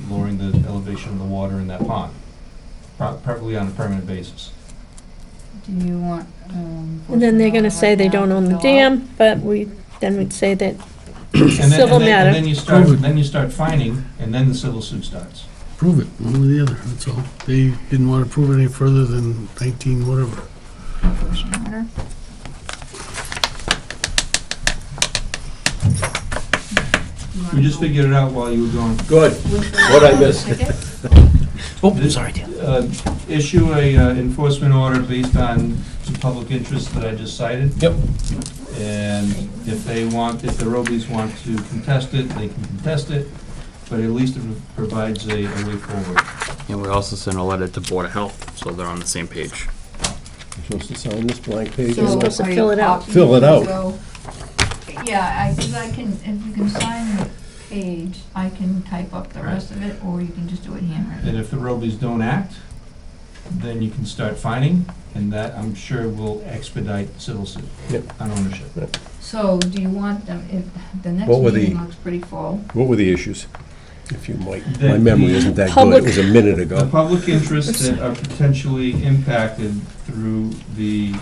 lowering the elevation of the water in that pond, probably on a permanent basis. Do you want? And then they're gonna say they don't own the dam, but then we'd say that And it's a then- civil and then- matter. And then you start fining, and then the civil suit starts. Prove it, one or the other, that's all. They didn't want to prove it any further than 19 whatever. We just figured it out while you were gone. Good. What I missed? Oh, sorry, Dan. Issue a enforcement order based on the public interest that I just cited. Yep. And if the Robies want to contest it, they can contest it, but at least it provides a way forward. And we also sent a letter to Board of Health, so they're on the same page. You're supposed to sign this blank page. So supposed to are you fill it out. copying Fill it out. So, yeah, because I can, if you can sign the page, I can type up the rest of it, or you can just do it handwritten. And if the Robies don't act, then you can start fining, and that, I'm sure, will expedite the civil suit Yep. on ownership. So do you want them, if, the next What were meeting the- looks pretty full. What were the issues? If you might, The- my memory the isn't that good, public- it was a minute The ago. public interests that are potentially impacted through the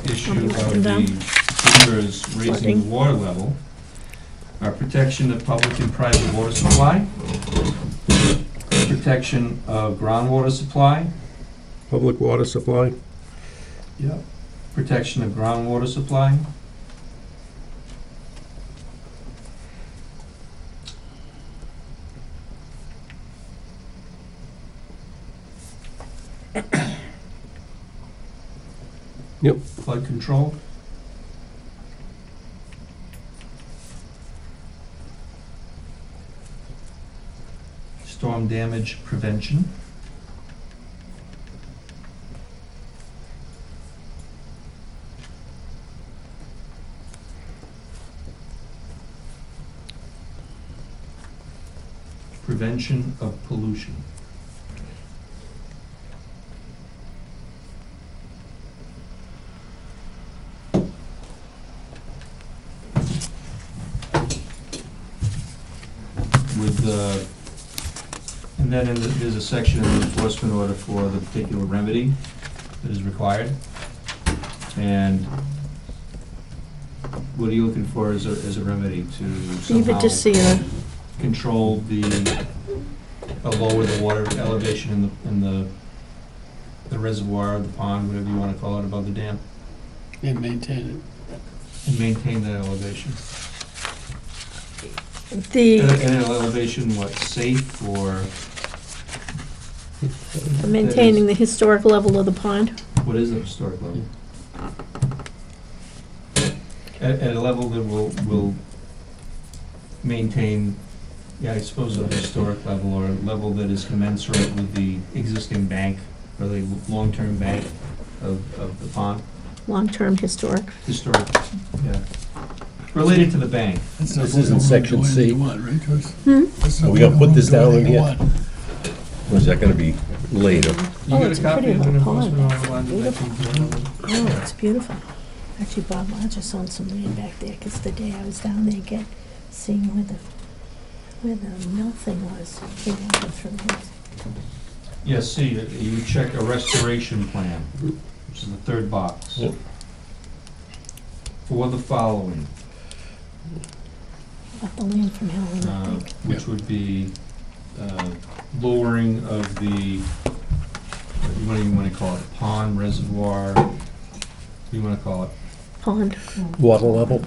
issue of the beavers raising the Flooding. water level are protection of public and private water supply, protection of groundwater supply, Public water supply? protection of groundwater supply, Yep. flood control, storm damage prevention, prevention of pollution. And then there's a section in the enforcement order for the particular remedy that is required. And what are you looking for as a remedy to Leave it somehow to see it. control lower the water elevation in the reservoir, the pond, whatever you want to call it, above the dam, And maintain and maintain that elevation? The, At an elevation, what, safe or maintaining the historic level of the pond. what is the historic level? At a level that will maintain, yeah, I suppose a historic level or a level that is commensurate with the existing bank or the long-term bank of the pond, Long-term historic. historic, yeah. Related to the bank. This isn't section C. Hmm? Are we gonna put this down in here? Or is that gonna be later? You Oh, got a it's copy pretty of an little pond. enforcement order on the Oh, it's beautiful. Actually, Bob Rogers owned some land back there, because the day I was down there again, seeing where the mill thing was, we walked through his. Yes, see, you check a restoration plan, which is the third box. Yep. For the following, About the land from Helen, I think. which would be lowering of the, what do you want to call it, pond, reservoir, what do you want to call it? Pond, Water level?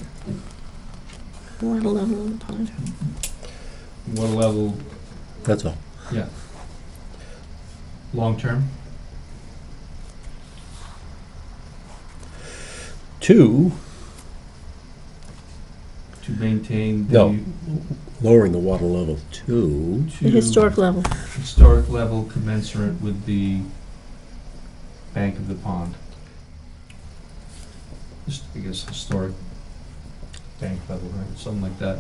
water level of the pond. Water level, That's all. yeah. Long-term? 2, To maintain No. the lowering the water level to, The historic level. historic level commensurate with the bank of the pond. Just, I guess, historic bank level, right, something like that.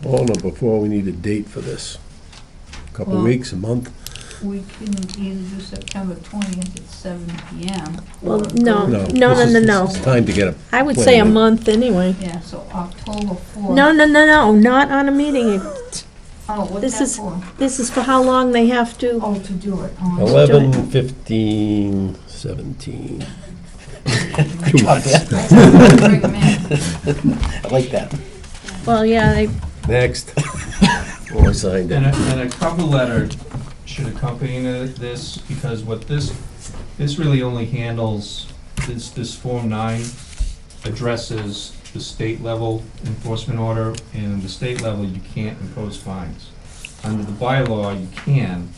oh no, before we need a date for this. Couple Well- weeks, a month? We can either do September 20th at 7 PM. Well, or no, go- no. It's time to get a. I would say a plan. month anyway. Yeah, so October 4th. No, not on a meeting. Oh, what's This that is- for? This is for how long they have to. Oh, to do it. Oh, 11, 15, 17. 2 months. bring 'em in. I like that. Well, yeah, they, Next. Oh, I signed And it. a cover letter should accompany this, because what this really only handles, this Form 9 addresses the state level enforcement order, and the state level, you can't impose fines. Under the bylaw, you can,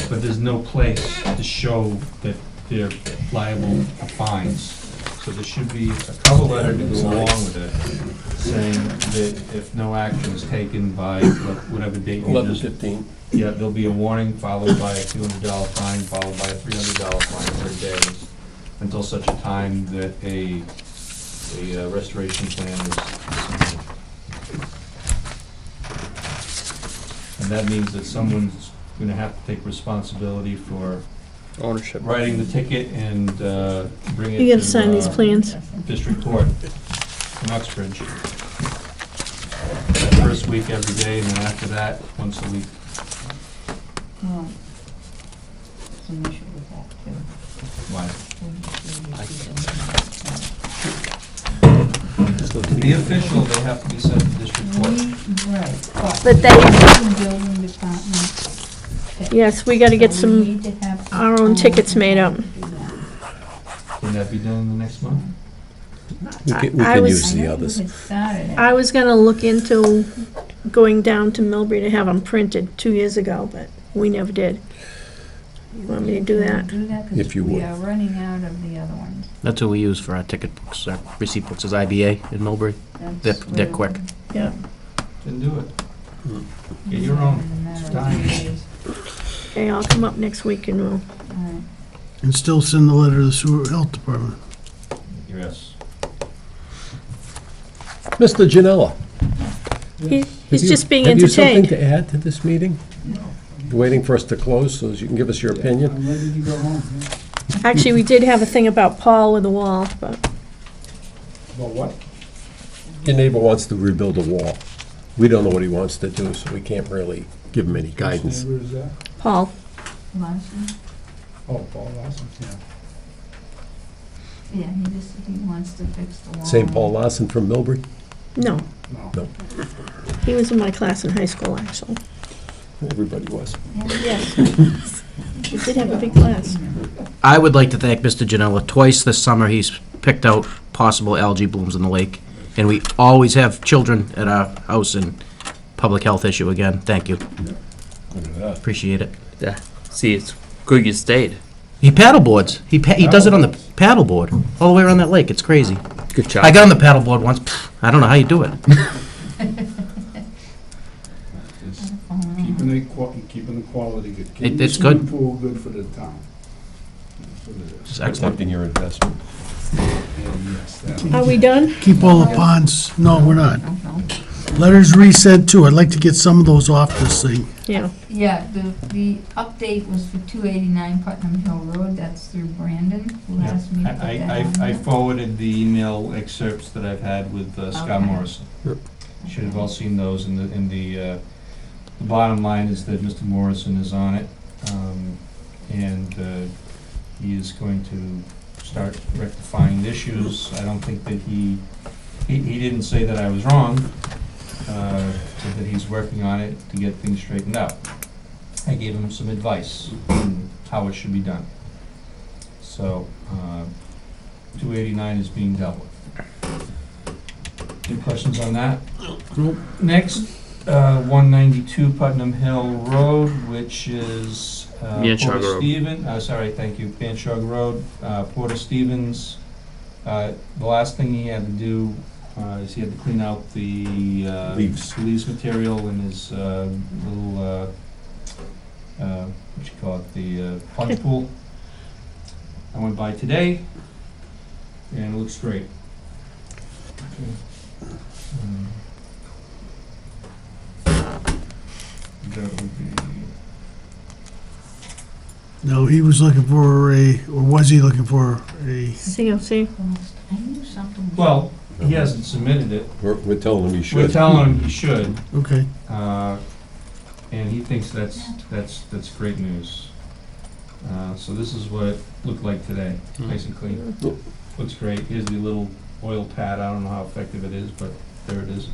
but there's no place to show that they're liable for fines. So there should be a cover letter to go along with it, saying that if no action is taken by whatever date you 11, just 15. yeah, there'll be a warning followed by a $200 fine, followed by a $300 fine per day, until such a time that a restoration plan is submitted. And that means that someone's gonna have to take responsibility for Ownership. writing the ticket and bring it you to gotta sign these plans. district court in Uxbridge. That first week every day, and then after that, once a week. Oh. There's an issue with that, too. Why? We- To be official, they have to be sent to district court. Right, But they- the building department. Yes, we gotta get So we some, need to have our own tickets made up. to do that. Can that be done in the next month? We can I was- use the others. It started. I was gonna look into going down to Millbury to have them printed 2 years ago, but we never did. You want me to do that? Do that, If 'cause you we would. are running out of the other ones. That's what we use for our ticket books, our receipt books, is IBA in Millbury. That's They're where- quick. Yeah. Then do it. Get your own. in a matter It's of time. days. Okay, I'll come up next week and we'll, All right. And still send the letter to the sewer health department. Yes. Mr. Janella. he's just being Have you something entertained. to add to this meeting? You're waiting for us to close so that you can give us your opinion? I'm ready to go home. Actually, we did have a thing about Paul with the wall, but Well, what? Your neighbor wants to rebuild a wall. We don't know what he wants to do, so we can't really give him any guidance. Where is that? Paul, Larson? Oh, Paul Lawson, yeah. Yeah, he wants to fix the wall. St. Paul Larson from Millbury? no, No, he was in my class in high school, actually. everybody was. Yes. We did have a big class. I would like to thank Mr. Janella. Twice this summer, he's picked out possible algae blooms in the lake. And we always have children at our house, and public health issue again. Thank you. Look at that. Appreciate it. Yeah. See, it's good you stayed. He paddleboards. He does it on the paddleboard all the way around that lake. It's crazy. Good job. I got on the paddleboard once. I don't know how you do it. Keeping the quality good. It's good. Swimming pool good for the town. That's what it is. It's excellent. Protecting your investment. Are we done? Keep all the ponds, no, we're not. Letters resent too, I'd like to get some of those off this thing. Yeah. Yeah, the update was for 289 Putnam Hill Road, that's through Brandon, who asked me to put that on I there. forwarded the email excerpts that I've had with Scott Okay. Morrison. You should have all seen those. The bottom line is that Mr. Morrison is on it, and he is going to start rectifying the issues. I don't think that he didn't say that I was wrong, so that he's working on it to get things straightened out. I gave him some advice on how it should be done. So, 289 is being dealt with. Any questions on that? Nope. Next, 192 Putnam Hill Road, which is Banshog Porter Road. Thank you, Banshog Road, Porter Stevens. The last thing he had to do is he had to clean out the leaves material in his little, what you call it, the plunge pool. I went by today, and it looks great. That would be, No, he was looking for or was he looking for a, COC. I knew something. well, he hasn't submitted it. We're telling him he should. We're telling him he should, okay. and he thinks that's great news. So this is what it looked like today, nice and clean. Looks great. Here's the little oil pad. I don't know how effective it is, but there it is.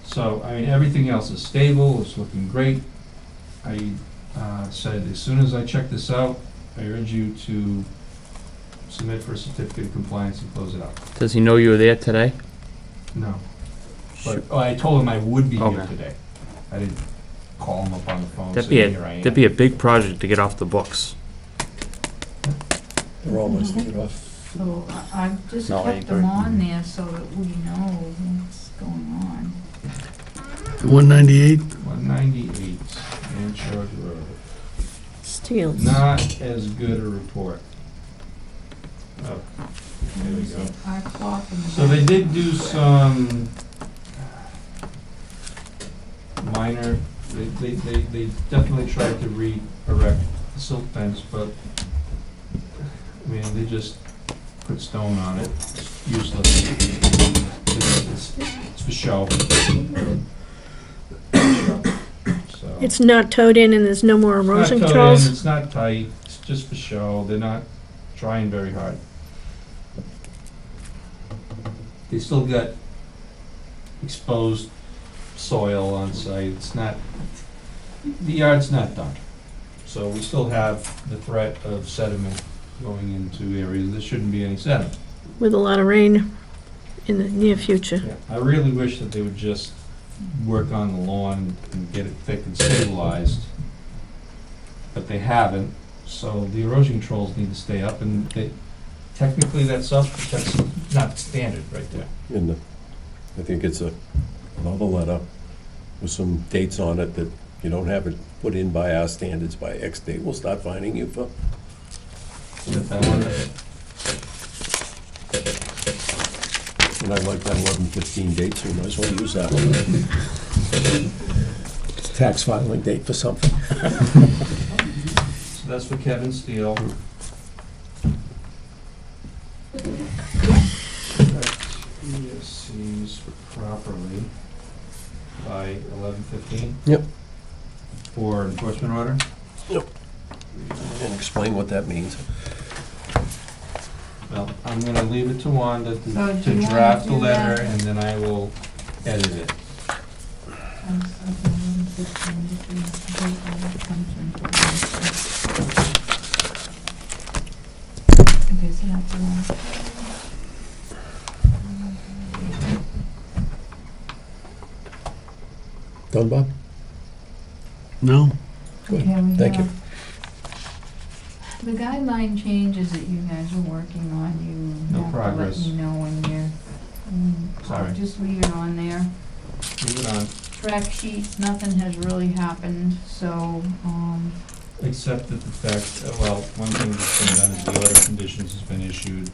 So, I mean, everything else is stable, it's looking great. I said, as soon as I check this out, I urge you to submit for a certificate of compliance and close it out. Does he know you were there today? No. But, I told him I would be here Okay. today. I didn't call him up on the phone, That'd say, be here I am. that'd be a big project to get off the books. They're almost to get off. So I've just No, I kept them agree. on there so that we know what's going on. 198? 198, Banshog Road. Steels. Not as good a report. Oh, there we go. Our clock in the So they back. did do some minor, they definitely tried to re-erect the silt fence, but, I mean, they just put stone on it, it's useless. It's for show. So. It's not towed in and there's no more erosion It's not towed in, controls? it's not tight, it's just for show, they're not trying very hard. They still got exposed soil on site, it's not, the yard's not done. So we still have the threat of sediment going into areas, there shouldn't be any sediment. With a lot of rain in the near future. I really wish that they would just work on the lawn and get it thick and stabilized, but they haven't, so the erosion controls need to stay up, and they, technically that's not standard right there. And I think it's another letter with some dates on it that you don't have it put in by our standards by X date, we'll start finding you for. Is that one? And I like that 11/15 date, so we might as well use that one. It's a tax filing date for something. So that's for Kevin Steele. ESCs for properly by 11/15? Yep. For enforcement order? And explain what that means. Well, I'm gonna leave it to Wanda So to do you wanna draft the do letter, that? and then I will edit it. Okay, so that's the one. Done, Bob? No? Okay, we Thank you. have the guideline changes that you guys are working on, you No have to progress. let me know when you're, Sorry. just leave it on there. Move it on. Track sheets, nothing has really happened, so, Except that the fact, well, one thing that's been done is the order of conditions has been issued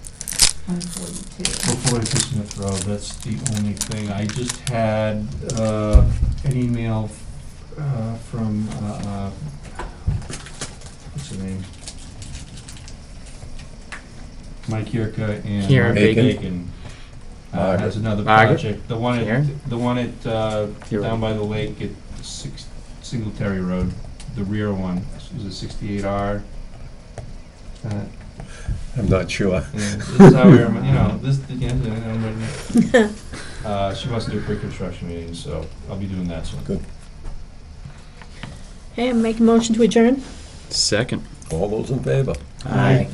142. for 42 Smith Road. That's the only thing. I just had an email from, what's her name? Mike Yurka and Karen Margaret Bacon. Bacon. Margaret. Has another Margaret? project. The one Karen? at, You're down right. by the lake at Singletary Road, the rear one, is a 68R. I'm not sure. Yeah, this is how we, this, she wants to do a pre-construction meeting, so I'll be doing that soon. Good. Okay, make a motion to adjourn? Second. All those in favor? Aye.